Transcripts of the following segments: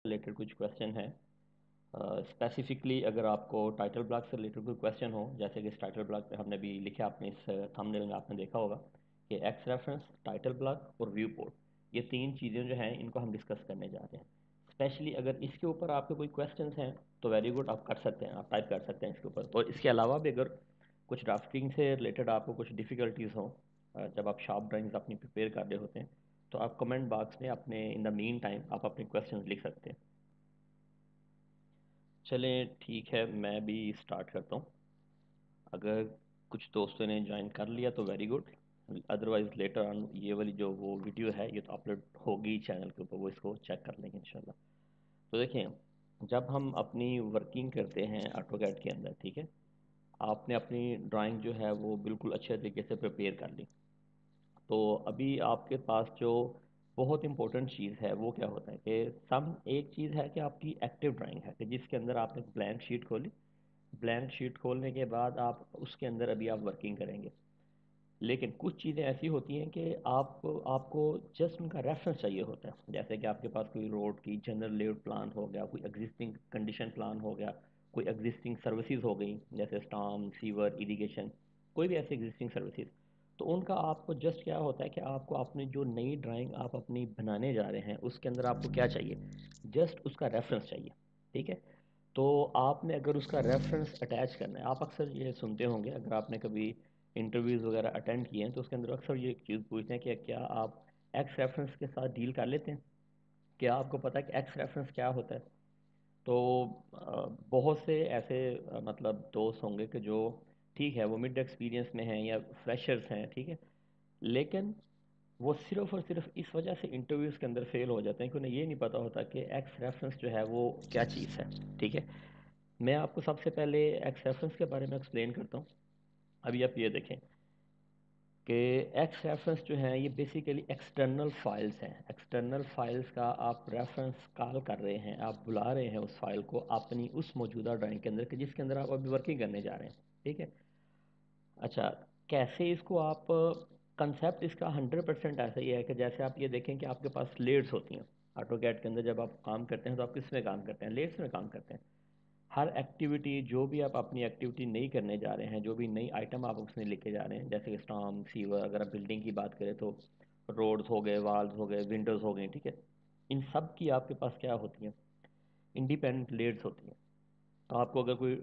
Related कुछ question है। Specifically अगर आपको टाइटल ब्लॉक से रिलेटेड कोई क्वेश्चन हो, जैसे कि इस टाइटल ब्लॉक पे हमने भी लिखा, आपने इस थंबनेल में आपने देखा होगा कि एक्स रेफरेंस, टाइटल ब्लॉक और व्यू पोर्ट, ये तीन चीज़ें जो हैं इनको हम डिस्कस करने जा रहे हैं। स्पेशली अगर इसके ऊपर आपके कोई क्वेश्चंस हैं तो वेरी गुड, आप कर सकते हैं, आप टाइप कर सकते हैं इसके ऊपर। और इसके अलावा भी अगर कुछ ड्राफ्टिंग से रिलेटेड आपको कुछ डिफ़िकल्टीज हों, जब आप शार्प ड्राइंग्स अपनी प्रिपेयर कर रहे होते हैं, तो आप कमेंट बॉक्स में अपने इन द मीन टाइम आप अपने क्वेश्चंस लिख सकते हैं। चलें ठीक है, मैं भी स्टार्ट करता हूँ। अगर कुछ दोस्तों ने ज्वाइन कर लिया तो very good, otherwise later on ये वाली जो वो वीडियो है ये तो अपलोड होगी चैनल के ऊपर, वो इसको चेक कर लेंगे इंशाल्लाह। तो देखें, जब हम अपनी वर्किंग करते हैं ऑटोकैड के अंदर, ठीक है, आपने अपनी ड्राइंग जो है वो बिल्कुल अच्छे तरीके से प्रिपेयर कर ली। तो अभी आपके पास जो बहुत इंपॉर्टेंट चीज़ है वो क्या होता है कि एक चीज़ है कि आपकी एक्टिव ड्राइंग है कि जिसके अंदर आपने ब्लैंक शीट खोली। ब्लैंक शीट खोलने के बाद आप उसके अंदर अभी आप वर्किंग करेंगे। लेकिन कुछ चीज़ें ऐसी होती हैं कि आपको जस्ट उनका रेफरेंस चाहिए होता है। जैसे कि आपके पास कोई रोड की जनरल लेआउट प्लान हो गया, कोई एग्जिस्टिंग कंडीशन प्लान हो गया, कोई एग्जिस्टिंग सर्विसेज हो गई जैसे स्टॉर्म, सीवर, इरिगेशन, कोई भी ऐसी एग्जिस्टिंग सर्विसेज। तो उनका आपको जस्ट क्या होता है कि आपको अपनी जो नई ड्राइंग आप अपनी बनाने जा रहे हैं उसके अंदर आपको क्या चाहिए, जस्ट उसका रेफरेंस चाहिए। ठीक है। तो आपने अगर उसका रेफरेंस अटैच करना है, आप अक्सर ये सुनते होंगे अगर आपने कभी इंटरव्यूज़ वगैरह अटेंड किए हैं तो उसके अंदर अक्सर ये चीज़ पूछते हैं कि क्या आप एक्स रेफरेंस के साथ डील कर लेते हैं, क्या आपको पता है कि एक्स रेफरेंस क्या होता है। तो बहुत से ऐसे मतलब दोस्त होंगे कि जो ठीक है वो मिड एक्सपीरियंस में हैं या फ्रेशर्स हैं, ठीक है, लेकिन वो सिर्फ और सिर्फ इस वजह से इंटरव्यूज़ के अंदर फेल हो जाते हैं कि उन्हें ये नहीं पता होता कि एक्स रेफरेंस जो है वो क्या चीज़ है। ठीक है। मैं आपको सबसे पहले एक्स रेफरेंस के बारे में एक्सप्लेन करता हूँ। अभी आप ये देखें कि एक्स रेफरेंस जो है ये बेसिकली एक्सटर्नल फाइल्स हैं। एक्सटर्नल फाइल्स का आप रेफरेंस कॉल कर रहे हैं, आप बुला रहे हैं उस फाइल को अपनी उस मौजूदा ड्राइंग के अंदर कि जिसके अंदर आप अभी वर्किंग करने जा रहे हैं। ठीक है। अच्छा, कैसे इसको आप, कंसेप्ट इसका 100% ऐसा ही है कि जैसे आप ये देखें कि आपके पास लेयर्स होती हैं। ऑटोकैड के अंदर जब आप काम करते हैं तो आप किस में काम करते हैं, लेयर्स में काम करते हैं। हर एक्टिविटी, जो भी आप अपनी एक्टिविटी नहीं करने जा रहे हैं, जो भी नई आइटम आप उसमें लेके जा रहे हैं, जैसे कि स्टॉर्म, सीवर, अगर आप बिल्डिंग की बात करें तो रोड्स हो गए, वाल्स हो गए, विंडोज़ हो गई, ठीक है, इन सब की आपके पास क्या होती हैं, इंडिपेंडेंट लेयर्स होती हैं। तो आपको अगर कोई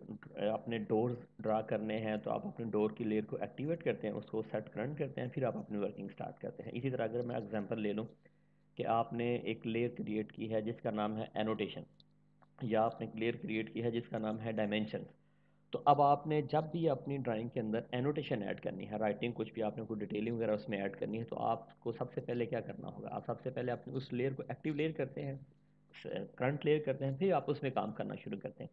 अपने डोर्स ड्रा करने हैं तो आप अपने डोर की लेयर को एक्टिवेट करते हैं, उसको सेट करंट करते हैं, फिर आप अपनी वर्किंग स्टार्ट करते हैं। इसी तरह अगर मैं एग्जांपल ले लूँ कि आपने एक लेयर क्रिएट की है जिसका नाम है एनोटेशन, या आपने एक लेयर क्रिएट की है जिसका नाम है डायमेंशन। तो अब आपने जब भी अपनी ड्राइंग के अंदर एनोटेशन ऐड करनी है, राइटिंग कुछ भी आपने कोई डिटेलिंग वगैरह उसमें ऐड करनी है, तो आपको सबसे पहले क्या करना होगा, आप सबसे पहले अपनी उस लेयर को एक्टिव लेयर करते हैं, करंट लेयर करते हैं, फिर आप उसमें काम करना शुरू करते हैं।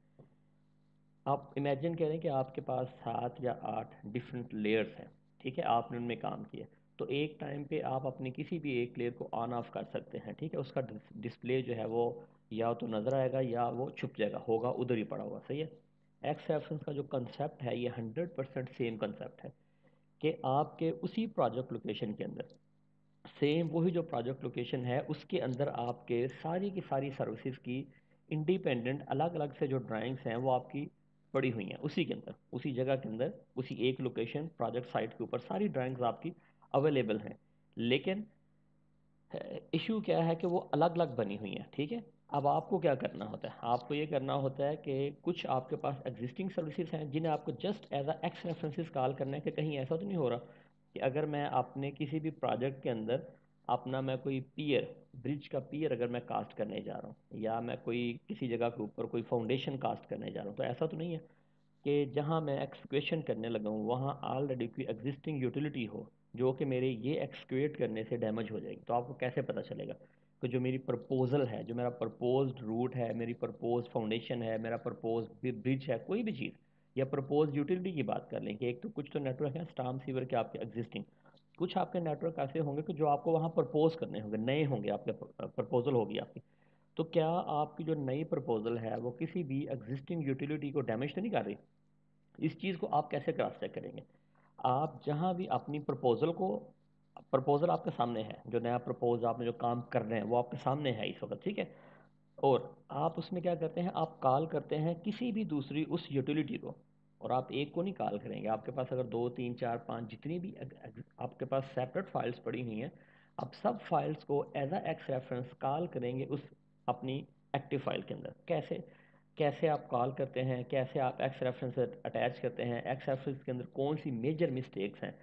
आप इमेजिन करें कि आपके पास 7 या 8 डिफरेंट लेयर्स हैं। ठीक है, आपने उनमें काम किया, तो एक टाइम पे आप अपनी किसी भी एक लेयर को ऑन ऑफ कर सकते हैं। ठीक है, उसका डिस्प्ले जो है वो या तो नज़र आएगा या वो छुप जाएगा, होगा उधर ही पड़ा हुआ। सही है। एक्स रेफरेंस का जो कंसेप्ट है ये 100% सेम कंसेप्ट है कि आपके उसी प्रोजेक्ट लोकेशन के अंदर, सेम वही जो प्रोजेक्ट लोकेशन है उसके अंदर आपके सारी की सारी सर्विसेज की इंडिपेंडेंट अलग अलग से जो ड्राइंग्स हैं वो आपकी पड़ी हुई हैं उसी के अंदर, उसी जगह के अंदर, उसी एक लोकेशन प्रोजेक्ट साइट के ऊपर सारी ड्राइंग्स आपकी अवेलेबल हैं। लेकिन इशू क्या है कि वो अलग अलग बनी हुई हैं। ठीक है। अब आपको क्या करना होता है, आपको ये करना होता है कि कुछ आपके पास एग्जिस्टिंग सर्विसेज हैं जिन्हें आपको just as a X references call करना है कि कहीं ऐसा तो नहीं हो रहा कि अगर मैं अपने किसी भी प्रोजेक्ट के अंदर अपना, मैं कोई पियर, ब्रिज का पियर अगर मैं कास्ट करने जा रहा हूँ, या मैं कोई किसी जगह के ऊपर कोई फाउंडेशन कास्ट करने जा रहा हूँ, तो ऐसा तो नहीं है कि जहाँ मैं एक्सक्वेशन करने लगा हूँ वहाँ ऑलरेडी कोई एग्जिस्टिंग यूटिलिटी हो जो कि मेरे ये एक्सक्वेट करने से डैमेज हो जाएगी। तो आपको कैसे पता चलेगा कि जो मेरी प्रपोजल है, जो मेरा प्रपोज्ड रूट है, मेरी प्रपोज फाउंडेशन है, मेरा प्रपोज ब्रिज है, कोई भी चीज़, या प्रपोज यूटिलिटी की बात कर लें कि एक तो कुछ तो नेटवर्क है स्टार्म सीवर के आपके एग्जिस्टिंग, कुछ आपके नेटवर्क ऐसे होंगे कि जो आपको वहाँ प्रपोज करने होंगे, नए होंगे, आपके प्रपोजल होगी आपकी। तो क्या आपकी जो नई प्रपोजल है वो किसी भी एग्जिस्टिंग यूटिलिटी को डैमेज तो नहीं कर रही। इस चीज़ को आप कैसे क्रॉस चेक करेंगे, आप जहाँ भी अपनी प्रपोजल को, प्रपोजल आपके सामने है, जो नया प्रपोज आपने जो काम कर रहे हैं वो आपके सामने है इस वक्त, ठीक है, और आप उसमें क्या करते हैं, आप कॉल करते हैं किसी भी दूसरी उस यूटिलिटी को, और आप एक को नहीं कॉल करेंगे, आपके पास अगर 2 3 4 5 जितनी भी आपके पास सेपरेट फाइल्स पड़ी हुई हैं, आप सब फाइल्स को as a X reference call करेंगे उस अपनी एक्टिव फाइल के अंदर। कैसे कैसे आप कॉल करते हैं, कैसे आप एक्स रेफरेंस अटैच करते हैं, एक्स रेफरेंस के अंदर कौन सी मेजर मिस्टेक्स हैं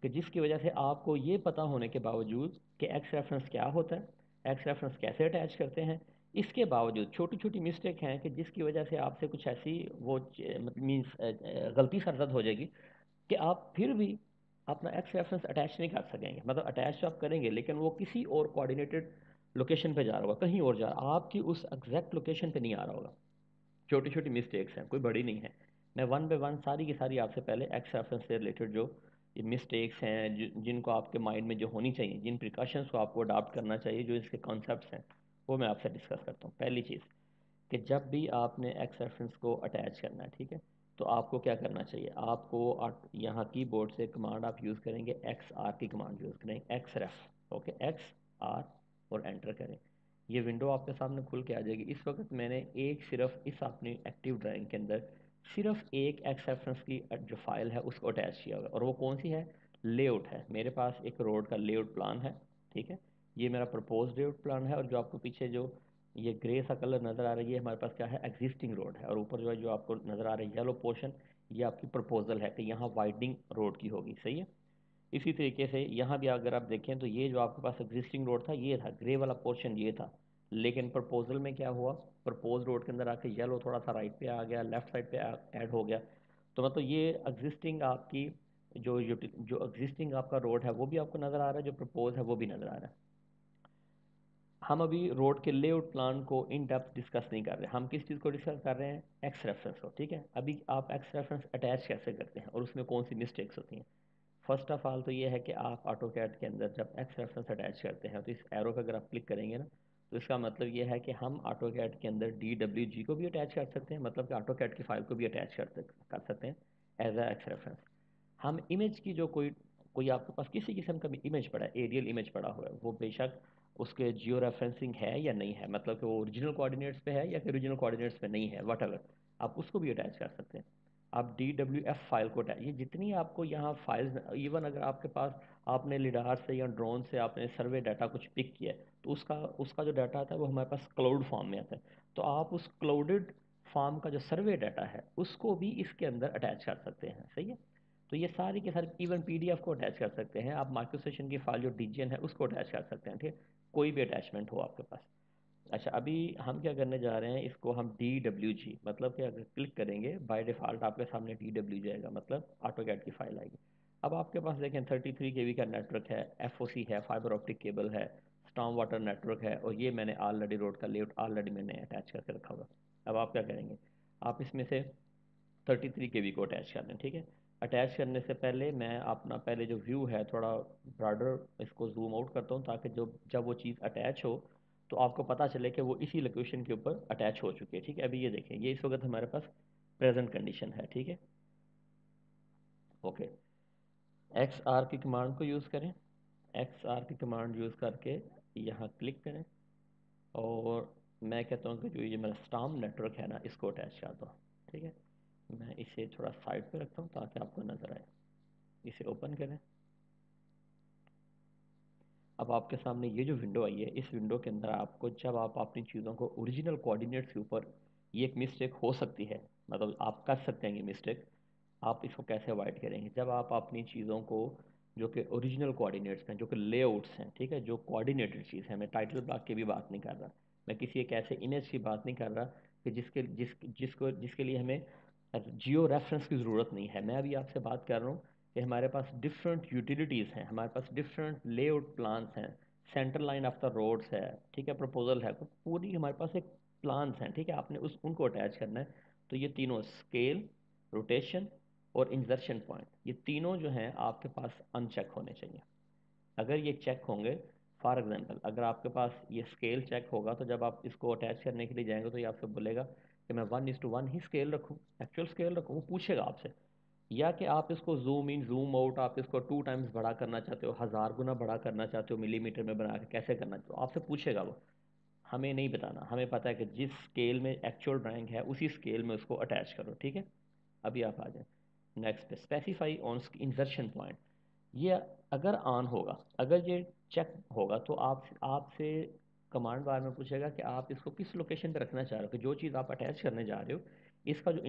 कि जिसकी वजह से आपको ये पता होने के बावजूद कि एक्स रेफरेंस क्या होता है, एक्स रेफरेंस कैसे अटैच करते हैं, इसके बावजूद छोटी छोटी मिस्टेक हैं कि जिसकी वजह से आपसे कुछ ऐसी वो मतलब मीन्स गलती सरजद हो जाएगी कि आप फिर भी अपना एक्स रेफरेंस अटैच नहीं कर सकेंगे। मतलब अटैच तो आप करेंगे लेकिन वो किसी और कोऑर्डिनेटेड लोकेशन पे जा रहा होगा, कहीं और जा रहा, आपकी उस एग्जैक्ट लोकेशन पे नहीं आ रहा होगा। छोटी छोटी मिस्टेक्स हैं, कोई बड़ी नहीं है। मैं वन बाय वन सारी की सारी आपसे पहले एक्स रेफरेंस से रिलेटेड जो ये मिस्टेक्स हैं जिनको आपके माइंड में जो होनी चाहिए, जिन प्रिकॉशंस को आपको अडॉप्ट करना चाहिए, जो इसके कॉन्सेप्ट्स हैं, वो मैं आपसे डिस्कस करता हूँ। पहली चीज़ कि जब भी आपने एक्स रेफरेंस को अटैच करना है, ठीक है, तो आपको क्या करना चाहिए, आपको यहाँ कीबोर्ड से कमांड आप यूज़ करेंगे, एक्स आर की कमांड यूज़ करेंगे, X ref, okay, X R, और एंटर करें। ये विंडो आपके सामने खुल के आ जाएगी। इस वक्त मैंने एक सिर्फ इस अपनी एक्टिव ड्राइंग के अंदर सिर्फ एक एक्स रेफरेंस की जो फाइल है उसको अटैच किया हुआ है, और वो कौन सी है, लेआउट है। मेरे पास एक रोड का लेआउट प्लान है, ठीक है, ये मेरा प्रपोज लेआउट प्लान है, और जो आपको पीछे जो ये ग्रे सा कलर नज़र आ रही है, हमारे पास क्या है, एग्जिस्टिंग रोड है, और ऊपर जो है जो आपको नज़र आ रही है येलो पोर्शन, ये आपकी प्रपोजल है कि यहाँ वाइडनिंग रोड की होगी, सही है। इसी तरीके से यहाँ भी अगर आप देखें तो ये जो आपके पास एग्जिस्टिंग रोड था ये था, ग्रे वाला पोर्शन ये था, लेकिन प्रपोजल में क्या हुआ, प्रपोज रोड के अंदर आके येलो थोड़ा सा राइट पे आ गया, लेफ्ट साइड पे ऐड हो गया। तो मतलब ये एग्जिस्टिंग आपकी जो एग्जिस्टिंग आपका रोड है वो भी आपको नज़र आ रहा है, जो प्रपोज है वो भी नज़र आ रहा है। हम अभी रोड के लेआउट प्लान को इन डेप्थ डिस्कस नहीं कर रहे, हम किस चीज़ को डिस्कस कर रहे हैं, एक्स रेफरेंस को, ठीक है। अभी आप एक्स रेफरेंस अटैच कैसे करते हैं और उसमें कौन सी मिस्टेक्स होती हैं। फर्स्ट ऑफ ऑल तो ये है कि आप ऑटो कैड के अंदर जब एक्स रेफरेंस अटैच करते हैं तो इस एरो पे अगर आप क्लिक करेंगे ना, तो इसका मतलब ये है कि हम ऑटो कैड के अंदर DWG को भी अटैच कर सकते हैं, मतलब कि ऑटो कैड की फाइल को भी अटैच कर सकते हैं एज अ एक्स रेफरेंस। हम इमेज की जो कोई कोई आपके पास किसी किस्म का भी इमेज पड़ा है, एरियल इमेज पड़ा हुआ है, वो बेशक उसके जियो रेफरेंसिंग है या नहीं है, मतलब कि वो ओरिजिनल कोऑर्डिनेट्स पे है या फिर ओरिजिनल कोऑर्डिनेट्स पे नहीं है, वट आप उसको भी अटैच कर सकते हैं। आप DWF फाइल को अटैच, ये जितनी आपको यहाँ फाइल्स, इवन अगर आपके पास आपने लिडार से या ड्रोन से आपने सर्वे डाटा कुछ पिक किया है, तो उसका उसका जो डाटा आता है वो हमारे पास क्लाउड फॉर्म में आता है, तो आप उस क्लाउडेड फॉर्म का जो सर्वे डाटा है उसको भी इसके अंदर अटैच कर सकते हैं, सही है। तो ये सारी के सारे, इवन PDF को अटैच कर सकते हैं आप, माइक्रो सेशन की फाइल जो DGN है उसको अटैच कर सकते हैं, ठीक है, कोई भी अटैचमेंट हो आपके पास। अच्छा, अभी हम क्या करने जा रहे हैं, इसको हम DWG, मतलब कि अगर क्लिक करेंगे बाय डिफ़ॉल्ट आपके सामने DWG आएगा, मतलब ऑटोकैड की फाइल आएगी। अब आपके पास देखें 33 KB का नेटवर्क है, FOC है, फाइबर ऑप्टिक केबल है, स्टॉर्म वाटर नेटवर्क है, और ये मैंने ऑलरेडी रोड का लेआउट ऑलरेडी मैंने अटैच करके रखा हुआ। अब आप क्या करेंगे, आप इसमें से 33 KB को अटैच कर दें, ठीक है। अटैच करने से पहले मैं अपना पहले जो व्यू है थोड़ा ब्रॉडर इसको जूम आउट करता हूँ, ताकि जो जब वो चीज़ अटैच हो तो आपको पता चले कि वो इसी लोकेशन के ऊपर अटैच हो चुकी है, ठीक है। अभी ये देखें, ये इस वक्त हमारे पास प्रेजेंट कंडीशन है, ठीक है, ओके। XR की कमांड को यूज़ करें, XR की कमांड यूज़ करके यहाँ क्लिक करें, और मैं कहता हूँ कि जो ये मेरा स्टाम नेटवर्क है ना इसको अटैच कर दो, ठीक है। मैं इसे थोड़ा साइड पे रखता हूँ ताकि आपको नज़र आए। इसे ओपन करें। अब आपके सामने ये जो विंडो आई है, इस विंडो के अंदर आपको जब आप अपनी चीज़ों को ओरिजिनल कोऑर्डिनेट्स के ऊपर, ये एक मिस्टेक हो सकती है, मतलब आप कर सकते हैं ये मिस्टेक, आप इसको कैसे अवॉइड करेंगे, जब आप अपनी चीज़ों को जो कि ओरिजिनल कोऑर्डिनेट्स हैं, जो कि लेआउट्स हैं, ठीक है, जो कोऑर्डिनेटेड चीज़ है, मैं टाइटल ब्लॉक की भी बात नहीं कर रहा, मैं किसी एक ऐसे इमेज की बात नहीं कर रहा कि जिसके लिए हमें जियो रेफरेंस की ज़रूरत नहीं है। मैं अभी आपसे बात कर रहा हूँ कि हमारे पास डिफरेंट यूटिलिटीज़ हैं, हमारे पास डिफरेंट लेआउट प्लान्स हैं, centre line of the roads है, ठीक है, प्रपोजल है, तो पूरी हमारे पास एक प्लान्स हैं, ठीक है, आपने उनको अटैच करना है। तो ये तीनों स्केल, रोटेशन और इंसर्शन पॉइंट, ये तीनों जो हैं आपके पास अनचेक होने चाहिए। अगर ये चेक होंगे, फॉर एग्जांपल अगर आपके पास ये स्केल चेक होगा, तो जब आप इसको अटैच करने के लिए जाएंगे तो ये आपसे बोलेगा कि मैं 1:1 ही स्केल रखूँ, एक्चुअल स्केल रखूँ, वो पूछेगा आपसे। या कि आप इसको जूम इन जूम आउट, आप इसको 2 टाइम्स बड़ा करना चाहते हो, 1000 गुना बड़ा करना चाहते हो, मिलीमीटर में बना के कैसे करना चाहते हो, आपसे पूछेगा वो। हमें नहीं बताना, हमें पता है कि जिस स्केल में एक्चुअल ड्राइंग है उसी स्केल में उसको अटैच करो, ठीक है। अभी आप आ जाए नेक्स्ट पे, स्पेसिफाई ऑन इंसर्शन पॉइंट। ये अगर ऑन होगा, अगर ये चेक होगा तो आपसे कमांड बार में पूछेगा कि आप इसको किस लोकेशन पे रखना चाह रहे हो, कि जो चीज़ आप अटैच करने जा रहे हो इसका जो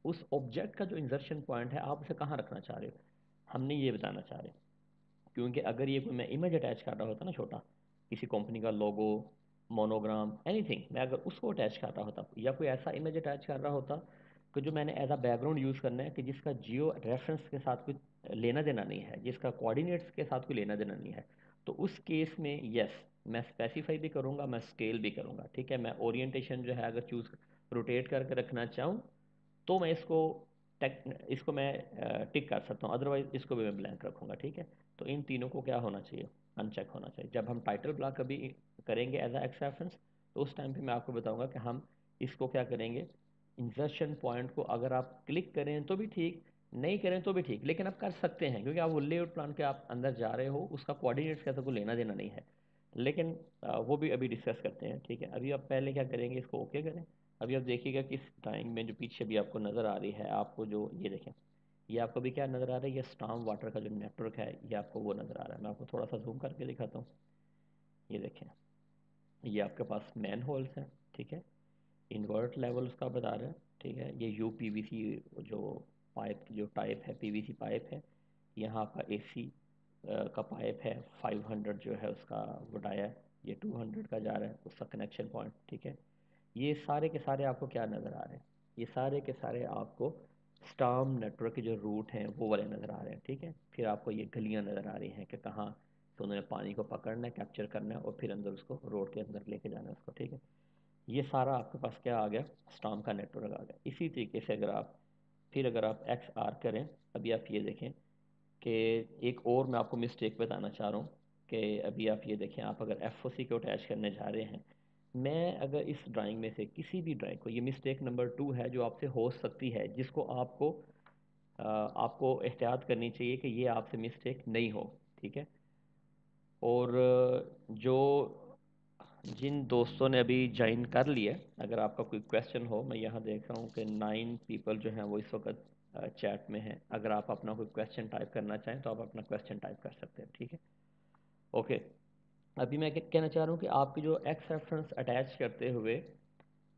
उस ऑब्जेक्ट का जो इंसर्शन पॉइंट है आप उसे कहाँ रखना चाह रहे हो, हमने ये बताना चाह रहे हैं। क्योंकि अगर ये कोई मैं इमेज अटैच कर रहा होता ना छोटा, किसी कंपनी का लोगो, मोनोग्राम, एनीथिंग, मैं अगर उसको अटैच कर रहा होता या कोई ऐसा इमेज अटैच कर रहा होता कि जो मैंने एज अ बैकग्राउंड यूज़ करना है, कि जिसका जियो रेफरेंस के साथ कोई लेना देना नहीं है, जिसका कोऑर्डिनेट्स के साथ कोई लेना देना नहीं है, तो उस केस में यस मैं स्पेसिफाई भी करूँगा, मैं स्केल भी करूँगा, ठीक है। मैं ओरिएंटेशन जो है अगर चूज़ रोटेट करके रखना चाहूँ तो मैं इसको मैं टिक कर सकता हूँ, अदरवाइज इसको भी मैं ब्लैंक रखूँगा, ठीक है। तो इन तीनों को क्या होना चाहिए, अनचेक होना चाहिए। जब हम टाइटल ब्लॉक कभी करेंगे एज अ एक्स रेफरेंस, तो उस टाइम पे मैं आपको बताऊंगा कि हम इसको क्या करेंगे, इंसर्शन पॉइंट को अगर आप क्लिक करें तो भी ठीक, नहीं करें तो भी ठीक, लेकिन आप कर सकते हैं क्योंकि आप वो लेआउट प्लान के आप अंदर जा रहे हो, उसका कोऑर्डिनेट्स का तो कोई लेना देना नहीं है। लेकिन वो भी अभी डिस्कस करते हैं, ठीक है। अभी आप पहले क्या करेंगे, इसको ओके करें। अभी आप देखिएगा कि इस ड्राइंग में जो पीछे भी आपको नज़र आ रही है, आपको जो ये देखें, ये आपको भी क्या नज़र आ रहा है, ये स्टॉर्म वाटर का जो नेटवर्क है ये आपको वो नज़र आ रहा है। मैं आपको थोड़ा सा जूम करके दिखाता हूँ। ये देखें, ये आपके पास मैन होल्स हैं, ठीक है। इन्वर्ट लेवल उसका बता रहा है, ठीक है। ये यू पीवीसी जो पाइप जो टाइप है, पीवीसी पाइप है। यहाँ आपका एसी का पाइप है, 500 जो है उसका वो डाया, ये 200 का जा रहा है उसका कनेक्शन पॉइंट, ठीक है। ये सारे के सारे आपको क्या नज़र आ रहे हैं, ये सारे के सारे आपको स्टार्म नेटवर्क के जो रूट हैं वो वाले नज़र आ रहे हैं, ठीक है। फिर आपको ये गलियां नज़र आ रही हैं कि कहाँ तो उन्होंने पानी को पकड़ना है, कैप्चर करना है और फिर अंदर उसको रोड के अंदर लेके जाना है उसको, ठीक है। ये सारा आपके पास क्या आ गया, स्टार्म का नेटवर्क आ गया। इसी तरीके से अगर आप एक्स आर करें, अभी आप ये देखें कि एक और मैं आपको मिस्टेक बताना चाह रहा हूँ कि अभी आप ये देखें, आप अगर एफ ओ सी को अटैच करने जा रहे हैं, मैं अगर इस ड्राइंग में से किसी भी ड्राइंग को, ये मिस्टेक नंबर 2 है जो आपसे हो सकती है, जिसको आपको एहतियात करनी चाहिए कि ये आपसे मिस्टेक नहीं हो, ठीक है। और जो जिन दोस्तों ने अभी ज्वाइन कर लिया, अगर आपका कोई क्वेश्चन हो, मैं यहाँ देख रहा हूँ कि 9 पीपल जो हैं वो इस वक्त चैट में हैं। अगर आप अपना कोई क्वेश्चन टाइप करना चाहें तो आप अपना क्वेश्चन टाइप कर सकते हैं, ठीक है। ओके, अभी मैं कहना चाह रहा हूँ कि आपकी जो एक्स रेफरेंस अटैच करते हुए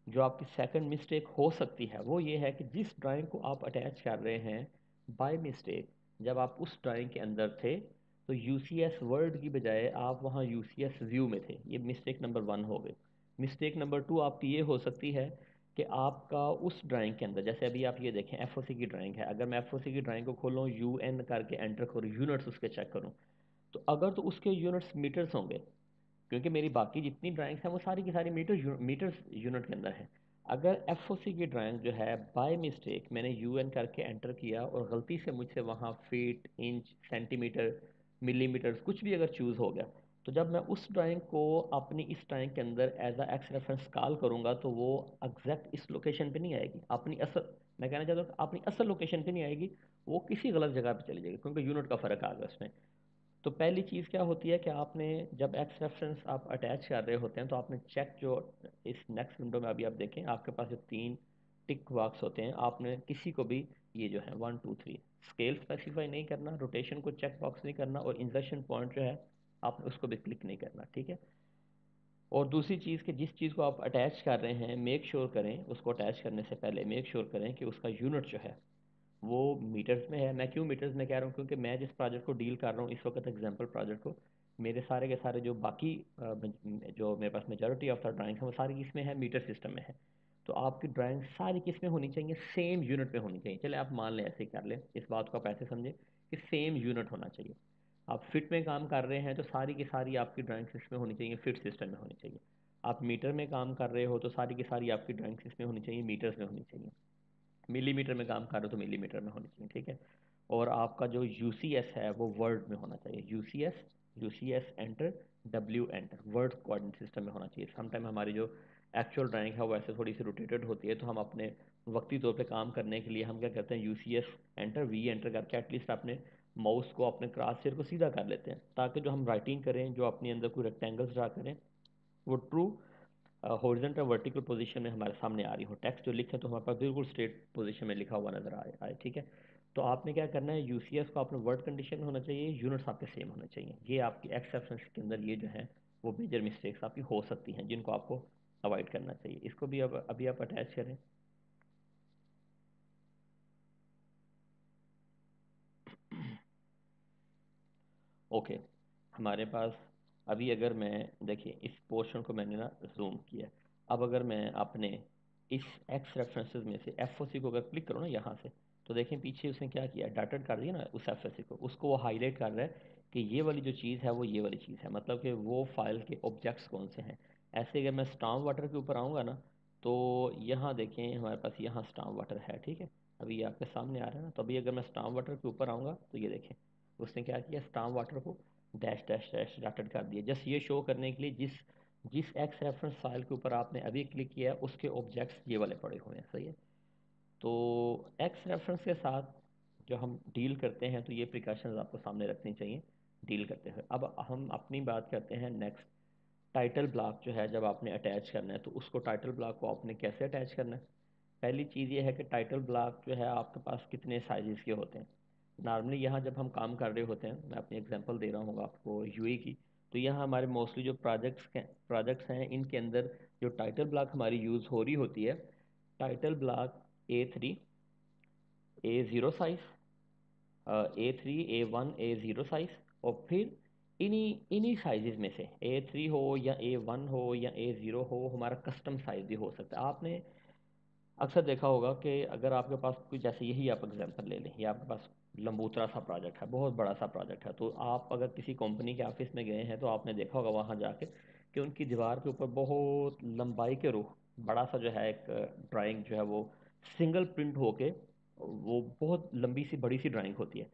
जो आपकी सेकंड मिस्टेक हो सकती है वो ये है कि जिस ड्राइंग को आप अटैच कर रहे हैं बाय मिस्टेक, जब आप उस ड्राइंग के अंदर थे तो यूसीएस वर्ड की बजाय आप वहाँ यूसीएस व्यू में थे। ये मिस्टेक नंबर 1 हो गई। मिस्टेक नंबर 2 आपकी ये हो सकती है कि आपका उस ड्राइंग के अंदर, जैसे अभी आप ये देखें एफओसी की ड्राइंग है, अगर मैं एफओसी की ड्राइंग को खोलूँ, यूएन करके एंटर करूँ, यूनिट्स उसके चेक करूँ, तो अगर तो उसके यूनिट्स मीटर्स होंगे, क्योंकि मेरी बाकी जितनी ड्राइंग्स हैं वो सारी की सारी मीटर्स यूनिट के अंदर है। अगर एफ की ड्राइंग जो है बाय मिस्टेक मैंने यूएन करके एंटर किया और गलती से मुझसे वहाँ फीट, इंच, सेंटीमीटर, मिलीमीटर कुछ भी अगर चूज़ हो गया, तो जब मैं उस ड्राइंग को अपनी इस ड्राइंग के अंदर as a X reference call करूँगा तो वो एग्जैक्ट इस लोकेशन पे नहीं आएगी, अपनी असल, मैं कहना चाहता हूँ अपनी असल लोकेशन पे नहीं आएगी, वो किसी गलत जगह पे चली जाएगी क्योंकि यूनिट का फ़र्क आ गया उसमें। तो पहली चीज़ क्या होती है कि आपने जब एक्स रेफरेंस आप अटैच कर रहे होते हैं तो आपने चेक जो इस नेक्स्ट विंडो में अभी आप देखें आपके पास जो 3 टिक बॉक्स होते हैं, आपने किसी को भी ये जो है 1 2 3 स्केल स्पेसिफाई नहीं करना, रोटेशन को चेक बॉक्स नहीं करना और इंसर्शन पॉइंट जो है आपने उसको भी क्लिक नहीं करना, ठीक है। और दूसरी चीज़ कि जिस चीज़ को आप अटैच कर रहे हैं मेक श्योर करें, उसको अटैच करने से पहले मेक श्योर करें कि उसका यूनिट जो है वो मीटर्स में है। मैं क्यों मीटर्स में कह रहा हूँ, क्योंकि मैं जिस प्रोजेक्ट को डील कर रहा हूँ इस वक्त, एग्जांपल प्रोजेक्ट को, मेरे सारे के सारे जो बाकी जो मेरे पास मेजॉरिटी ऑफ द ड्राइंग्स है वो सारी किस में है, मीटर सिस्टम में है। तो आपकी ड्राइंग सारी किस में होनी चाहिए, सेम यूनिट में होनी चाहिए। चले आप मान लें, ऐसे ही कर लें, इस बात को आप ऐसे समझें कि सेम यूनिट होना चाहिए। आप फिट में काम कर रहे हैं तो सारी की सारी आपकी ड्राइंग्स इसमें होनी चाहिए, फिट सिस्टम में होनी चाहिए। आप मीटर में काम कर रहे हो तो सारी की सारी आपकी ड्राइंग्स इसमें होनी चाहिए, मीटर्स में होनी चाहिए। मिलीमीटर में काम कर रहे हो तो मिलीमीटर में होनी चाहिए, ठीक है। और आपका जो यूसीएस है वो वर्ड में होना चाहिए, UCS, UCS enter, W enter, word coordinate system में होना चाहिए। समटाइम हमारी जो एक्चुअल ड्राइंग है वो ऐसे थोड़ी सी रोटेटेड होती है, तो हम अपने वक्ती तौर पे काम करने के लिए हम क्या करते हैं, यूसीएस एंटर, वी एंटर करके एटलीस्ट अपने माउस को, अपने क्रॉस हेयर को सीधा कर लेते हैं, ताकि जो हम राइटिंग करें, जो अपने अंदर कोई रेक्टेंगल्स ड्रा करें, वो ट्रू हॉरिजॉन्टल वर्टिकल पोजीशन में हमारे सामने आ रही हो, टेक्स्ट जो लिखे तो हमारे पास बिल्कुल स्ट्रेट पोजीशन में लिखा हुआ नजर आए, ठीक है। तो आपने क्या करना है, यूसीएस को अपने वर्ड कंडीशन में होना चाहिए, यूनिट्स आपके सेम होने चाहिए। ये आपकी एक्स रेफरेंस के अंदर ये जो है वो मेजर मिस्टेक्स आपकी हो सकती हैं जिनको आपको अवॉइड करना चाहिए। इसको भी अब अभी आप अटैच करें। ओके, हमारे पास अभी अगर मैं देखिए इस पोर्शन को मैंने ना जूम किया। अब अगर मैं अपने इस एक्स रेफरेंसेस में से एफ ओ सी को अगर क्लिक करूँ ना यहाँ से, तो देखें पीछे उसने क्या किया, डॉटेड कर दिया ना उस एफ ओ सी को, उसको वो हाईलाइट कर रहा है कि ये वाली जो चीज़ है वो ये वाली चीज़ है, मतलब कि वो फाइल के ऑब्जेक्ट्स कौन से हैं। ऐसे अगर मैं स्टॉर्म वाटर के ऊपर आऊँगा ना, तो यहाँ देखें हमारे पास यहाँ स्टॉर्म वाटर है, ठीक है। अभी ये आपके सामने आ रहा है ना, तो अभी अगर मैं स्टॉर्म वाटर के ऊपर आऊँगा तो ये देखें उसने क्या किया, स्टॉर्म वाटर को डैश डैश डैश डॉटेड कर दिया, जस्ट ये शो करने के लिए जिस जिस एक्स रेफरेंस फाइल के ऊपर आपने अभी क्लिक किया है उसके ऑब्जेक्ट्स ये वाले पड़े हुए हैं, सही है। तो एक्स रेफरेंस के साथ जो हम डील करते हैं तो ये प्रिकॉशंस आपको सामने रखनी चाहिए डील करते हुए। अब हम अपनी बात करते हैं नेक्स्ट, टाइटल ब्लॉक जो है जब आपने अटैच करना है तो उसको टाइटल ब्लॉक को आपने कैसे अटैच करना है। पहली चीज़ ये है कि टाइटल ब्लॉक जो है आपके पास कितने साइजेस के होते हैं। नॉर्मली यहाँ जब हम काम कर रहे होते हैं, मैं अपनी एग्जांपल दे रहा हूँ आपको यूए की, तो यहाँ हमारे मोस्टली जो प्रोजेक्ट्स हैं इनके अंदर जो टाइटल ब्लॉक हमारी यूज़ हो रही होती है, title block A3, A0 size, A3, A1, A0 size, और फिर इन्हीं साइजेस में से A3 हो या A1 हो या A0 हो, हमारा कस्टम साइज भी हो सकता है। आपने अक्सर देखा होगा कि अगर आपके पास कोई, जैसे यही आप एग्जांपल ले लें, ये आपके पास लंबूतरा सा प्रोजेक्ट है, बहुत बड़ा सा प्रोजेक्ट है, तो आप अगर किसी कंपनी के ऑफिस में गए हैं तो आपने देखा होगा वहाँ जाके कि उनकी दीवार के ऊपर बहुत लंबाई के रूप बड़ा सा जो है एक ड्राइंग जो है वो सिंगल प्रिंट होके वो बहुत लंबी सी बड़ी सी ड्राइंग होती है।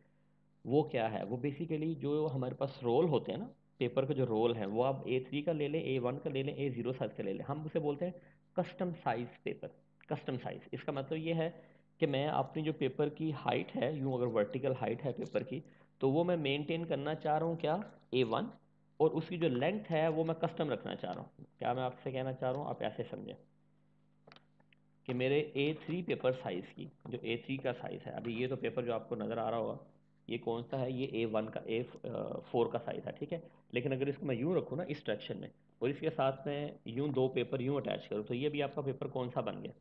वो क्या है, वो बेसिकली जो हमारे पास रोल होते हैं ना, पेपर के जो रोल हैं, वो आप A3 का ले लें, A1 का ले लें, A0 साइज का ले लें, हम उसे बोलते हैं custom size paper. Custom size इसका मतलब ये है कि मैं अपनी जो पेपर की हाइट है, यूँ अगर वर्टिकल हाइट है पेपर की, तो वो मैं मेंटेन करना चाह रहा हूँ क्या, A1, और उसकी जो लेंथ है वो मैं कस्टम रखना चाह रहा हूँ। क्या मैं आपसे कहना चाह रहा हूँ, आप ऐसे समझें कि मेरे A3 पेपर साइज़ की जो A3 का साइज़ है, अभी ये तो पेपर जो आपको नज़र आ रहा होगा ये कौन सा है, ये A1 का A4 का साइज़ है, ठीक है। लेकिन अगर इसको मैं यूँ रखूँ ना इस डायरेक्शन में, और इसके साथ में यूँ दो पेपर यूँ अटैच करूँ, तो ये भी आपका पेपर कौन सा बन गया,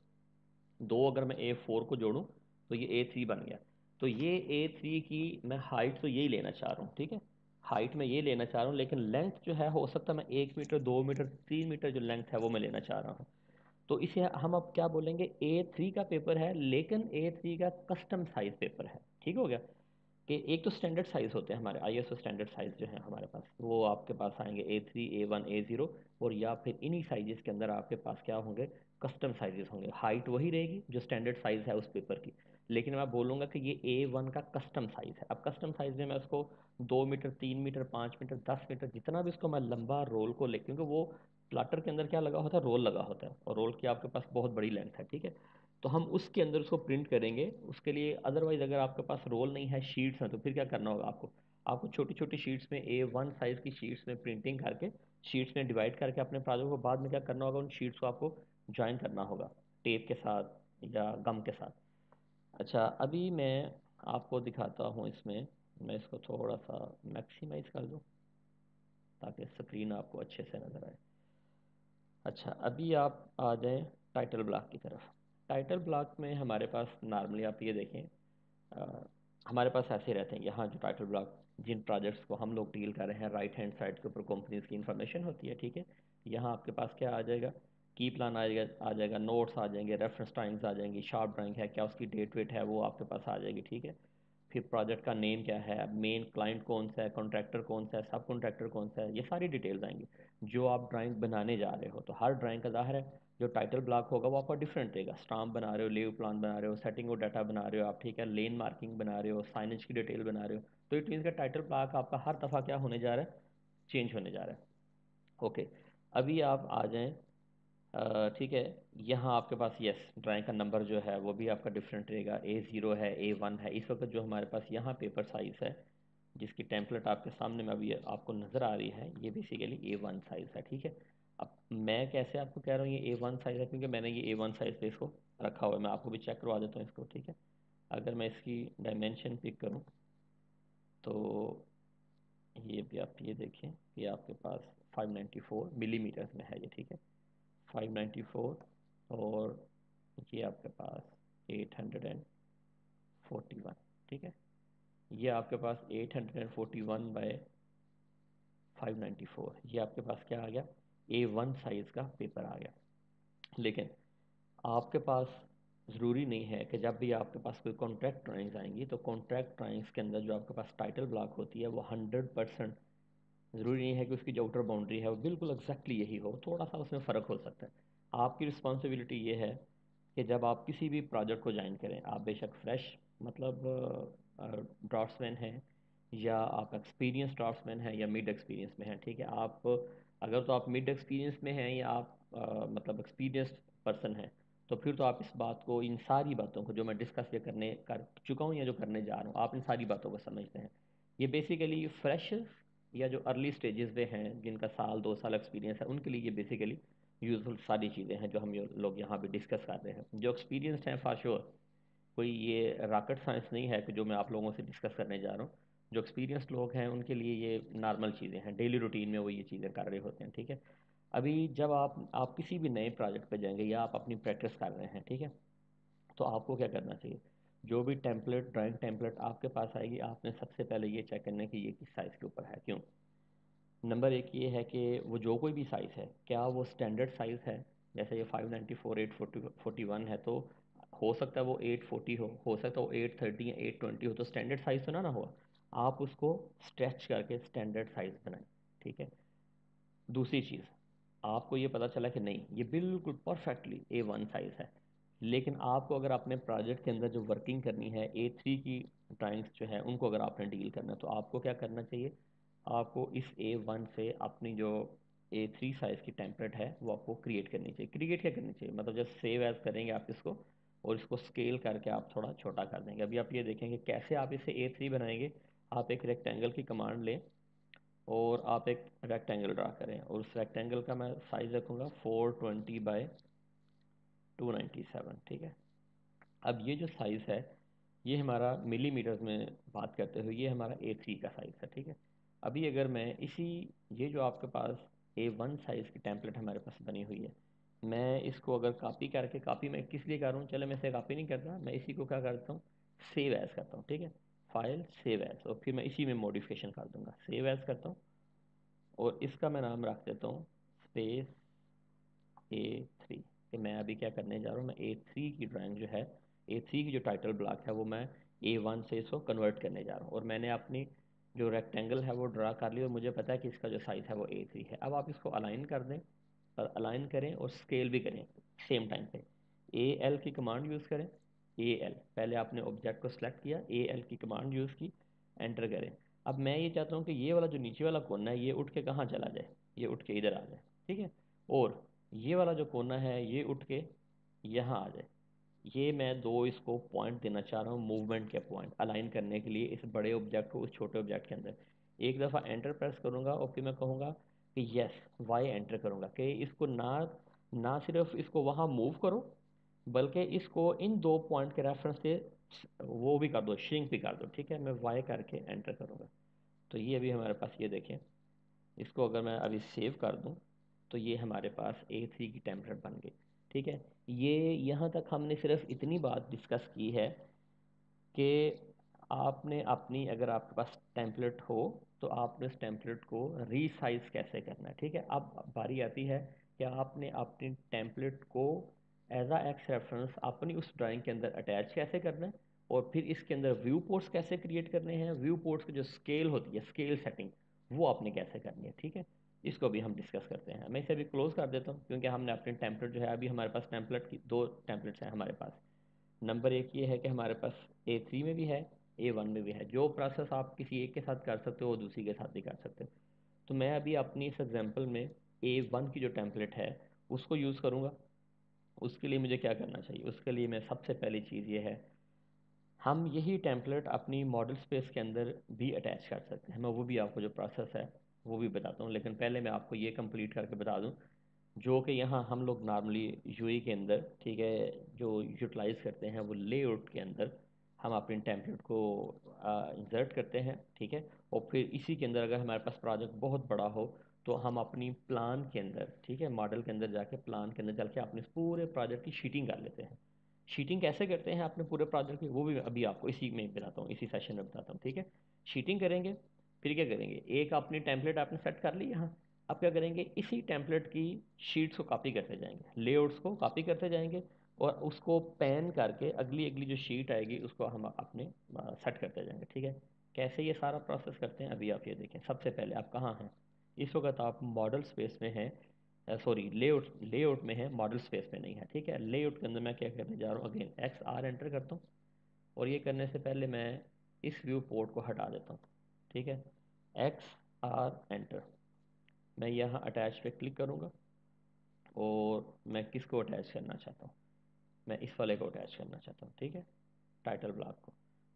दो अगर मैं A4 को जोड़ूँ तो ये A3 बन गया। तो ये A3 की मैं हाइट तो यही लेना चाह रहा हूँ, ठीक है, हाइट में ये लेना चाह रहा हूँ, लेकिन लेंथ जो है हो सकता है मैं 1 मीटर, 2 मीटर, 3 मीटर जो लेंथ है वो मैं लेना चाह रहा हूँ। तो इसे हम अब क्या बोलेंगे, A3 का पेपर है लेकिन A3 का कस्टम साइज पेपर है, ठीक हो गया। कि एक तो स्टैंडर्ड साइज होते हैं हमारे आईएसओ स्टैंडर्ड साइज जो है हमारे पास, वो आपके पास आएंगे A3, A1, A0, और या फिर इन्हीं साइजेस के अंदर आपके पास क्या होंगे, कस्टम साइजेस होंगे। हाइट वही रहेगी जो स्टैंडर्ड साइज है उस पेपर की, लेकिन मैं बोलूँगा कि ये A1 का कस्टम साइज है। अब कस्टम साइज में मैं उसको 2 मीटर, 3 मीटर, 5 मीटर, 10 मीटर, जितना भी उसको मैं लंबा रोल को ले, क्योंकि वो प्लाटर के अंदर क्या लगा होता है, रोल लगा होता है, और रोल की आपके पास बहुत बड़ी लेंथ है, ठीक है। तो हम उसके अंदर उसको प्रिंट करेंगे उसके लिए। अदरवाइज अगर आपके पास रोल नहीं है, शीट्स हैं, तो फिर क्या करना होगा आपको, आपको छोटी छोटी शीट्स में A1 साइज़ की शीट्स में प्रिंटिंग करके, शीट्स में डिवाइड करके अपने प्रोजेक्ट को बाद में क्या करना होगा, उन शीट्स को आपको ज्वाइन करना होगा टेप के साथ या गम के साथ। अच्छा, अभी मैं आपको दिखाता हूँ इसमें, मैं इसको थोड़ा सा मैक्सिमाइज कर दूँ ताकि स्क्रीन आपको अच्छे से नज़र आए। अच्छा, अभी आप आ जाएं टाइटल ब्लॉक की तरफ। टाइटल ब्लॉक में हमारे पास नॉर्मली आप ये देखें, अ, हमारे पास ऐसे रहते हैं यहाँ जो टाइटल ब्लॉक, जिन प्रोजेक्ट्स को हम लोग डील कर रहे हैं, राइट हैंड साइड के ऊपर कंपनीज की इन्फॉर्मेशन होती है, ठीक है। यहाँ आपके पास क्या आ जाएगा, की प्लान आ जाएगा, नोट्स आ जाएंगे, रेफरेंस टाइम्स आ जाएंगी, शार्प ड्राइंग है क्या, उसकी डेट वेट है वो आपके पास आ जाएगी, ठीक है। फिर प्रोजेक्ट का नेम क्या है, मेन क्लाइंट कौन सा है, कॉन्ट्रैक्टर कौन सा है, सब कॉन्ट्रैक्टर कौन सा है, ये सारी डिटेल्स आएंगी। जो आप ड्राइंग बनाने जा रहे हो, तो हर ड्राइंग का ज़ाहिर है जो टाइटल ब्लॉक होगा वो आपका डिफरेंट रहेगा। स्टाम्प बना रहे हो, लीव प्लान बना रहे हो, सेटिंग और डाटा बना रहे हो आप, ठीक है, लेन मार्किंग बना रहे हो, साइनेज की डिटेल बना रहे हो, तो इट मीन्स का टाइटल ब्लॉक आपका हर दफ़ा क्या होने जा रहा है, चेंज होने जा रहा है। ओके, अभी आप आ जाएं, ठीक है, यहाँ आपके पास यस ड्राइंग का नंबर जो है वो भी आपका डिफरेंट रहेगा, A0 है, A1 है। इस वक्त जो हमारे पास यहाँ पेपर साइज़ है जिसकी टेम्पलेट आपके सामने में अभी आपको नज़र आ रही है, ये बेसिकली A1 साइज़ है, ठीक है। अब मैं कैसे आपको कह रहा हूँ ये A1 साइज़ है, क्योंकि मैंने ये A1 साइज़ पे इसको रखा हुआ है। मैं आपको भी चेक करवा देता हूँ इसको, ठीक है। अगर मैं इसकी डायमेंशन पिक करूँ तो ये भी आप ये देखें कि आपके पास 594 मिलीमीटर्स में है ये, ठीक है। 594, और ये आपके पास 841, ठीक है। ये आपके पास 841 बाय 594, ये आपके पास क्या आ गया, A1 साइज़ का पेपर आ गया। लेकिन आपके पास ज़रूरी नहीं है कि जब भी आपके पास कोई कॉन्ट्रैक्ट ड्राइंग्स आएंगी तो कॉन्ट्रैक्ट ड्राइंग्स के अंदर जो आपके पास टाइटल ब्लॉक होती है वो 100% ज़रूरी नहीं है कि उसकी जो आउटर बाउंड्री है वो बिल्कुल एग्जैक्टली यही हो, थोड़ा सा उसमें फ़र्क हो सकता है। आपकी रिस्पॉन्सिबिलिटी ये है कि जब आप किसी भी प्रोजेक्ट को ज्वाइन करें, आप बेशक फ्रेश मतलब ड्राफ्ट्समैन हैं, या आप एक्सपीरियंस ड्राफ्ट्समैन हैं, या मिड एक्सपीरियंस में हैं, ठीक है। आप अगर तो आप मिड एक्सपीरियंस में हैं, या आप मतलब एक्सपीरियंस्ड पर्सन हैं, तो फिर तो आप इस बात को, इन सारी बातों को जो मैं डिस्कस ये करने कर चुका हूँ या जो करने जा रहा हूँ, आप इन सारी बातों को समझते हैं। ये बेसिकली फ्रेशर्स या जो अर्ली स्टेजेस पे हैं, जिनका साल 2 साल एक्सपीरियंस है, उनके लिए ये बेसिकली यूजफुल सारी चीज़ें हैं जो हम ये लोग यहाँ पे डिस्कस कर रहे हैं। जो एक्सपीरियंस्ड हैं फॉर श्योर, कोई ये रॉकेट साइंस नहीं है कि जो मैं आप लोगों से डिस्कस करने जा रहा हूँ। जो एक्सपीरियंस्ड लोग हैं उनके लिए ये नॉर्मल चीज़ें हैं, डेली रूटीन में वो ये चीज़ें कर रहे होते हैं, ठीक है। अभी जब आप किसी भी नए प्रोजेक्ट पे जाएंगे या आप अपनी प्रैक्टिस कर रहे हैं, ठीक है, तो आपको क्या करना चाहिए, जो भी टेम्पलेट, ड्राइंग टेम्पलेट आपके पास आएगी, आपने सबसे पहले ये चेक करना है कि ये किस साइज़ के ऊपर है। क्यों? नंबर एक ये है कि वो जो कोई भी साइज़ है, क्या वो स्टैंडर्ड साइज़ है। जैसे ये 594, 841 है, तो हो सकता है वो 840 हो सकता है वो 830 या 820 हो, तो स्टैंडर्ड साइज़ तो ना हुआ। आप उसको स्ट्रेच करके स्टैंडर्ड साइज़ बनाएं, ठीक है। दूसरी चीज़, आपको ये पता चला कि नहीं ये बिल्कुल परफेक्टली A1 साइज़ है, लेकिन आपको अगर अपने प्रोजेक्ट के अंदर जो वर्किंग करनी है, A3 की ड्राइंग्स जो है उनको अगर आपने डील करना है, तो आपको क्या करना चाहिए, आपको इस A1 से अपनी जो A3 साइज़ की टेम्पलेट है वो आपको क्रिएट करनी चाहिए। क्रिएट क्या करनी चाहिए, मतलब जब सेव एज करेंगे आप इसको, और इसको स्केल करके आप थोड़ा छोटा कर देंगे। अभी आप ये देखेंगे कैसे आप इसे A3 बनाएंगे। आप एक रेक्टेंगल की कमांड लें और आप एक रेक्टेंगल ड्रा करें, और उस रेक्टेंगल का मैं साइज़ रखूँगा 420 बाय 297, ठीक है। अब ये जो साइज़ है ये हमारा मिलीमीटर्स में बात करते हुए ये हमारा A3 का साइज़ है, ठीक है। अभी अगर मैं इसी, ये जो आपके पास A1 साइज़ की टेम्पलेट हमारे पास बनी हुई है, मैं इसको अगर कॉपी करके, कॉपी मैं किस लिए कर रहा हूँ, चलो मैं इसे कॉपी नहीं करता, मैं इसी को क्या करता हूँ, सेव एज़ करता हूँ, ठीक है। फाइल सेव एज़, और फिर मैं इसी में मॉडिफिकेशन कर दूंगा, सेव एज़ करता हूँ, और इसका मैं नाम रख देता हूँ स्पेस A3, कि मैं अभी क्या करने जा रहा हूँ, मैं A3 की ड्राइंग जो है, A3 की जो टाइटल ब्लॉक है वो मैं A1 से इसको कन्वर्ट करने जा रहा हूँ, और मैंने अपनी जो रेक्टेंगल है वो ड्रा कर लिया, और मुझे पता है कि इसका जो साइज़ है वो A3 है। अब आप इसको अलाइन कर दें, और अलाइन करें और स्केल भी करें सेम टाइम पे। AL की कमांड यूज़ करें, AL, पहले आपने ऑब्जेक्ट को सिलेक्ट किया, AL की कमांड यूज़ की, एंटर करें। अब मैं ये चाहता हूँ कि ये वाला जो नीचे वाला कोना है ये उठ के कहाँ चला जाए, ये उठ के इधर आ जाए, ठीक है। और ये वाला जो कोना है ये उठ के यहाँ आ जाए। ये मैं दो इसको पॉइंट देना चाह रहा हूँ, मूवमेंट के पॉइंट अलाइन करने के लिए इस बड़े ऑब्जेक्ट को उस छोटे ऑब्जेक्ट के अंदर। एक दफ़ा एंटर प्रेस करूँगा और फिर मैं कहूँगा कि यस, वाई एंटर करूँगा, कि इसको ना ना सिर्फ इसको वहाँ मूव करो, बल्कि इसको इन दो पॉइंट के रेफरेंस से वो भी कर दो, श्रिंक भी कर दो, ठीक है। मैं वाई करके एंटर करूँगा, तो ये अभी हमारे पास ये देखें, इसको अगर मैं अभी सेव कर दूं तो ये हमारे पास A3 की टेम्पलेट बन गई, ठीक है। ये यहाँ तक हमने सिर्फ इतनी बात डिस्कस की है कि आपने अपनी, अगर आपके पास टेम्पलेट हो तो आपने उस टेम्पलेट को रीसाइज कैसे करना है, ठीक है। अब बारी आती है कि आपने अपनी टेम्पलेट को एज आ एक्स रेफरेंस अपनी उस ड्राइंग के अंदर अटैच कैसे करना है, और फिर इसके अंदर व्यू पोर्ट्स कैसे क्रिएट करने हैं, व्यू पोर्ट्स की जो स्केल होती है, स्केल सेटिंग, वो आपने कैसे करनी है, ठीक है। इसको भी हम डिस्कस करते हैं। मैं इसे अभी क्लोज कर देता हूँ, क्योंकि हमने अपने टेम्पलेट जो है, अभी हमारे पास टेम्पलेट की दो टेम्पलेट्स हैं हमारे पास। नंबर एक ये है कि हमारे पास A3 में भी है, A1 में भी है। जो प्रोसेस आप किसी एक के साथ कर सकते हो वो दूसरी के साथ भी कर सकते हो। तो मैं अभी अपनी इस एग्जांपल में A1 की जो टेम्पलेट है उसको यूज़ करूँगा। उसके लिए मुझे क्या करना चाहिए, उसके लिए मैं सबसे पहली चीज़ ये है, हम यही टेम्पलेट अपनी मॉडल स्पेस के अंदर भी अटैच कर सकते हैं। मैं वो भी आपको जो प्रोसेस है वो भी बताता हूँ, लेकिन पहले मैं आपको ये कंप्लीट करके बता दूँ जो कि यहाँ हम लोग नॉर्मली यूई के अंदर, ठीक है, जो यूटिलाइज करते हैं वो लेआउट के अंदर हम अपने टेम्पलेट को इंसर्ट करते हैं, ठीक है। और फिर इसी के अंदर अगर हमारे पास प्रोजेक्ट बहुत बड़ा हो तो हम अपनी प्लान के अंदर, ठीक है, मॉडल के अंदर जाके प्लान के अंदर जाके अपने पूरे प्रोजेक्ट की शीटिंग कर लेते हैं। शीटिंग कैसे करते हैं अपने पूरे प्रोजेक्ट की, वो भी अभी आपको इसी में बताता हूँ, इसी सेशन में बताता हूँ, ठीक है। शीटिंग करेंगे, फिर क्या करेंगे, एक अपनी टेम्पलेट आपने सेट कर ली यहाँ। अब क्या करेंगे, इसी टेम्पलेट की शीट्स को कॉपी करते जाएंगे, लेआउट्स को कॉपी करते जाएंगे, और उसको पेन करके अगली अगली जो शीट आएगी उसको हम अपने सेट करते जाएंगे, ठीक है। कैसे ये सारा प्रोसेस करते हैं अभी आप ये देखें। सबसे पहले आप कहाँ हैं, इस वक्त आप मॉडल स्पेस में हैं, सॉरी लेआउट लेआउट में है, मॉडल स्पेस में नहीं है, ठीक है। लेआउट के अंदर मैं क्या करने जा रहा हूँ, अगेन एक्स आर एंटर करता हूँ, और ये करने से पहले मैं इस व्यू पोर्ट को हटा देता हूँ, ठीक है। एक्स आर एंटर, मैं यहाँ अटैच पे क्लिक करूँगा, और मैं किसको अटैच करना चाहता हूँ, मैं इस वाले को अटैच करना चाहता हूँ, ठीक है, टाइटल ब्लॉक को।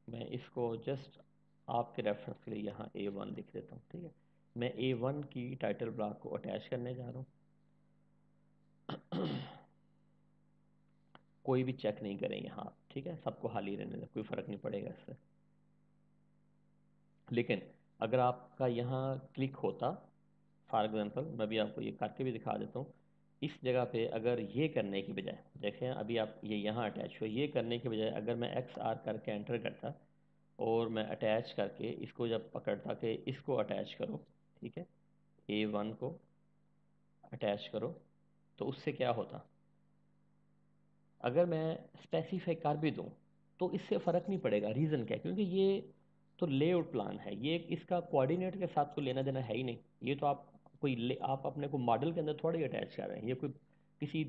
मैं इसको जस्ट आपके रेफरेंस के लिए यहाँ A1 लिख देता हूँ, ठीक है। मैं A1 की टाइटल ब्लॉक को अटैच करने जा रहा हूँ। कोई भी चेक नहीं करें यहाँ, ठीक है, सबको खाली रहने दें, कोई फ़र्क नहीं पड़ेगा इससे। लेकिन अगर आपका यहाँ क्लिक होता, फॉर एग्जांपल मैं भी आपको ये करके भी दिखा देता हूँ, इस जगह पे अगर ये करने की बजाय, देखें अभी आप ये यहाँ अटैच हुआ, ये करने की बजाय अगर मैं एक्स आर करके एंटर करता, और मैं अटैच करके इसको जब पकड़ता कि इसको अटैच करो, ठीक है, A1 को अटैच करो, तो उससे क्या होता, अगर मैं स्पेसिफाई कर भी दूं तो इससे फ़र्क नहीं पड़ेगा। रीज़न क्या है, क्योंकि ये तो लेआउट प्लान है, ये इसका कोऑर्डिनेट के साथ कोई लेना देना है ही नहीं। ये तो आप आप अपने को मॉडल के अंदर थोड़ा ही अटैच कर रहे हैं, ये कोई किसी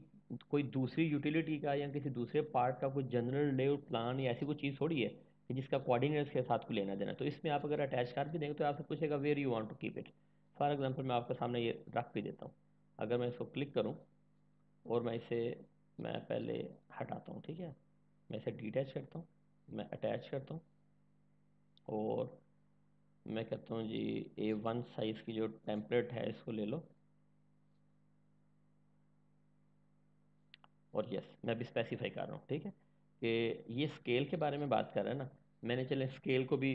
कोई दूसरी यूटिलिटी का या किसी दूसरे पार्ट का कोई जनरल लेआउट प्लान या ऐसी कोई चीज़ थोड़ी है कि जिसका कोऑर्डिनेट्स के साथ कोई लेना देना। तो इसमें आप अगर अटैच कर भी देंगे तो आपसे पूछेगा where you want to keep it. For example मैं आपके सामने ये रख भी देता हूँ, अगर मैं इसको क्लिक करूँ और मैं पहले हटाता हूँ, ठीक है, मैं इसे डिटैच करता हूँ, मैं अटैच करता हूँ, और मैं कहता हूँ जी A1 साइज़ की जो टेम्पलेट है इसको ले लो, और यस मैं भी स्पेसिफाई कर रहा हूँ, ठीक है, कि ये स्केल के बारे में बात कर रहा है ना। मैंने चले स्केल को भी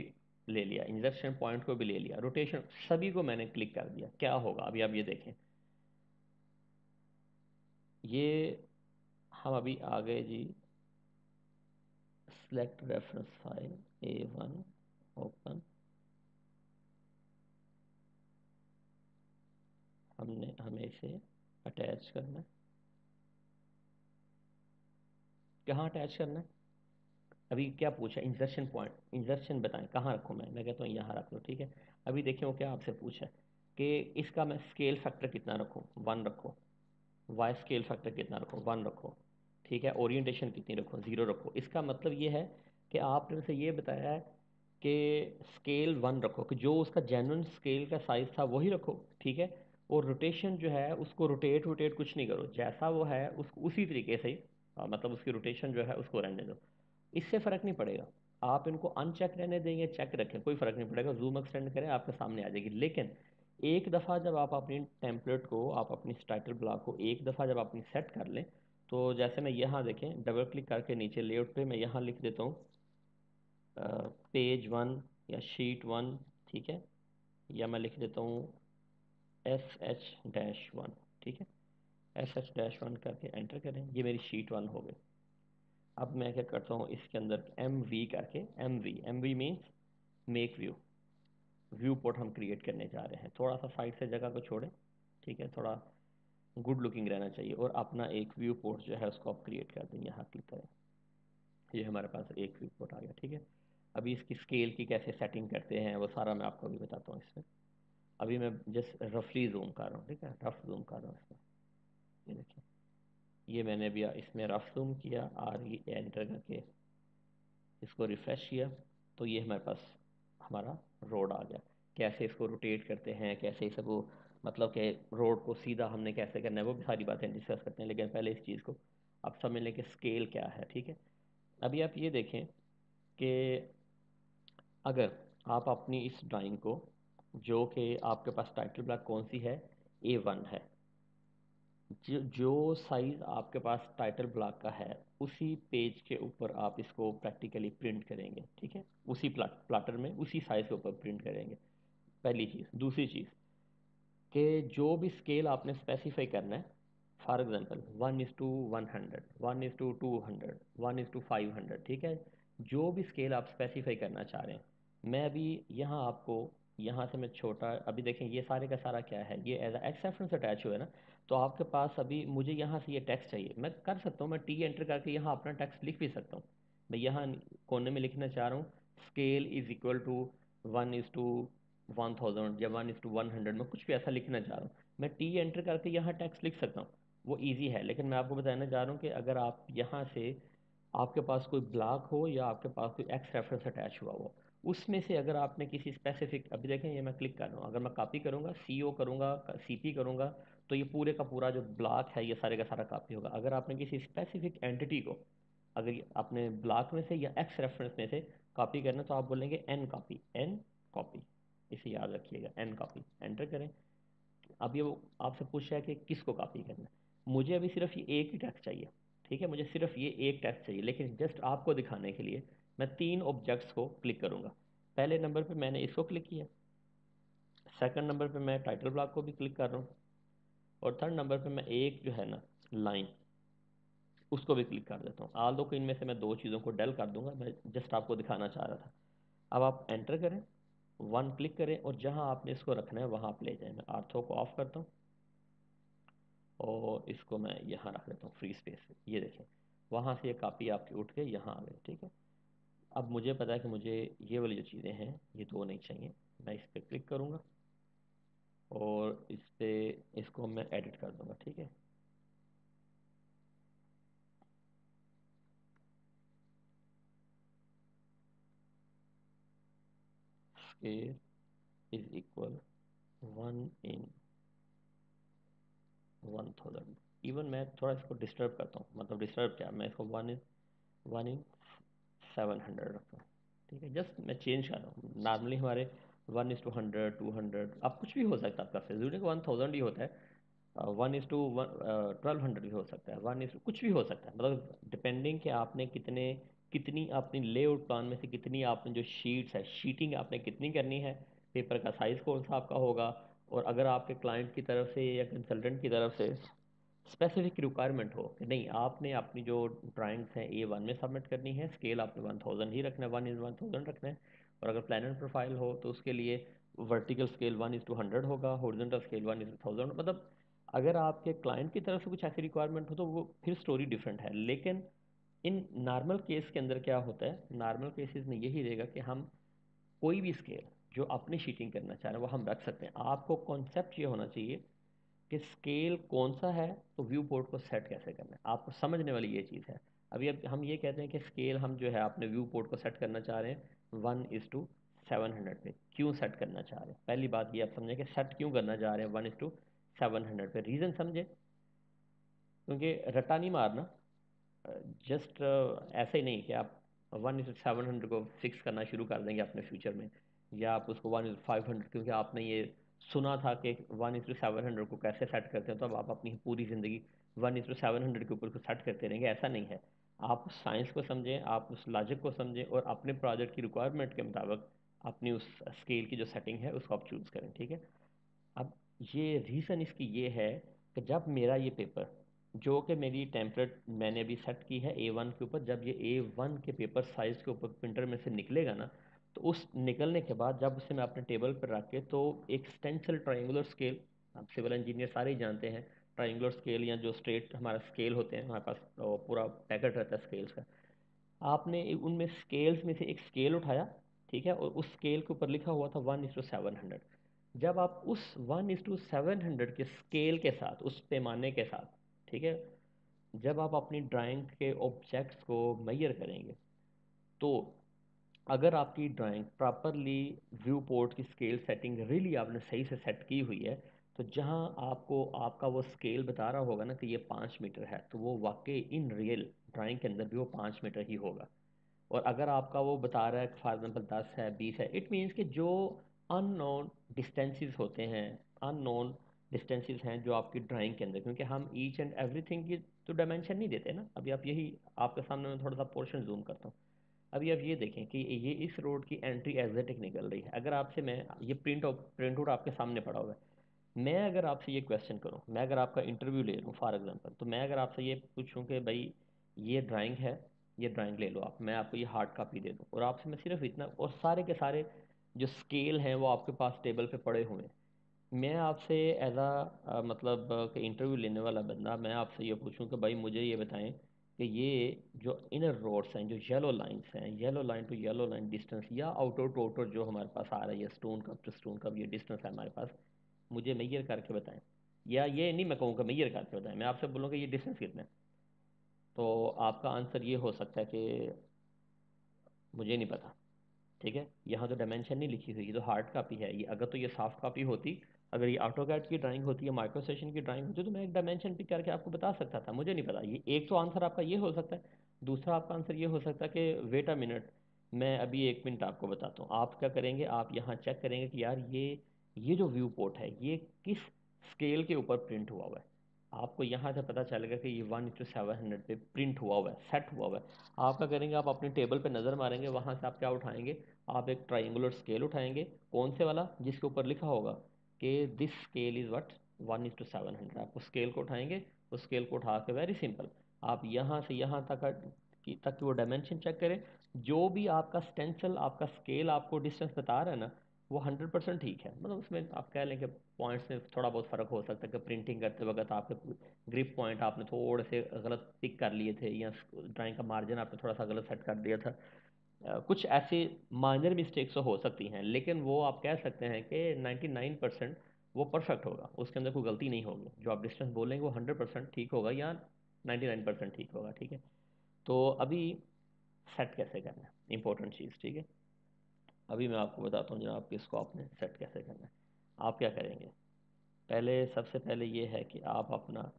ले लिया, इंजर्शन पॉइंट को भी ले लिया, रोटेशन सभी को मैंने क्लिक कर दिया, क्या होगा अभी आप ये देखें। ये हम अभी आ गए जी, select reference file A1, open, हमें इसे अटैच करना है। कहाँ अटैच करना है, अभी क्या पूछा, इंसर्शन पॉइंट, इंसर्शन बताएं कहाँ रखूँ। मैं कहता हूँ यहाँ रख लो, ठीक है। अभी देखिए वो क्या आपसे पूछा है कि इसका मैं स्केल फैक्टर कितना रखूँ, 1 रखो, वाई स्केल फैक्टर कितना रखो, 1 रखो, ठीक है। ओरिएंटेशन कितनी रखो, 0 रखो। इसका मतलब ये है कि आपने उसे ये बताया है कि स्केल 1 रखो, कि जो उसका जेन्युइन स्केल का साइज़ था वही रखो, ठीक है। और रोटेशन जो है उसको रोटेट रोटेट कुछ नहीं करो, जैसा वो है उसको उसी तरीके से ही मतलब उसकी रोटेशन जो है उसको रहने दो, इससे फ़र्क नहीं पड़ेगा। आप इनको अनचेक रहने दें या चेक रखें, कोई फ़र्क नहीं पड़ेगा, जूम एक्सटेंड करें आपके सामने आ जाएगी। लेकिन एक दफ़ा जब आप अपनी टेम्पलेट को, आप अपनी टाइटल ब्लॉक को एक दफ़ा जब अपनी सेट कर लें, तो जैसे मैं यहाँ देखें डबल क्लिक करके नीचे लेआउट पे मैं यहाँ लिख देता हूँ पेज 1 या शीट 1, ठीक है, या मैं लिख देता हूँ SH-1, ठीक है, SH-1 करके एंटर करें, ये मेरी शीट 1 हो गई। अब मैं क्या करता हूँ, इसके अंदर MV करके, MV means make view, view port हम क्रिएट करने जा रहे हैं। थोड़ा सा साइड से जगह को छोड़ें, ठीक है, थोड़ा गुड लुकिंग रहना चाहिए, और अपना एक व्यू पोर्ट जो है उसको आप क्रिएट कर दें, यहाँ क्लिक करें, ये हमारे पास एक व्यू पोर्ट आ गया, ठीक है। अभी इसकी स्केल की कैसे सेटिंग करते हैं वो सारा मैं आपको अभी बताता हूँ इसमें। अभी मैं जस्ट रफली जूम कर रहा हूँ, ठीक है, रफ जूम कर रहा हूँ इसमें, ये देखिए, ये मैंने भी इसमें रफ जूम किया, एंटर करके इसको रिफ़्रेश किया, तो ये हमारे पास हमारा रोड आ गया। कैसे इसको रोटेट करते हैं, कैसे सब वो मतलब कि रोड को सीधा हमने कैसे करना है, वो भी सारी बातें डिस्कस करते हैं। लेकिन पहले इस चीज़ को आप समझ लें कि स्केल क्या है, ठीक है। अभी आप ये देखें कि अगर आप अपनी इस ड्राइंग को, जो कि आपके पास टाइटल ब्लॉक कौन सी है, A1 है, जो साइज आपके पास टाइटल ब्लॉक का है उसी पेज के ऊपर आप इसको प्रैक्टिकली प्रिंट करेंगे, ठीक है, उसी प्लाटर में उसी साइज के ऊपर प्रिंट करेंगे। पहली चीज़। दूसरी चीज़ कि जो भी स्केल आपने स्पेसिफाई करना है, फॉर एग्जांपल 1:100, 1:200, 1:500, ठीक है, जो भी स्केल आप स्पेसिफाई करना चाह रहे हैं, मैं अभी यहाँ आपको, यहाँ से मैं छोटा, अभी देखें ये सारे का सारा क्या है, ये एज एक्स रेफरेंस अटैच हुआ है ना, तो आपके पास अभी मुझे यहाँ से ये टेक्स्ट चाहिए, मैं कर सकता हूँ, मैं टी एंटर करके यहाँ अपना टेक्स्ट लिख भी सकता हूँ। मैं यहाँ कोने में लिखना चाह रहा हूँ स्केल इज इक्वल टू 1:1000 या 1:100 में कुछ भी ऐसा लिखना चाह रहा हूँ, मैं टी एंटर करके यहाँ टेक्स्ट लिख सकता हूँ, वो ईजी है। लेकिन मैं आपको बताना चाह रहा हूँ कि अगर आप यहाँ से, आपके पास कोई ब्लॉक हो या आपके पास कोई एक्स रेफरेंस अटैच हुआ हो, उसमें से अगर आपने किसी स्पेसिफिक, अभी देखें ये मैं क्लिक कर रहा हूँ, अगर मैं कॉपी करूँगा, सी ओ करूँगा, सी पी करूँगा, तो ये पूरे का पूरा जो ब्लॉक है ये सारे का सारा कॉपी होगा। अगर आपने किसी स्पेसिफिक एंटिटी को, अगर आपने ब्लॉक में से या एक्स रेफरेंस में से कॉपी करना, तो आप बोलेंगे एन कॉपी, एन कॉपी, इसे याद रखिएगा, एन कॉपी एंटर करें। अब ये वो आपसे पूछ रहा है कि किसको कॉपी करना है, मुझे अभी सिर्फ ये एक ही टेक्स्ट चाहिए, ठीक है, मुझे सिर्फ ये एक टेक्स्ट चाहिए, लेकिन जस्ट आपको दिखाने के लिए मैं तीन ऑब्जेक्ट्स को क्लिक करूंगा। पहले नंबर पे मैंने इसको क्लिक किया, सेकंड नंबर पे मैं टाइटल ब्लॉक को भी क्लिक कर रहा हूँ, और थर्ड नंबर पे मैं एक जो है ना लाइन, उसको भी क्लिक कर देता हूँ। आल दो को इनमें से मैं दो चीज़ों को डल कर दूंगा, मैं जस्ट आपको दिखाना चाह रहा था। अब आप एंटर करें, वन क्लिक करें, और जहाँ आपने इसको रखना है वहाँ आप ले जाएं। मैं आर्थो को ऑफ करता हूँ और इसको मैं यहाँ रख देता हूँ फ्री स्पेस पे। ये देखें, वहाँ से ये कापी आपकी उठ के यहाँ आ गई, ठीक है। अब मुझे पता है कि मुझे ये वाली जो चीज़ें हैं ये दो नहीं चाहिए, मैं इस पर क्लिक करूँगा और इस पे इसको मैं एडिट कर दूँगा, ठीक है। Scale is equal 1:1000। इवन मैं थोड़ा इसको डिस्टर्ब करता हूँ, मतलब डिस्टर्ब क्या, मैं इसको 1:700 रखता हूँ, ठीक है। जस्ट मैं चेंज कर रहा हूँ। नॉर्मली हमारे 1:100, 200, अब कुछ भी हो सकता है आपका, फिजूल का 1000 ही होता है, 1:1200 भी हो सकता है, वन इज कुछ भी हो सकता है, मतलब डिपेंडिंग कि आपने कितनी अपनी लेआउट प्लान में से कितनी आपने जो शीट्स है, शीटिंग आपने कितनी करनी है, पेपर का साइज़ कौन सा आपका होगा, और अगर आपके क्लाइंट की तरफ से या कंसल्टेंट की तरफ से स्पेसिफिक रिक्वायरमेंट हो कि नहीं आपने अपनी जो ड्राइंग्स हैं A1 में सबमिट करनी है, स्केल आपने 1000 ही रखना है, 1:1000 रखना है, और अगर प्लानर प्रोफाइल हो तो उसके लिए वर्टिकल स्केल 1:100 होगा, हॉरिजॉन्टल स्केल 1:1000, मतलब अगर आपके क्लाइंट की तरफ से कुछ ऐसी रिक्वायरमेंट हो तो वो फिर स्टोरी डिफरेंट है। लेकिन इन नॉर्मल केस के अंदर क्या होता है, नॉर्मल केसेस में यही रहेगा कि हम कोई भी स्केल जो अपनी शीटिंग करना चाह रहे हैं वो हम रख सकते हैं। आपको कॉन्सेप्ट ये होना चाहिए कि स्केल कौन सा है, तो व्यू पोर्ट को सेट कैसे करना है, आपको समझने वाली ये चीज़ है। अभी अब हम ये कहते हैं कि स्केल हम जो है अपने व्यू पोर्ट को सेट करना चाह रहे हैं 1:700 पे, क्यों सेट करना चाह रहे हैं, पहली बात ये आप समझें कि सेट क्यों करना चाह रहे हैं 1:700 पे, रीज़न समझे, क्योंकि रट्टा नहीं मारना, जस्ट ऐसे ही नहीं कि आप 1:700 को फिक्स करना शुरू कर देंगे अपने फ्यूचर में, या आप उसको 1:500 क्योंकि आपने ये सुना था कि 1:700 को कैसे सेट करते हैं, तो अब आप अपनी पूरी ज़िंदगी 1:700 के ऊपर को सेट करते रहेंगे, ऐसा नहीं है। आप उस साइंस को समझें, आप उस लॉजिक को समझें, और अपने प्रोजेक्ट की रिक्वायरमेंट के मुताबिक अपनी उस स्केल की जो सेटिंग है उसको आप चूज़ करें, ठीक है। अब ये रीज़न इसकी ये है कि जब मेरा ये पेपर, जो कि मेरी टेम्पलेट मैंने अभी सेट की है A1 के ऊपर, जब ये A1 के पेपर साइज़ के ऊपर प्रिंटर में से निकलेगा ना, तो उस निकलने के बाद जब उसे मैं अपने टेबल पर रख के, तो एक स्टेंसिल ट्रायंगुलर स्केल, आप सिविल इंजीनियर सारे ही जानते हैं, ट्रायंगुलर स्केल या जो स्ट्रेट हमारा स्केल होते हैं हमारे पास, पूरा पैकेट रहता है स्केल्स का, आपने उनमें स्केल्स में से एक स्केल उठाया, ठीक है, और उस स्केल के ऊपर लिखा हुआ था 1:700। जब आप उस 1:700 के स्केल के साथ, उस पैमाने के साथ, ठीक है, जब आप अपनी ड्राइंग के ऑब्जेक्ट्स को मेजर करेंगे, तो अगर आपकी ड्राइंग प्रॉपरली व्यू पोर्ट की स्केल सेटिंग रियली आपने सही से सेट की हुई है, तो जहां आपको आपका वो स्केल बता रहा होगा ना कि ये 5 मीटर है, तो वो वाकई इन रियल ड्राइंग के अंदर भी वो 5 मीटर ही होगा। और अगर आपका वो बता रहा है फॉर एग्जाम्पल 10 है, 20 है, इट मीन्स कि जो अननोन डिस्टेंसेस होते हैं, अननोन डिस्टेंसेस हैं जो आपकी ड्राइंग के अंदर, क्योंकि हम ईच एंड एवरीथिंग की तो डायमेंशन नहीं देते ना। अभी आप यही, आपके सामने मैं थोड़ा सा पोर्शन जूम करता हूँ। अभी आप ये देखें कि ये इस रोड की एंट्री एग्जिट निकल रही है। अगर आपसे मैं ये प्रिंट आउट आपके सामने पड़ा हुआ है, मैं अगर आपसे ये क्वेश्चन करूं, मैं अगर आपका इंटरव्यू ले लूं फॉर एग्जांपल, तो मैं अगर आपसे ये पूछूं कि भाई ये ड्राइंग है, ये ड्राइंग ले लो आप, मैं आपको ये हार्ड कॉपी दे दूं, और आपसे मैं सिर्फ इतना, और सारे के सारे जो स्केल हैं वो आपके पास टेबल पे पड़े हुए हैं, मैं आपसे एज आ मतलब कि इंटरव्यू लेने वाला बंदा, मैं आपसे ये पूछूं कि भाई मुझे ये बताएं कि ये जो इनर रोड्स हैं, जो येलो लाइंस हैं, yellow line to yellow line distance, या आउटर टू आउटर जो हमारे पास आ रहा है, stone cup to stone cup ये डिस्टेंस है हमारे पास, मुझे मेजर करके बताएं। या ये नहीं मैं कहूँगा मेजर करके बताएं, मैं आपसे बोलूँगा ये डिस्टेंस कितना है, तो आपका आंसर ये हो सकता है कि मुझे नहीं पता। ठीक है, यहाँ तो डायमेंशन नहीं लिखी हुई, ये तो हार्ड कॉपी है ये। अगर तो ये सॉफ्ट कॉपी होती, अगर ये ऑटोकैड की ड्राइंग होती, या माइक्रो सेशन की ड्राइंग होती, तो मैं एक डायमेंशन पिक करके आपको बता सकता था। मुझे नहीं पता। ये एक तो आंसर आपका ये हो सकता है। दूसरा आपका आंसर ये हो सकता है कि वेट अ मिनट, मैं अभी 1 मिनट आपको बताता हूँ। आप क्या करेंगे, आप यहाँ चेक करेंगे कि यार ये जो व्यू पोर्ट है ये किस स्केल के ऊपर प्रिंट हुआ हुआ है। आपको यहाँ से पता चलेगा कि ये 1:700 पे प्रिंट हुआ हुआ है, सेट हुआ हुआ है। आप क्या करेंगे, आप अपने टेबल पे नज़र मारेंगे, वहाँ से आप क्या उठाएंगे, आप एक ट्राइंगुलर स्केल उठाएंगे। कौन से वाला, जिसके ऊपर लिखा होगा कि दिस स्केल इज़ व्हाट 1:700। आपको स्केल को उठाएंगे, उस स्केल को उठा के वेरी सिंपल आप यहाँ से यहाँ तक वो डायमेंशन चेक करें। जो भी आपका स्टेंसिल, आपका स्केल आपको डिस्टेंस बता रहा है ना, वो 100% ठीक है। मतलब उसमें आप कह लें कि पॉइंट्स में थोड़ा बहुत फ़र्क हो सकता है कि प्रिंटिंग करते वक्त आपके ग्रिप पॉइंट आपने थोड़े से गलत पिक कर लिए थे, या ड्राइंग का मार्जिन आपने थोड़ा सा गलत सेट कर दिया था। कुछ ऐसी माइनर मिस्टेक्स तो हो सकती हैं, लेकिन वो आप कह सकते हैं कि 99% वो परफेक्ट होगा, उसके अंदर कोई गलती नहीं होगी। जो आप डिस्टेंस बोलेंगे वो 100% ठीक होगा, या 99% ठीक होगा। ठीक है, तो अभी सेट कैसे करना है, इंपॉर्टेंट चीज़। ठीक है, अभी मैं आपको बताता हूँ जनाब कि इसको आपने सेट कैसे करना है। आप क्या करेंगे, पहले सबसे पहले ये है कि आप अपना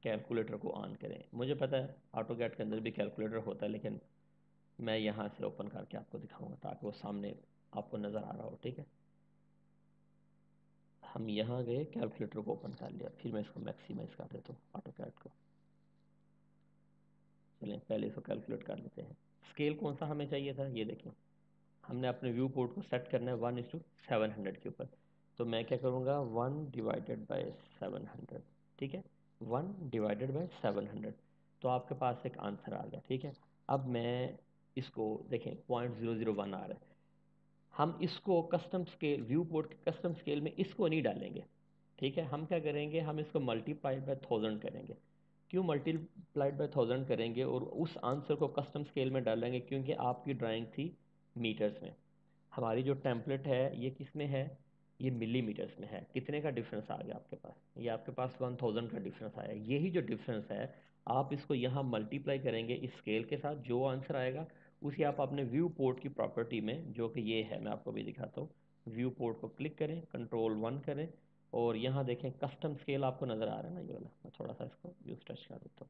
कैलकुलेटर को ऑन करें। मुझे पता है ऑटोकैड के अंदर भी कैलकुलेटर होता है, लेकिन मैं यहाँ से ओपन करके आपको दिखाऊंगा ताकि वो सामने आपको नज़र आ रहा हो। ठीक है, हम यहाँ गए, कैलकुलेटर को ओपन कर लिया, फिर मैं इसको मैक्सिमाइज कर देता हूँ ऑटोकैड को। चलें पहले इसको कैलकुलेट कर लेते हैं। स्केल कौन सा हमें चाहिए था, ये देखें, हमने अपने व्यू पोर्ट को सेट करना है 1:700 के ऊपर। तो मैं क्या करूँगा, 1/700। ठीक है, 1/700, तो आपके पास एक आंसर आ गया। ठीक है, अब मैं इसको देखें, 0.001 आ रहा है। हम इसको कस्टम स्केल, व्यू पोर्ट के कस्टम स्केल में इसको नहीं डालेंगे। ठीक है, हम क्या करेंगे, हम इसको मल्टीप्लाइड बाय 1000 करेंगे। क्यों मल्टीप्लाइड बाय 1000 करेंगे और उस आंसर को कस्टम स्केल में डालेंगे, क्योंकि आपकी ड्राइंग थी मीटर्स में, हमारी जो टेम्पलेट है ये किस में है, ये मिलीमीटर्स में है। कितने का डिफरेंस आ गया आपके पास, ये आपके पास 1000 का डिफरेंस आया। यही जो डिफरेंस है, आप इसको यहाँ मल्टीप्लाई करेंगे इस स्केल के साथ, जो आंसर आएगा उसी आप अपने व्यू पोर्ट की प्रॉपर्टी में, जो कि ये है, मैं आपको भी दिखाता हूँ। व्यू पोर्ट को क्लिक करें, कंट्रोल 1 करें, और यहाँ देखें कस्टम स्केल आपको नज़र आ रहा है ना, ये वाला। मैं थोड़ा सा इसको यूज टच कर देता हूँ,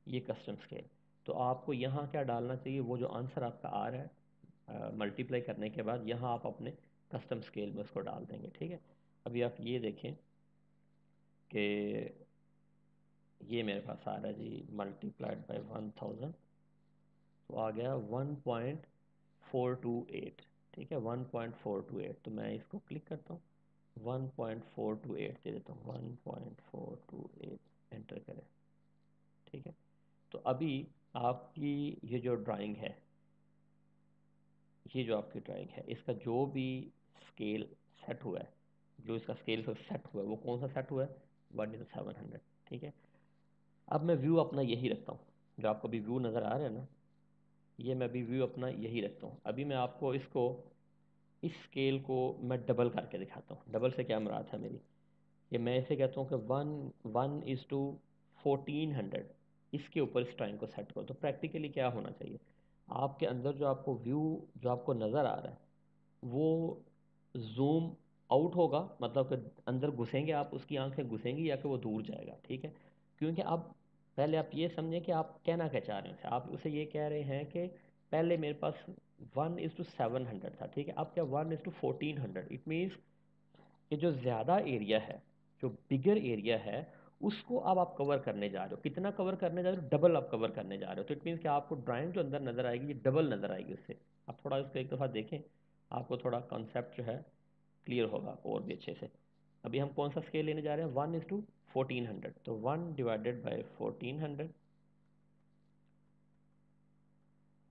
ये कस्टम स्केल। तो आपको यहाँ क्या डालना चाहिए, वो जो आंसर आपका आ रहा है मल्टीप्लाई करने के बाद, यहाँ आप अपने कस्टम स्केल में उसको डाल देंगे। ठीक है, अभी आप ये देखें कि ये मेरे पास आ रहा है जी, मल्टीप्लाइड बाय 1000, तो आ गया 1.428। ठीक है, 1.428, तो मैं इसको क्लिक करता हूँ, 1.428 दे देता हूँ, 1.428 एंटर करें। ठीक है, तो अभी आपकी ये जो ड्राइंग है, ये जो आपकी ड्राइंग है, इसका जो भी स्केल सेट हुआ है, जो इसका स्केल सेट हुआ है, वो कौन सा सेट हुआ है, 1:700। ठीक है, अब मैं व्यू अपना यही रखता हूँ, जो आपको अभी व्यू नज़र आ रहा है ना, ये मैं अभी व्यू अपना यही रखता हूँ। अभी मैं आपको इसको, इस स्केल को मैं डबल करके दिखाता हूँ। डबल से क्या मुराद है मेरी, ये मैं ऐसे कहता हूँ कि 1:1400, इसके ऊपर इस ट्राइंग को सेट करो। तो प्रैक्टिकली क्या होना चाहिए, आपके अंदर जो आपको व्यू, जो आपको नज़र आ रहा है, वो जूम आउट होगा, मतलब कि अंदर घुसेंगे आप, उसकी आंखें घुसेंगी, या कि वो दूर जाएगा। ठीक है, क्योंकि अब पहले आप ये समझें कि आप कहना क्या चाह रहे हैं। आप उसे ये कह रहे हैं कि पहले मेरे पास 1:700 था, ठीक है, अब क्या 1:1400। इट मीन्स कि जो ज़्यादा एरिया है, जो बिगर एरिया है उसको अब आप कवर करने जा रहे हो। कितना कवर करने जा रहे हो? डबल आप कवर करने जा रहे हो। तो इट मीन्स कि आपको ड्राइंग जो अंदर नज़र आएगी ये डबल नज़र आएगी उससे। आप थोड़ा इसको एक दफ़ा देखें, आपको थोड़ा कॉन्सेप्ट जो है क्लियर होगा और भी अच्छे से। अभी हम कौन सा स्केल लेने जा रहे हैं? 1:1400। तो 1/1400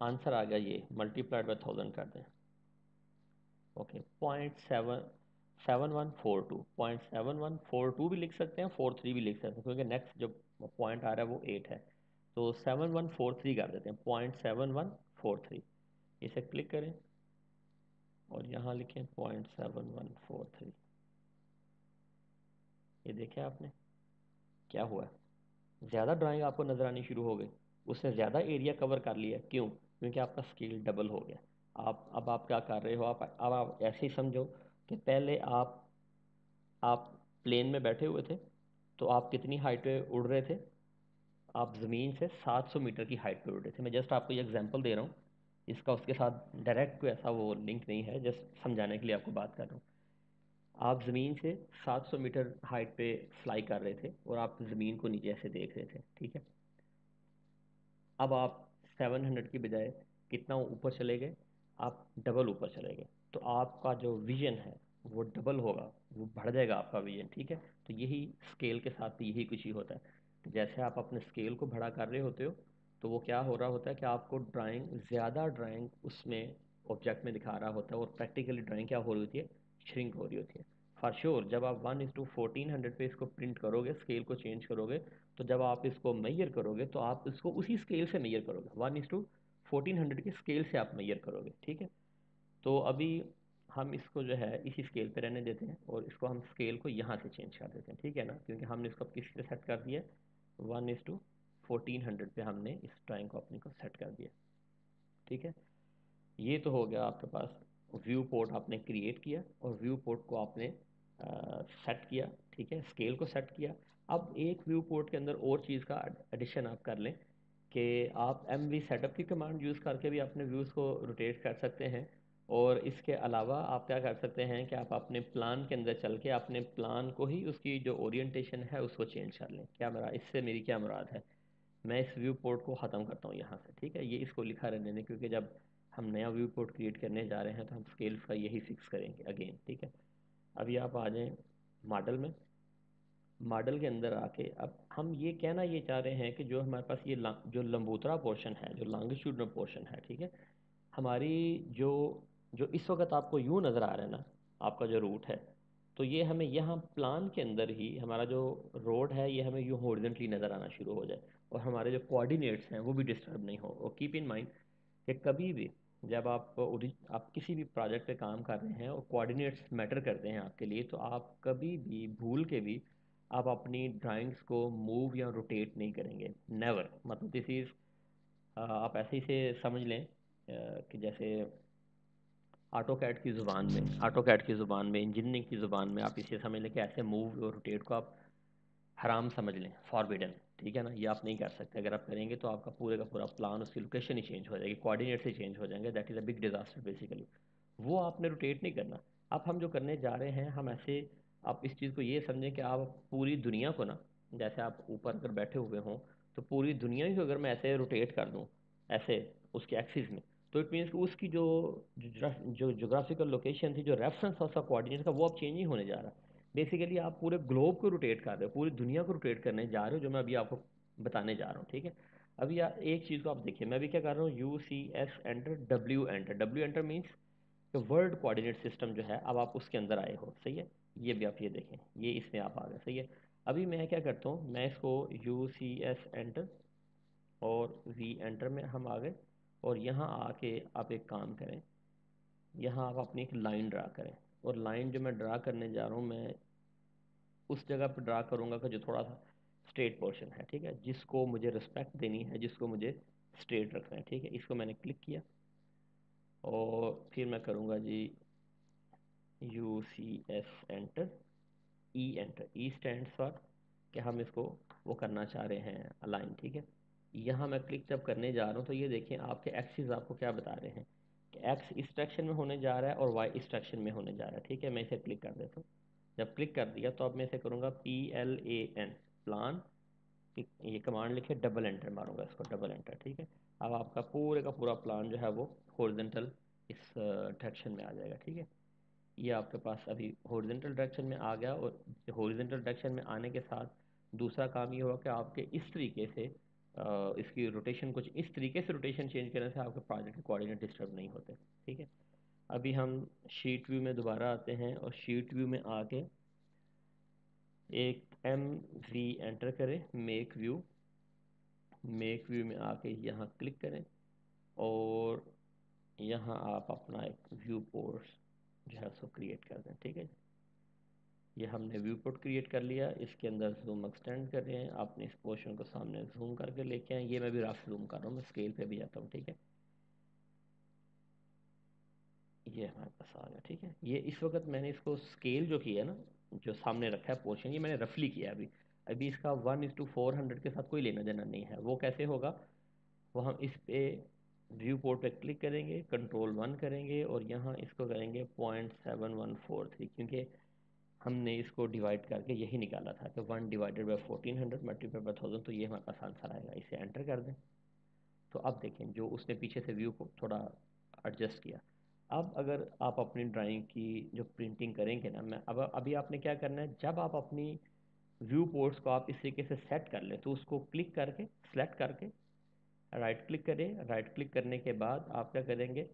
आंसर आ गया, ये मल्टीप्लाइड बाय 1000 कर दें। ओके, 0.7142 भी लिख सकते हैं, 43 भी लिख सकते हैं, क्योंकि नेक्स्ट जो पॉइंट आ रहा है वो 8 है। तो 7143 कर देते हैं, 0.7143। इसे क्लिक करें और यहाँ लिखें 0.7143। ये देखें आपने क्या हुआ है, ज़्यादा ड्राइंग आपको नज़र आनी शुरू हो गई, उससे ज़्यादा एरिया कवर कर लिया। क्यों? क्योंकि आपका स्केल डबल हो गया। आप अब आप क्या कर रहे हो, अब आप ऐसे ही समझो कि पहले आप प्लेन में बैठे हुए थे, तो आप कितनी हाइट पे उड़ रहे थे? आप ज़मीन से 700 मीटर की हाइट पे उड़ रहे थे। मैं जस्ट आपको ये एग्जांपल दे रहा हूँ, इसका उसके साथ डायरेक्ट कोई ऐसा वो लिंक नहीं है, जस्ट समझाने के लिए आपको बात कर रहा हूँ। आप ज़मीन से 700 मीटर हाइट पे फ्लाई कर रहे थे और आप ज़मीन को नीचे ऐसे देख रहे थे, ठीक है। अब आप 700 की बजाय कितना ऊपर चले गए? आप डबल ऊपर चले गए। तो आपका जो विजन है वो डबल होगा, वो बढ़ जाएगा आपका विजन, ठीक है। तो यही स्केल के साथ भी यही कुछ ही होता है कि जैसे आप अपने स्केल को बड़ा कर रहे होते हो, तो वो क्या हो रहा होता है कि आपको ड्राइंग, ज़्यादा ड्राइंग उसमें ऑब्जेक्ट में दिखा रहा होता है, और प्रैक्टिकली ड्राइंग क्या हो रही होती है? श्रिंक हो रही होती है। फॉर श्योर जब आप 1:1400 पे इसको प्रिंट करोगे, स्केल को चेंज करोगे, तो जब आप इसको मैयर करोगे तो आप इसको उसी स्केल से मैयर करोगे, 1:1400 के स्केल से आप मैयर करोगे, ठीक है। तो अभी हम इसको जो है इसी स्केल पे रहने देते हैं और इसको हम स्केल को यहाँ से चेंज कर देते हैं, ठीक है ना, क्योंकि हमने इसको किस पे सेट कर दिया? 1:1400 पे हमने इस ड्राइंग को अपनी को सेट कर दिया, ठीक है। ये तो हो गया आपके पास, व्यू पोर्ट आपने क्रिएट किया और व्यू पोर्ट को आपने सेट किया, ठीक है, स्केल को सेट किया। अब एक व्यू पोर्ट के अंदर और चीज़ का एडिशन आप कर लें कि आप एम वी सेटअप की कमांड यूज़ करके भी अपने व्यूज़ को रोटेट कर सकते हैं। और इसके अलावा आप क्या कर सकते हैं कि आप अपने प्लान के अंदर चल के अपने प्लान को ही, उसकी जो ओरिएंटेशन है उसको चेंज कर लें। क्या मेरा इससे मेरी क्या मुराद है? मैं इस व्यू पोर्ट को ख़त्म करता हूँ यहाँ से, ठीक है। ये इसको लिखा रहने दें, क्योंकि जब हम नया व्यू पोर्ट क्रिएट करने जा रहे हैं तो हम स्केल्स का यही फिक्स करेंगे अगेन, ठीक है। अभी आप आ जाएं मॉडल में। मॉडल के अंदर आके अब हम ये कहना ये चाह रहे हैं कि जो हमारे पास ये जो लंबोतरा पोर्शन है, जो लॉन्गिट्यूडनल पोर्शन है, ठीक है, हमारी जो जो इस वक्त आपको यूँ नज़र आ रहा है ना, आपका जो रूट है, तो ये हमें यहाँ प्लान के अंदर ही हमारा जो रोड है ये हमें यूँ हॉरिजॉन्टली नज़र आना शुरू हो जाए, और हमारे जो कोऑर्डिनेट्स हैं वो भी डिस्टर्ब नहीं हो। और कीप इन माइंड कि कभी भी जब आप किसी भी प्रोजेक्ट पे काम कर रहे हैं और कोऑर्डिनेट्स मैटर करते हैं आपके लिए, तो आप कभी भी भूल के भी आप अपनी ड्राइंग्स को मूव या रोटेट नहीं करेंगे, नेवर। मतलब दिस इज़, आप ऐसे ही से समझ लें कि जैसे ऑटो कैड की ज़ुबान में, इंजीनियरिंग की ज़ुबान में आप इसे समझ लें कि ऐसे मूव और रोटेट को आप हराम समझ लें, फॉरबिडन, ठीक है ना। ये आप नहीं कर सकते। अगर आप करेंगे तो आपका पूरे का पूरा प्लान, उसकी लोकेशन ही चेंज हो जाएगी, कोऑर्डिनेट से चेंज हो जाएंगे। That is a big disaster basically. वो आपने रोटेट नहीं करना। अब हम जो करने जा रहे हैं, हम ऐसे, आप इस चीज़ को ये समझें कि आप पूरी दुनिया को ना, जैसे आप ऊपर अगर बैठे हुए हों, तो पूरी दुनिया ही अगर मैं ऐसे रोटेट कर दूँ, ऐसे उसके एक्सिस में, तो इट मीन्स कि उसकी जो जोग्राफिकल लोकेशन थी, जो रेफरेंस था उसका कोऑर्डिनेट का, वो अब चेंज नहीं होने जा रहा। बेसिकली आप पूरे ग्लोब को रोटेट कर रहे हो, पूरी दुनिया को रोटेट करने जा रहे हो, जो मैं अभी आपको बताने जा रहा हूँ, ठीक है। अभी एक चीज़ को आप देखिए, मैं अभी क्या कर रहा हूँ, UCS enter, W enter. W enter means कि वर्ल्ड कोऑर्डिनेट सिस्टम जो है, अब आप उसके अंदर आए हो, सही है। ये भी आप ये देखें, ये इसमें आप आ गए, सही है। अभी मैं क्या करता हूँ, मैं इसको UCS एंटर और V एंटर में हम आ गए, और यहाँ आके आप एक काम करें, यहाँ आप अपनी एक लाइन ड्रा करें। और लाइन जो मैं ड्रा करने जा रहा हूँ, मैं उस जगह पर ड्रा करूँगा कि जो थोड़ा सा स्ट्रेट पोर्शन है, ठीक है, जिसको मुझे रिस्पेक्ट देनी है, जिसको मुझे स्ट्रेट रखना है, ठीक है। इसको मैंने क्लिक किया और फिर मैं करूँगा जी UCS enter, E enter. E stands for कि हम इसको वो करना चाह रहे हैं अलाइन, ठीक है। यहाँ मैं क्लिक जब करने जा रहा हूँ, तो ये देखें आपके एक्सिस आपको क्या बता रहे हैं कि X इस डायरेक्शन में होने जा रहा है और Y इस डायरेक्शन में होने जा रहा है, ठीक है। मैं इसे क्लिक कर देता हूँ, जब क्लिक कर दिया तो अब मैं इसे करूँगा PLAN, प्लान। ये कमांड लिखे, डबल एंटर मारूंगा इसको, डबल एंटर, ठीक है। अब आपका पूरे का पूरा प्लान जो है वो हॉरिजॉन्टल इस डायरेक्शन में आ जाएगा, ठीक है। ये आपके पास अभी हॉरिजॉन्टल डायरेक्शन में आ गया, और हॉरिजॉन्टल डायरेक्शन में आने के साथ दूसरा काम ये होगा कि आपके इस तरीके से इसकी रोटेशन, कुछ इस तरीके से रोटेशन चेंज करने से आपके प्रोजेक्ट के कोऑर्डिनेट डिस्टर्ब नहीं होते, ठीक है। अभी हम शीट व्यू में दोबारा आते हैं, और शीट व्यू में आके एक MV एंटर करें, मेक व्यू। मेक व्यू में आके यहाँ क्लिक करें, और यहाँ आप अपना एक व्यू पोर्ट जो है उसको क्रिएट कर दें, ठीक है। ये हमने व्यू पोर्ट क्रिएट कर लिया, इसके अंदर जूम एक्सटेंड कर रहे हैं, आपने इस पोर्शन को सामने जूम करके लेके आए। ये मैं भी रफ जूम कर रहा हूँ, मैं स्केल पे भी जाता हूँ, ठीक है। ये हमारे पास आ गया, ठीक है। ये इस वक्त मैंने इसको स्केल जो किया है ना, जो सामने रखा है पोर्शन, ये मैंने रफली किया अभी। अभी इसका 1:400 के साथ कोई लेना देना नहीं है। वो कैसे होगा, वो हम इस पे व्यू पोर्ट पे क्लिक करेंगे, कंट्रोल 1 करेंगे, और यहाँ इसको करेंगे 0.7143, क्योंकि हमने इसको डिवाइड करके यही निकाला था कि 1/1400 मल्टीप्लाई बाय 1000, तो ये हमारे पास आंसर आएगा। इसे एंटर कर दें, तो अब देखें जो उसने पीछे से व्यू को थोड़ा एडजस्ट किया। अब अगर आप अपनी ड्राइंग की जो प्रिंटिंग करेंगे ना, मैं अब अभी आपने क्या करना है, जब आप अपनी व्यू पोर्ट्स को आप इस तरीके से सेट कर लें, तो उसको क्लिक करके, सेलेक्ट करके राइट क्लिक करें। राइट क्लिक करने के बाद आप क्या करेंगे,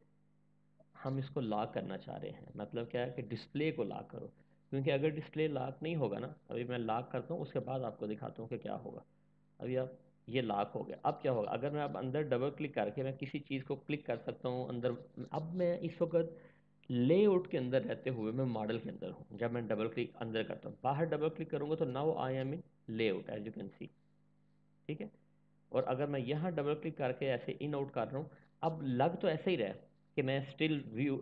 हम इसको लॉक करना चाह रहे हैं, मतलब क्या है कि डिस्प्ले को लॉक करो, क्योंकि अगर डिस्प्ले लॉक नहीं होगा ना, अभी मैं लॉक करता हूँ, उसके बाद आपको दिखाता हूँ कि क्या होगा। अभी आप, ये लॉक हो गया। अब क्या होगा, अगर मैं अब अंदर डबल क्लिक करके मैं किसी चीज़ को क्लिक कर सकता हूँ अंदर। अब मैं इस वक्त लेआउट के अंदर रहते हुए मैं मॉडल के अंदर हूँ। जब मैं डबल क्लिक अंदर करता हूँ, बाहर डबल क्लिक करूँगा तो now I am in layout, as you can see, ठीक है। और अगर मैं यहाँ डबल क्लिक करके ऐसे इन आउट कर रहा हूँ, अब लग तो ऐसा ही रहा कि मैं स्टिल व्यू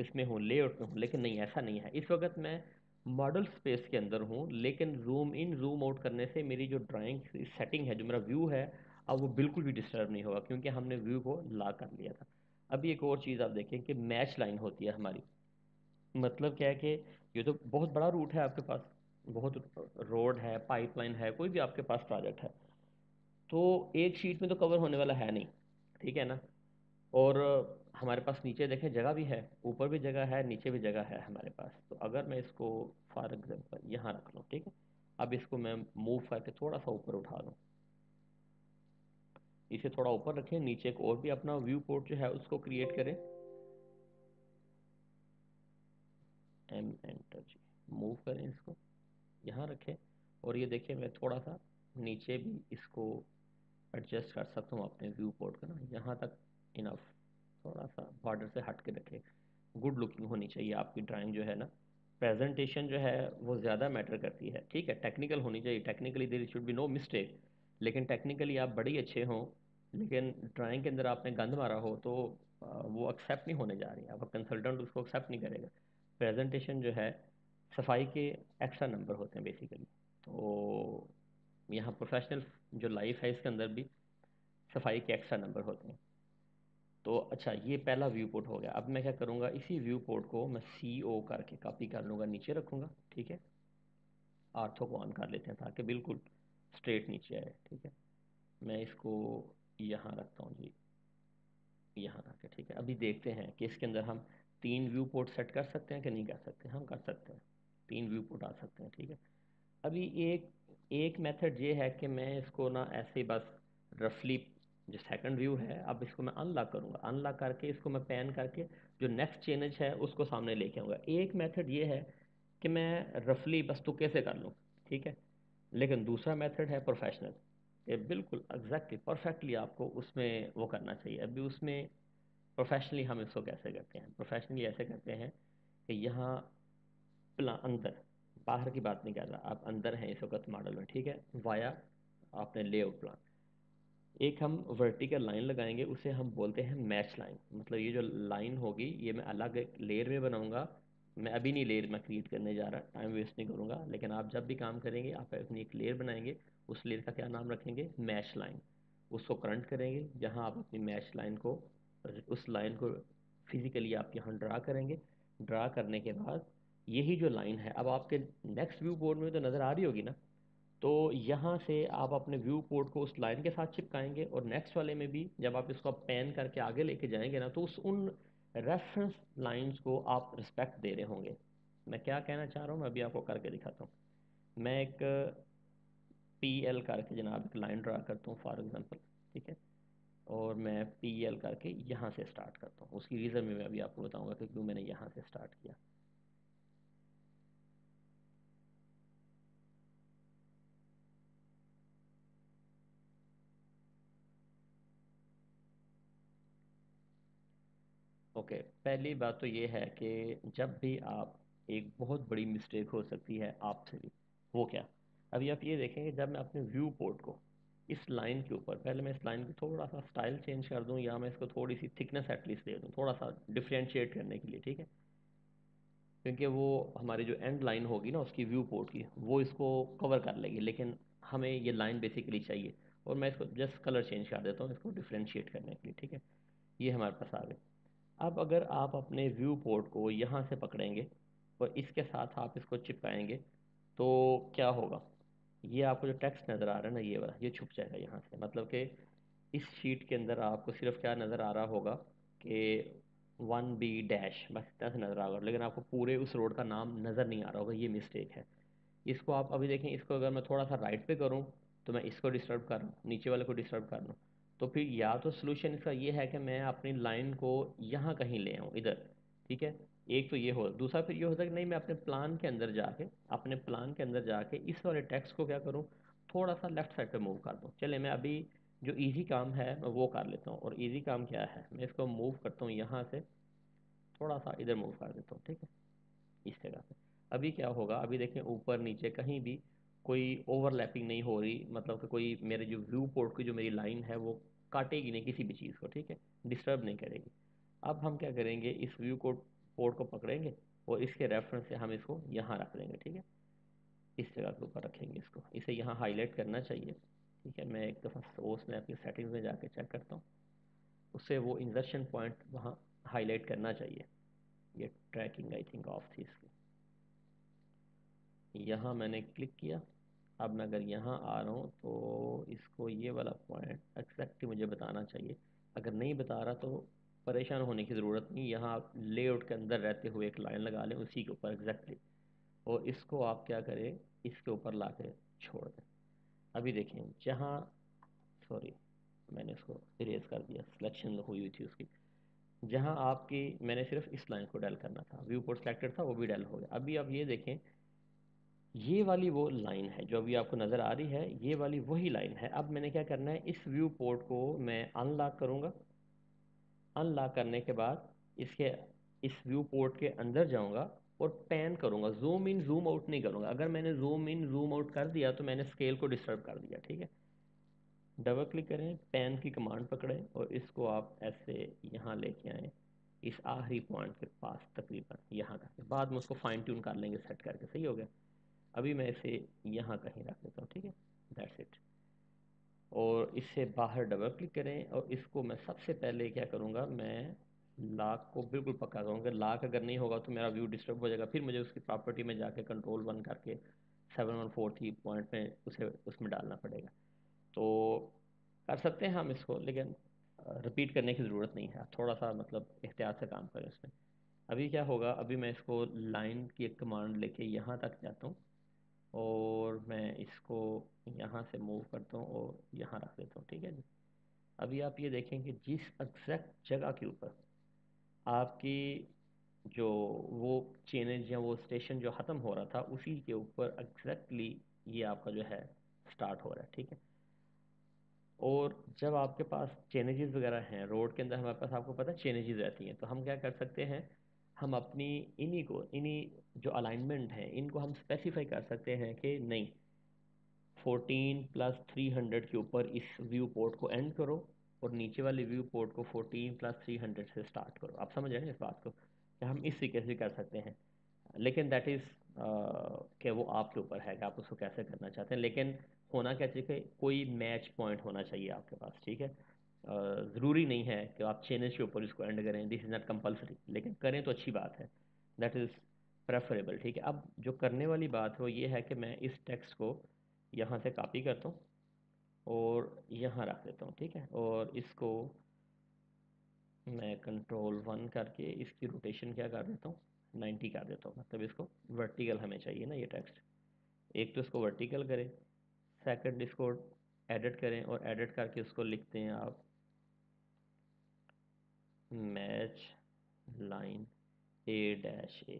इसमें हूँ, लेआउट में हूँ, लेकिन नहीं, ऐसा नहीं है। इस वक्त मैं मॉडल स्पेस के अंदर हूँ, लेकिन जूम इन जूम आउट करने से मेरी जो ड्राइंग सेटिंग है, जो मेरा व्यू है, अब वो बिल्कुल भी डिस्टर्ब नहीं होगा, क्योंकि हमने व्यू को लॉक कर लिया था। अभी एक और चीज़ आप देखें कि मैच लाइन होती है हमारी। मतलब क्या है कि ये तो बहुत बड़ा रूट है आपके पास, बहुत रोड है, पाइपलाइन है, कोई भी आपके पास प्रोजेक्ट है, तो एक शीट में तो कवर होने वाला है नहीं, ठीक है ना। और हमारे पास नीचे देखें जगह भी है, ऊपर भी जगह है, नीचे भी जगह है हमारे पास। तो अगर मैं इसको फॉर एग्जांपल यहाँ रख लूँ, ठीक है। अब इसको मैं मूव करके थोड़ा सा ऊपर उठा दूँ, इसे थोड़ा ऊपर रखें, नीचे एक और भी अपना व्यू पोर्ट जो है उसको क्रिएट करें। एंटर जी, मूव करें इसको, यहाँ रखें, और ये देखिए मैं थोड़ा सा नीचे भी इसको एडजस्ट कर सकता हूँ अपने व्यू पोर्ट को ना, यहाँ तक इनफ। थोड़ा सा बॉर्डर से हट के रखें, गुड लुकिंग होनी चाहिए आपकी ड्राइंग जो है ना। प्रेजेंटेशन जो है वो ज़्यादा मैटर करती है, ठीक है। टेक्निकल होनी चाहिए, technically there should be no mistake, लेकिन टेक्निकली आप बड़ी अच्छे हों, लेकिन ड्राइंग के अंदर आपने गंद मारा हो, तो वो एक्सेप्ट नहीं होने जा रही है, आपका कंसल्टेंट उसको एक्सेप्ट नहीं करेगा। प्रेजेंटेशन जो है, सफाई के एक्स्ट्रा नंबर होते हैं बेसिकली। तो यहाँ प्रोफेशनल जो लाइफ है इसके अंदर भी सफाई के एक्स्ट्रा नंबर होते हैं। तो अच्छा, ये पहला व्यू पोर्ट हो गया। अब मैं क्या करूँगा, इसी व्यू पोर्ट को मैं CO करके कॉपी कर लूँगा, नीचे रखूँगा, ठीक है। आर्थो को ऑन कर लेते हैं ताकि बिल्कुल स्ट्रेट नीचे आए, ठीक है। मैं इसको यहाँ रखता हूँ जी, यहाँ रख के, ठीक है। अभी देखते हैं कि इसके अंदर हम 3 व्यू पोर्ट सेट कर सकते हैं कि नहीं कर सकते। हम कर सकते हैं, 3 व्यू पोर्ट आ सकते हैं, ठीक है। अभी एक एक मेथड ये है कि मैं इसको ना ऐसे ही बस रफली, जो सेकंड व्यू है, अब इसको मैं अनलॉक करूँगा। अनलॉक करके इसको मैं पैन करके जो नेक्स्ट चेंज है उसको सामने लेके आऊँगा। एक मेथड ये है कि मैं रफली बस तुक्के से कर लूँ, ठीक है। लेकिन दूसरा मेथड है प्रोफेशनल, ये बिल्कुल एग्जैक्टली परफेक्टली आपको उसमें वो करना चाहिए। अभी उसमें प्रोफेशनली हम इसको कैसे करते हैं, प्रोफेशनली ऐसे करते हैं कि यहाँ अंदर, बाहर की बात नहीं कर रहा, आप अंदर हैं इस वक्त मॉडल में, ठीक है। वाया आपने लेआउट प्लान, एक हम वर्टिकल लाइन लगाएंगे, उसे हम बोलते हैं मैच लाइन। मतलब ये जो लाइन होगी ये मैं अलग एक लेयर में बनाऊंगा। मैं अभी नहीं लेयर मैं क्रिएट करने जा रहा, टाइम वेस्ट नहीं करूंगा, लेकिन आप जब भी काम करेंगे आप अपनी एक लेयर बनाएंगे, उस लेयर का क्या नाम रखेंगे, मैच लाइन। उसको करंट करेंगे, जहाँ आप अपनी मैच लाइन को, उस लाइन को फिजिकली आप यहाँ ड्रा करेंगे। ड्रा करने के बाद यही जो लाइन है अब आपके नेक्स्ट व्यू पोर्ट में तो नज़र आ रही होगी ना। तो यहाँ से आप अपने व्यू पोर्ट को उस लाइन के साथ चिपकाएंगे, और नेक्स्ट वाले में भी जब आप इसको पेन करके आगे लेके जाएंगे ना, तो उस उन रेफरेंस लाइंस को आप रिस्पेक्ट दे रहे होंगे। मैं क्या कहना चाह रहा हूँ, मैं अभी आपको करके दिखाता हूँ। मैं एक पी एल करके जनाब एक लाइन ड्रा करता हूँ फॉर एग्जांपल, ठीक है। और मैं पी एल करके यहाँ से स्टार्ट करता हूँ। उसकी रीज़न में मैं अभी आपको बताऊँगा कि क्यों मैंने यहाँ से स्टार्ट किया। ओके, पहली बात तो ये है कि जब भी आप, एक बहुत बड़ी मिस्टेक हो सकती है आपसे भी, वो क्या, अभी आप ये देखेंगे जब मैं अपने व्यू पोर्ट को इस लाइन के ऊपर, पहले मैं इस लाइन की थोड़ा सा स्टाइल चेंज कर दूं, या मैं इसको थोड़ी सी थिकनेस एटलीस्ट दे दूं थोड़ा सा डिफ्रेंशिएट करने के लिए, ठीक है। क्योंकि वो हमारी जो एंड लाइन होगी ना उसकी व्यू पोर्ट की, वो इसको कवर कर लेगी, लेकिन हमें ये लाइन बेसिकली चाहिए। और मैं इसको जस्ट कलर चेंज कर देता हूँ इसको डिफ्रेंशिएट करने के लिए, ठीक है। ये हमारे पास आ गए। अब अगर आप अपने व्यू पोर्ट को यहाँ से पकड़ेंगे और इसके साथ आप इसको चिपकाएंगे, तो क्या होगा, ये आपको जो टेक्स्ट नज़र आ रहा है ना ये वाला, ये छुप जाएगा यहाँ से। मतलब कि इस शीट के अंदर आपको सिर्फ क्या नज़र आ रहा होगा कि 1B डैश, बस इतना से नज़र आ रहा होगा, लेकिन आपको पूरे उस रोड का नाम नज़र नहीं आ रहा होगा। ये मिस्टेक है। इसको आप अभी देखें, इसको अगर मैं थोड़ा सा राइट पे करूं तो मैं इसको डिस्टर्ब कर रहा हूँ, नीचे वाले को डिस्टर्ब कर रहा हूँ। तो फिर या तो सोल्यूशन इसका ये है कि मैं अपनी लाइन को यहाँ कहीं ले आऊँ इधर, ठीक है। एक तो ये हो, दूसरा फिर ये हो सकता है कि नहीं, मैं अपने प्लान के अंदर जाके, अपने प्लान के अंदर जाके इस वाले टेक्स्ट को क्या करूँ, थोड़ा सा लेफ्ट साइड पे मूव कर दूँ। चले, मैं अभी जो इजी काम है मैं वो कर लेता हूँ। और इजी काम क्या है, मैं इसको मूव करता हूँ यहाँ से, थोड़ा सा इधर मूव कर देता हूँ, ठीक है, इस जगह पे। अभी क्या होगा, अभी देखें ऊपर नीचे कहीं भी कोई ओवरलैपिंग नहीं हो रही, मतलब कि कोई मेरे जो व्यू पोर्ट की जो मेरी लाइन है वो काटेगी नहीं किसी भी चीज़ को, ठीक है, डिस्टर्ब नहीं करेगी। अब हम क्या करेंगे, इस व्यू कोड पोर्ट को पकड़ेंगे और इसके रेफरेंस से हम इसको यहाँ रख देंगे, ठीक है। इस जगह के ऊपर रखेंगे इसको, इसे यहाँ हाईलाइट करना चाहिए, ठीक है। मैं एक दफ़ा सोर्स में अपनी सेटिंग्स में जाके चेक करता हूँ, उससे वो इंसर्शन पॉइंट वहाँ हाईलाइट करना चाहिए। ये ट्रैकिंग आई थिंक ऑफ थी इसकी। यहाँ मैंने क्लिक किया। अब मैं अगर यहाँ आ रहा हूँ तो इसको ये वाला पॉइंट एग्जैक्टली मुझे बताना चाहिए। अगर नहीं बता रहा तो परेशान होने की ज़रूरत नहीं, यहाँ आप लेआउट के अंदर रहते हुए एक लाइन लगा लें उसी के ऊपर एग्जैक्टली, और इसको आप क्या करें, इसके ऊपर ला के छोड़ दें। अभी देखें जहाँ, सॉरी मैंने इसको इरेज कर दिया, सिलेक्शन हुई हुई थी उसकी। जहाँ आपकी, मैंने सिर्फ इस लाइन को डल करना था, व्यू पोर्ट सेलेक्टेड था वो भी डल हो गया। अभी आप ये देखें, ये वाली वो लाइन है जो अभी आपको नज़र आ रही है, ये वाली वही लाइन है। अब मैंने क्या करना है, इस व्यू पोर्ट को मैं अनलॉक करूँगा। अनलॉक करने के बाद इसके, इस व्यू पोर्ट के अंदर जाऊँगा और पैन करूँगा, जूम इन जूम आउट नहीं करूँगा। अगर मैंने जूम इन जूम आउट कर दिया तो मैंने स्केल को डिस्टर्ब कर दिया, ठीक है। डबल क्लिक करें, पैन की कमांड पकड़ें और इसको आप ऐसे यहाँ लेके आएँ, इस आखिरी पॉइंट के पास तकरीबन यहाँ करके, बाद में उसको फाइन ट्यून कर लेंगे सेट करके, सही हो गया। अभी मैं इसे यहाँ कहीं रख देता हूँ, ठीक है, दैट्स इट। और इससे बाहर डबल क्लिक करें और इसको मैं सबसे पहले क्या करूँगा, मैं लॉक को बिल्कुल पक्का करूँगा। लॉक अगर नहीं होगा तो मेरा व्यू डिस्टर्ब हो जाएगा, फिर मुझे उसकी प्रॉपर्टी में जाके कंट्रोल 1 करके 714 पॉइंट में उसे उसमें डालना पड़ेगा। तो कर सकते हैं हम इसको, लेकिन रिपीट करने की ज़रूरत नहीं है, थोड़ा सा मतलब एहतियात से काम करें उसमें। अभी क्या होगा, अभी मैं इसको लाइन की एक कमांड लेके यहाँ तक जाता हूँ और मैं इसको यहाँ से मूव करता हूँ और यहाँ रख देता हूँ, ठीक है जी। अभी आप ये देखें कि जिस एग्जैक्ट जगह के ऊपर आपकी जो वो चेनेज या वो स्टेशन जो ख़त्म हो रहा था, उसी के ऊपर एग्जैक्टली ये आपका जो है स्टार्ट हो रहा है, ठीक है। और जब आपके पास चेनेजेस वगैरह हैं रोड के अंदर, हमारे पास आपको पता है चेनेजेस रहती हैं, तो हम क्या कर सकते हैं, हम अपनी इन्हीं जो अलाइनमेंट है इनको हम स्पेसिफाई कर सकते हैं कि नहीं, 14+300 के ऊपर इस व्यू पोर्ट को एंड करो और नीचे वाले व्यू पोर्ट को 14+300 से स्टार्ट करो। आप समझ रहे हैं इस बात को, कि हम इस तरीके से कर सकते हैं। लेकिन दैट इज़ कि वो आपके ऊपर है कि आप उसको कैसे करना चाहते हैं। लेकिन होना क्या चाहिए, कोई मैच पॉइंट होना चाहिए आपके पास, ठीक है। ज़रूरी नहीं है कि आप चेनेज के ऊपर इसको एंड करें, दिस इज़ नॉट कंपलसरी, लेकिन करें तो अच्छी बात है। दैट इज़ प्रेफरेबल, ठीक है। अब जो करने वाली बात है वो ये है कि मैं इस टेक्स्ट को यहाँ से कॉपी करता हूँ और यहाँ रख देता हूँ, ठीक है। और इसको मैं कंट्रोल 1 करके इसकी रोटेशन क्या कर देता हूँ, 90 कर देता हूँ। मतलब इसको वर्टिकल हमें चाहिए ना ये टेक्स्ट। एक तो इसको वर्टिकल करें, सेकंड इसको एडिट करें, और एडिट करके उसको लिखते हैं आप मैच लाइन A-A,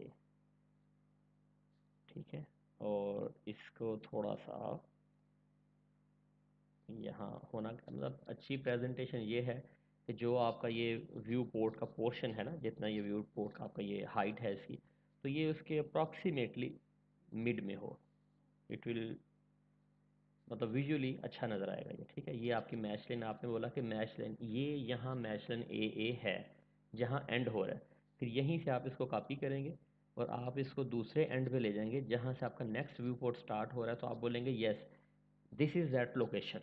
ठीक है। और इसको थोड़ा सा यहाँ होना, मतलब अच्छी प्रेजेंटेशन ये है कि जो आपका ये व्यू पोर्ट का पोर्शन है ना, जितना ये व्यू पोर्ट का आपका ये हाइट है इसकी, तो ये उसके अप्रॉक्सीमेटली मिड में हो। इट विल, मतलब विजुअली अच्छा नज़र आएगा ये, ठीक है। ये आपकी मैच लाइन, आपने बोला कि मैच लाइन, ये यहाँ मैच लाइन A है जहाँ एंड हो रहा है। फिर यहीं से आप इसको कॉपी करेंगे और आप इसको दूसरे एंड पे ले जाएंगे जहाँ से आपका नेक्स्ट व्यू पोर्ट स्टार्ट हो रहा है। तो आप बोलेंगे yes, this is that location.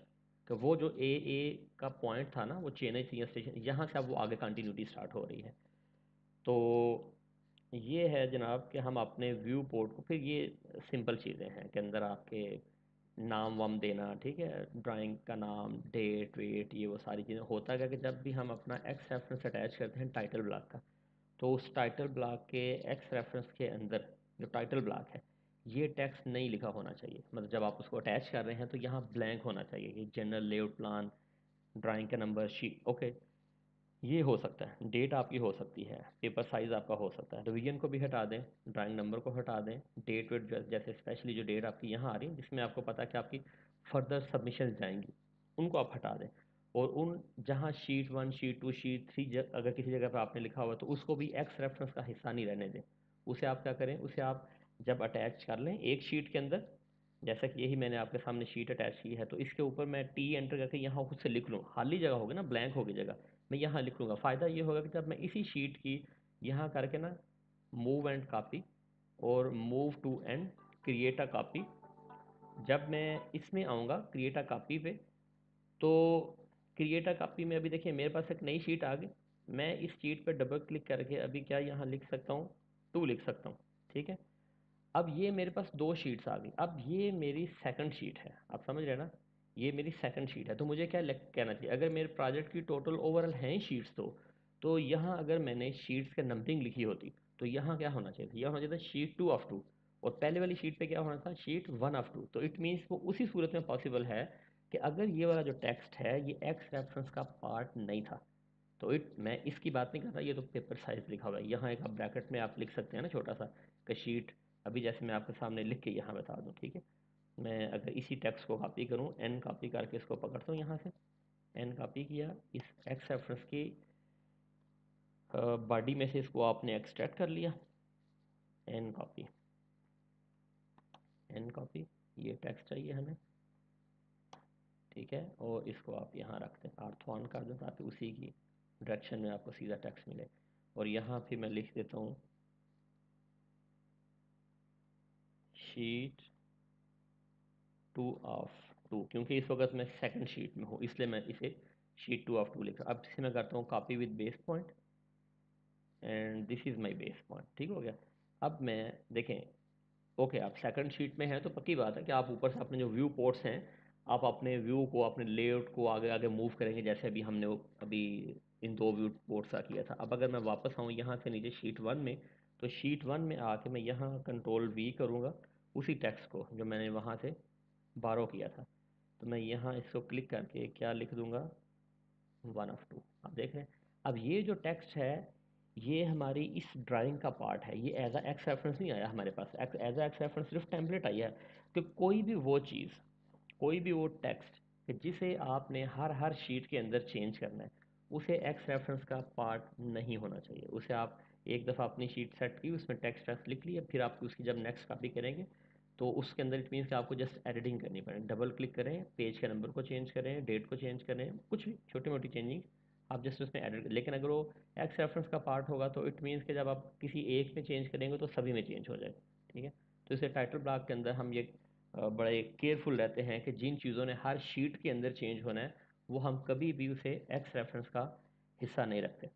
तो वो जो A का पॉइंट था ना, वो चेन्नई सी स्टेशन, यहाँ से अब वो आगे कंटिन्यूटी स्टार्ट हो रही है। तो ये है जनाब कि हम अपने व्यू पोर्ट को, फिर ये सिंपल चीज़ें हैं कि अंदर आपके नाम वाम देना, ठीक है, ड्राइंग का नाम, डेट वेट, ये वो सारी चीज़ें। होता है कि जब भी हम अपना एक्स रेफरेंस अटैच करते हैं टाइटल ब्लॉक का, तो उस टाइटल ब्लॉक के एक्स रेफरेंस के अंदर जो टाइटल ब्लॉक है, ये टेक्स्ट नहीं लिखा होना चाहिए। मतलब जब आप उसको अटैच कर रहे हैं तो यहाँ ब्लैंक होना चाहिए कि जनरल लेआउट प्लान, ड्राइंग का नंबर शीट, ओके। ये हो सकता है, डेट आपकी हो सकती है, पेपर साइज़ आपका हो सकता है, रिवीजन को भी हटा दें, ड्राइंग नंबर को हटा दें, डेट वेट जैसे स्पेशली जो डेट आपकी यहाँ आ रही है जिसमें आपको पता है कि आपकी फर्दर सबमिशन जाएंगी, उनको आप हटा दें। और उन जहाँ शीट 1, शीट 2, शीट 3 अगर किसी जगह पर आपने लिखा हुआ तो उसको भी एक्स रेफरेंस का हिस्सा नहीं रहने दें। उसे आप क्या करें, उसे आप जब अटैच कर लें एक शीट के अंदर, जैसा कि यही मैंने आपके सामने शीट अटैच की है, तो इसके ऊपर मैं टी एंटर करके यहाँ खुद से लिख लूँ, खाली जगह होगी ना, ब्लैंक होगी जगह, मैं यहाँ लिख लूँगा। फ़ायदा ये होगा कि जब मैं इसी शीट की यहाँ करके ना मूव एंड कॉपी और move to and create a copy, जब मैं इसमें आऊँगा क्रिएट अ कॉपी पे, तो क्रिएट अ कॉपी में अभी देखिए मेरे पास एक नई शीट आ गई। मैं इस शीट पर डबल क्लिक करके अभी क्या यहाँ लिख सकता हूँ, 2 लिख सकता हूँ, ठीक है। अब ये मेरे पास 2 शीट्स आ गई, अब ये मेरी सेकंड शीट है, आप समझ रहे हैं ना, ये मेरी सेकंड शीट है। तो मुझे क्या कहना चाहिए, अगर मेरे प्रोजेक्ट की टोटल ओवरऑल हैं शीट्स, तो यहाँ अगर मैंने शीट्स का नंबरिंग लिखी होती तो यहाँ क्या होना चाहिए था, यह होना चाहिए था शीट 2 ऑफ 2, और पहले वाली शीट पे क्या होना था, शीट 1 ऑफ 2। तो इट मीन्स वो उसी सूरत में पॉसिबल है कि अगर ये वाला जो टेक्स्ट है ये एक्स रेफरेंस का पार्ट नहीं था, तो मैं इसकी बात नहीं कर रहा, ये तो पेपर साइज लिखा हुआ है। यहाँ एक आप ब्रैकेट में आप लिख सकते हैं ना छोटा सा कि शीट, अभी जैसे मैं आपके सामने लिख के यहाँ बता दूँ, ठीक है। मैं अगर इसी टेक्स्ट को कॉपी करूँ, एन कॉपी करके इसको पकड़ता हूँ यहाँ से, एन कॉपी किया, इस एक्स रेफरेंस की बॉडी में से इसको आपने एक्सट्रैक्ट कर लिया, एन कॉपी, एन कॉपी, ये टेक्स्ट चाहिए हमें, ठीक है। और इसको आप यहाँ रखते हैं, आर्थवान कर दें ताकि उसी की डायरेक्शन में आपको सीधा टेक्स्ट मिले। और यहाँ फिर मैं लिख देता हूँ शीट 2 ऑफ 2, क्योंकि इस वक्त मैं सेकंड शीट में हूँ इसलिए मैं इसे शीट 2 ऑफ 2 लिख रहा हूँ। अब इसे मैं करता हूँ copy with base point, and this is my base point, ठीक हो गया। अब मैं देखें, ओके, आप सेकंड शीट में हैं तो पक्की बात है कि आप ऊपर से अपने जो व्यू पोर्ट्स हैं, आप अपने व्यू को, अपने लेआउट को आगे आगे मूव करेंगे, जैसे अभी हमने अभी इन 2 व्यू पोर्ट्स का किया था। अब अगर मैं वापस आऊँ यहाँ से नीचे शीट 1 में, तो शीट 1 में आके मैं यहाँ कंट्रोल V करूँगा, उसी टेक्स्ट को जो मैंने वहाँ से बारो किया था, तो मैं यहाँ इसको क्लिक करके क्या लिख दूँगा, 1 ऑफ 2। आप देख रहे हैं, अब ये जो टेक्स्ट है ये हमारी इस ड्राइंग का पार्ट है, ये एज अ एक्स रेफरेंस नहीं आया हमारे पास, एज अ एक्स रेफरेंस सिर्फ टेम्पलेट आई है। कि कोई भी वो चीज़, कोई भी वो टेक्स्ट कि जिसे आपने हर हर शीट के अंदर चेंज करना है, उसे एक्स रेफरेंस का पार्ट नहीं होना चाहिए। उसे आप एक दफ़ा अपनी शीट सेट की, उसमें टेक्स्ट टेक्स्ट लिख लिया, फिर आप उसकी जब नेक्स्ट कॉपी करेंगे तो उसके अंदर इट मीन्स कि आपको जस्ट एडिटिंग करनी पड़े, डबल क्लिक करें, पेज के नंबर को चेंज करें, डेट को चेंज करें, कुछ भी छोटी मोटी चेंजिंग आप जस्ट उसमें एडिट करें। लेकिन अगर वो एक्स रेफरेंस का पार्ट होगा तो इट मीन्स कि जब आप किसी एक में चेंज करेंगे तो सभी में चेंज हो जाएगा, ठीक है। तो इसे टाइटल ब्लॉक के अंदर हम ये बड़े केयरफुल रहते हैं कि जिन चीज़ों ने हर शीट के अंदर चेंज होना है वो हम कभी भी उसे एक्स रेफरेंस का हिस्सा नहीं रखते।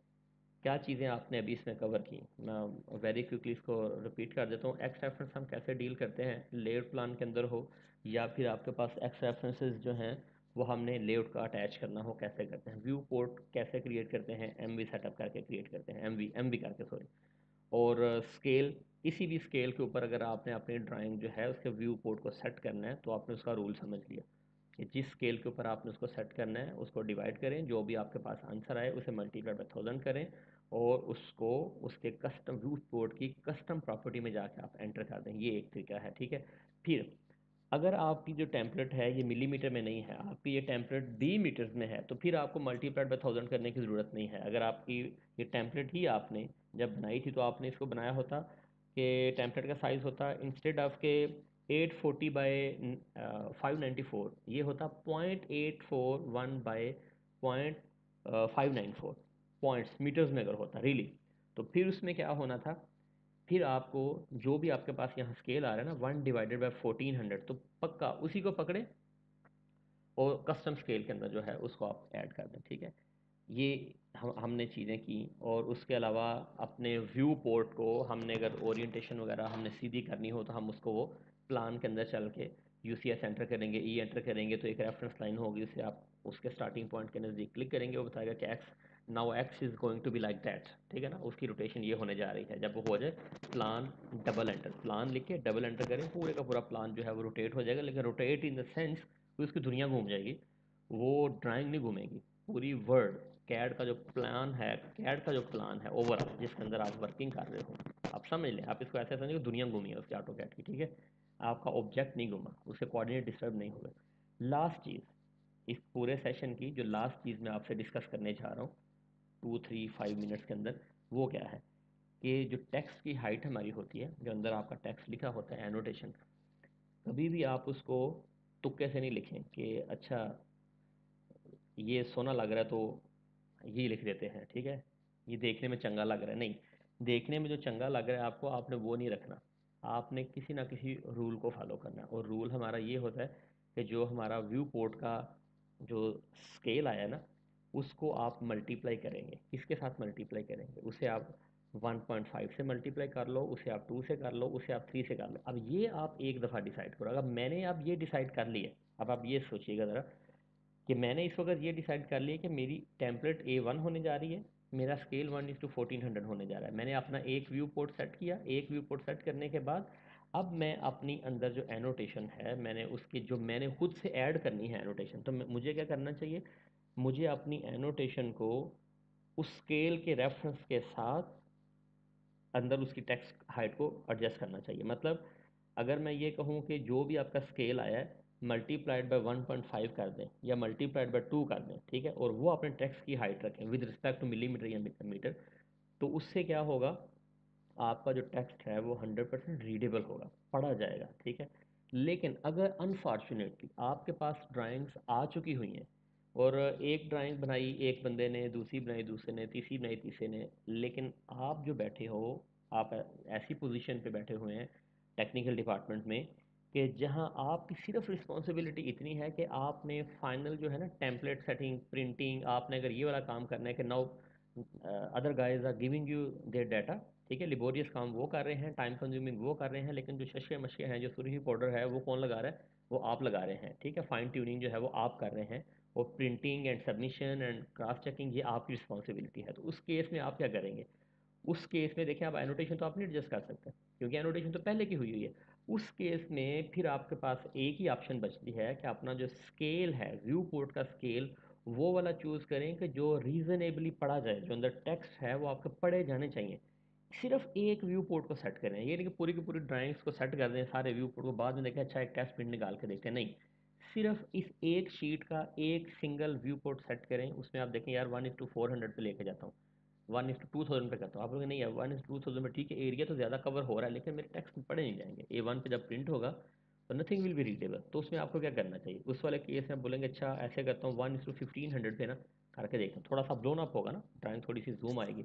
क्या चीज़ें आपने अभी इसमें कवर की, मैं वेरी क्विकली इसको रिपीट कर देता हूँ। एक्स रेफरेंस हम कैसे डील करते हैं, लेआउट प्लान के अंदर हो या फिर आपके पास एक्स रेफरेंसेस जो हैं वो हमने लेआउट का अटैच करना हो, कैसे करते हैं। व्यू पोर्ट कैसे क्रिएट करते हैं, एमवी सेटअप करके क्रिएट करते हैं, एमवी करके सॉरी। और स्केल, किसी भी स्केल के ऊपर अगर आपने अपनी ड्राइंग जो है उसके व्यू पोर्ट को सेट करना है तो आपने उसका रूल समझ लिया कि जिस स्केल के ऊपर आपने उसको सेट करना है उसको डिवाइड करें, जो भी आपके पास आंसर आए उसे मल्टीप्लाई बाय 1000 करें और उसको उसके कस्टम व्यू पोर्ट की कस्टम प्रॉपर्टी में जाके आप एंटर कर दें। ये एक तरीका है, ठीक है। फिर अगर आपकी जो टेम्पलेट है ये मिलीमीटर में नहीं है, आपकी ये टेम्पलेट डी मीटर्स में है, तो फिर आपको मल्टीप्लाइड बाय 1000 करने की ज़रूरत नहीं है। अगर आपकी ये टेम्पलेट ही आपने जब बनाई थी तो आपने इसको बनाया होता कि टेम्पलेट का साइज़ होता इंस्टेड ऑफ के 840 बाय 594, ये होता 0.841 बाय 0.594 पॉइंट्स मीटर्स में अगर होता रियली। तो फिर उसमें क्या होना था, फिर आपको जो भी आपके पास यहाँ स्केल आ रहा है ना 1/1400, तो पक्का उसी को पकड़े और कस्टम स्केल के अंदर जो है उसको आप ऐड कर दें, ठीक है। ये हमने चीज़ें की। और उसके अलावा अपने व्यू पोर्ट को हमने अगर ओरिएंटेशन वगैरह हमने सीधी करनी हो तो हम उसको वो प्लान के अंदर चल के यूसीएस एंटर करेंगे, ई एंटर करेंगे तो एक रेफरेंस लाइन होगी, उससे आप उसके स्टार्टिंग पॉइंट के नज़दीक क्लिक करेंगे, वो बताएगा कि X now X is going to be like that, ठीक है ना। उसकी रोटेशन ये होने जा रही है। जब वो हो जाए प्लान डबल एंटर, प्लान लिख के डबल एंटर करें, पूरे का पूरा प्लान जो है वो रोटेट हो जाएगा। लेकिन रोटेट इन द सेंस कि उसकी दुनिया घूम जाएगी, वो ड्राइंग नहीं घूमेगी, पूरी वर्ल्ड। कैड का जो प्लान है, कैड का जो प्लान है ओवरऑल जिसके अंदर आप वर्किंग कर रहे हो, आप समझ लें, आप इसको ऐसे समझिए कि दुनिया घूमी है उसके ऑटो कैड की, ठीक है। आपका ऑब्जेक्ट नहीं घूमा, उसके कोऑर्डिनेट डिस्टर्ब नहीं हुए। लास्ट चीज़ इस पूरे सेशन की जो लास्ट चीज़ मैं आपसे डिस्कस करने जा रहा हूँ 2-3-5 मिनट्स के अंदर, वो क्या है कि जो टेक्स्ट की हाइट हमारी होती है, जो अंदर आपका टेक्स्ट लिखा होता है एनोटेशन, कभी भी आप उसको तुक्के से नहीं लिखें कि अच्छा ये सोना लग रहा है तो ये लिख देते हैं, ठीक है, ये देखने में चंगा लग रहा है। नहीं, देखने में जो चंगा लग रहा है आपको, आपने वो नहीं रखना, आपने किसी ना किसी रूल को फॉलो करना है। और रूल हमारा ये होता है कि जो हमारा व्यू पोर्ट का जो स्केल आया ना उसको आप मल्टीप्लाई करेंगे, किसके साथ मल्टीप्लाई करेंगे, उसे आप 1.5 से मल्टीप्लाई कर लो, उसे आप 2 से कर लो, उसे आप 3 से कर लो। अब ये आप एक दफ़ा डिसाइड करो। अगर मैंने अब ये डिसाइड कर लिया, अब आप ये सोचिएगा ज़रा कि मैंने इस वक्त ये डिसाइड कर लिया कि मेरी टेम्पलेट A1 होने जा रही है, मेरा स्केल 1:1400 होने जा रहा है। मैंने अपना एक व्यू पोर्ट सेट किया, एक व्यू पोर्ट सेट करने के बाद अब मैं अपनी अंदर जो एनोटेशन है मैंने उसकी जो मैंने खुद से ऐड करनी है एनोटेशन, तो मुझे क्या करना चाहिए, मुझे अपनी एनोटेशन को उस स्केल के रेफरेंस के साथ अंदर उसकी टेक्स्ट हाइट को एडजस्ट करना चाहिए। मतलब अगर मैं ये कहूँ कि जो भी आपका स्केल आया है मल्टीप्लाइड बाय 1.5 कर दें या मल्टीप्लाइड बाय 2 कर दें, ठीक है, और वो अपने टेक्स्ट की हाइट रखें विद रिस्पेक्ट टू मिलीमीटर या मीटर, तो उससे क्या होगा, आपका जो टेक्स्ट है वो 100% रीडेबल होगा, पढ़ा जाएगा, ठीक है। लेकिन अगर अनफॉर्चुनेटली आपके पास ड्राइंग्स आ चुकी हुई हैं और एक ड्राइंग बनाई एक बंदे ने, दूसरी बनाई दूसरे ने, तीसरी बनाई तीसरे ने, लेकिन आप जो बैठे हो, आप ऐसी पोजीशन पे बैठे हुए हैं टेक्निकल डिपार्टमेंट में कि जहां आपकी सिर्फ रिस्पॉन्सिबिलिटी इतनी है कि आपने फाइनल जो है ना टेम्पलेट सेटिंग, प्रिंटिंग, आपने अगर ये वाला काम करना है कि now other guys are giving you their data, ठीक है, लिबोरियस काम वो कर रहे हैं, टाइम कंज्यूमिंग वो कर रहे हैं, लेकिन जो शशे मशे हैं, जो सुरही पाउडर है वो कौन लगा रहा है, वो आप लगा रहे हैं, ठीक है, फाइन ट्यूनिंग जो है वो आप कर रहे हैं, और printing and submission and cross checking ये आपकी रिस्पॉन्सिबिलिटी है। तो उस केस में आप क्या करेंगे, उस केस में देखिए आप एनोटेशन तो आप नहीं एडजस्ट कर सकते क्योंकि एनोटेशन तो पहले की हुई हुई है। उस केस में फिर आपके पास एक ही ऑप्शन बचती है कि अपना जो स्केल है, व्यू पोर्ट का स्केल, वो वाला चूज़ करें कि जो रीजनेबली पढ़ा जाए, जो अंदर टेक्स्ट है वो आपके पढ़े जाने चाहिए। सिर्फ एक व्यू पोर्ट को सेट करें, ये नहीं कि पूरी की पूरी ड्राइंग्स को सेट कर दें सारे व्यू पोर्ट को, बाद में देखें अच्छा एक टेस्ट प्रिंट निकाल के देखते हैं, नहीं, सिर्फ इस एक शीट का एक सिंगल व्यू पोर्ट सेट करें। उसमें आप देखें यार 1:400 पे लेके जाता हूँ, 1:2000 पे करता हूँ, आप लोग नहीं यार 1:2000 में ठीक है, एरिया तो ज़्यादा कवर हो रहा है लेकिन मेरे टेक्स्ट में पढ़े नहीं जाएंगे। A1 पे जब प्रिंट होगा तो नथिंग विल बी रीडेबल। तो उसमें आपको क्या करना चाहिए, उस वाले केस में आप बोलेंगे अच्छा ऐसे करता हूँ 1:1500 पे ना करके देखता हूँ, थोड़ा सा ब्लोन अप होगा ना, ड्राइंग थोड़ी सी जूम आएगी,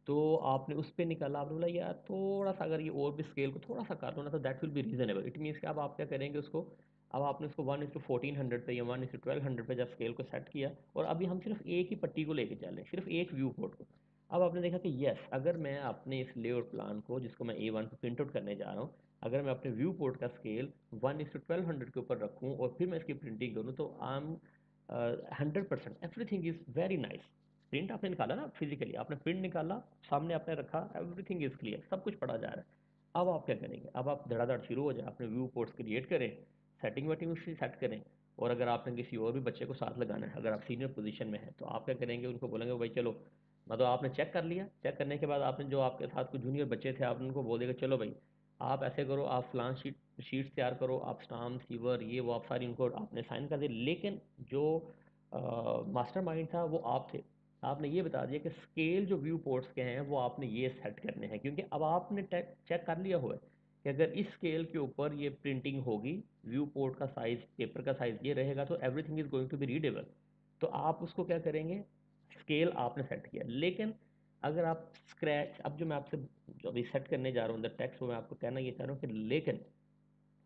तो आपने उस पर निकाला, आपने बोला यार थोड़ा सा अगर ये और भी स्केल को थोड़ा सा कर दो ना तो that will be reasonable. It means कि अब आप क्या करेंगे उसको, अब आपने उसको 1:1400 पे या 1:1200 पे जब स्केल को सेट किया, और अभी हम सिर्फ एक ही पट्टी को लेके चल रहे हैं, सिर्फ एक व्यू पोर्ट को। अब आपने देखा कि यस, अगर मैं अपने इस लेआउट प्लान को जिसको मैं A1 पे प्रिंट आउट करने जा रहा हूँ, अगर मैं अपने व्यू पोर्ट का स्केल 1:1200 के ऊपर रखूँ और फिर मैं इसकी प्रिंटिंग करूँ, तो I am 100% everything is very nice. Print आपने निकाला ना, फिजिकली आपने प्रिंट निकाला, सामने आपने रखा, एवरीथिंग इज़ क्लियर, सब कुछ पढ़ा जा रहा है। अब आप क्या करेंगे, अब आप धड़ाधड़ शुरू हो जाए, अपने व्यू पोर्ट्स क्रिएट करें, सेटिंग वेटिंग उसकी सेट करें। और अगर आपने किसी और भी बच्चे को साथ लगाना है, अगर आप सीनियर पोजीशन में हैं, तो आप क्या करेंगे, उनको बोलेंगे भाई चलो, मतलब आपने चेक कर लिया, चेक करने के बाद आपने जो आपके साथ कुछ जूनियर बच्चे थे, आपने उनको बोल दिया कि चलो भाई आप ऐसे करो, आप फलान शीट्स तैयार करो, आप स्टाम्प सीवर ये वो आप सारी उनको आपने साइन कर दिए। लेकिन जो मास्टर माइंड था वो आप थे। आपने ये बता दिया कि स्केल जो व्यू पोर्ट्स के हैं वो आपने ये सेट करने हैं, क्योंकि अब आपने चेक कर लिया हुआ है कि अगर इस स्केल के ऊपर ये प्रिंटिंग होगी, व्यू पोर्ट का साइज, पेपर का साइज ये रहेगा, तो everything is going to be readable. तो आप उसको क्या करेंगे, स्केल आपने सेट किया। लेकिन अगर आप स्क्रैच, अब जो मैं आपसे जो अभी सेट करने जा रहा हूँ द टेक्स्ट, वो मैं आपको कहना ये चाह रहा हूँ कि लेकिन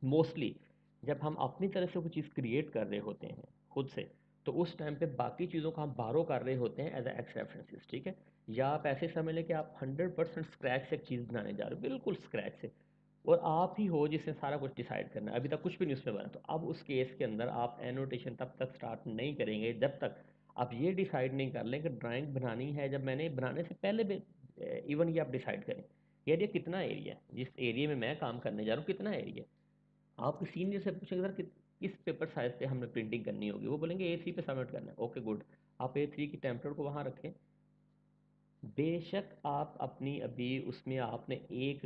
मोस्टली जब हम अपनी तरफ से कुछ चीज़ क्रिएट कर रहे होते हैं खुद से, तो उस टाइम पे बाकी चीज़ों को हम बारो कर रहे होते हैं एज एक्स रेफरेंसेस, ठीक है। या आप ऐसे समझ लें कि आप 100% स्क्रैच से एक चीज़ बनाने जा रहे हो, बिल्कुल स्क्रैच से, और आप ही हो जिसने सारा कुछ डिसाइड करना है, अभी तक कुछ भी नहीं उसमें बना। तो अब उस केस के अंदर आप एनोटेशन तब तक स्टार्ट नहीं करेंगे जब तक आप ये डिसाइड नहीं कर लें कि ड्राइंग बनानी है। जब मैंने बनाने से पहले भी इवन ये आप डिसाइड करें, ये एरिया कितना एरिया है, जिस एरिया में मैं काम करने जा रहा हूँ कितना एरिया। आप सीनियर से पूछेंगे सर कि किस पेपर साइज पे हमने प्रिंटिंग करनी होगी, वो बोलेंगे A3 पे सबमिट करना है। ओके गुड, आप A3 की टेम्पलेट को वहाँ रखें। बेशक आप अपनी अभी उसमें आपने एक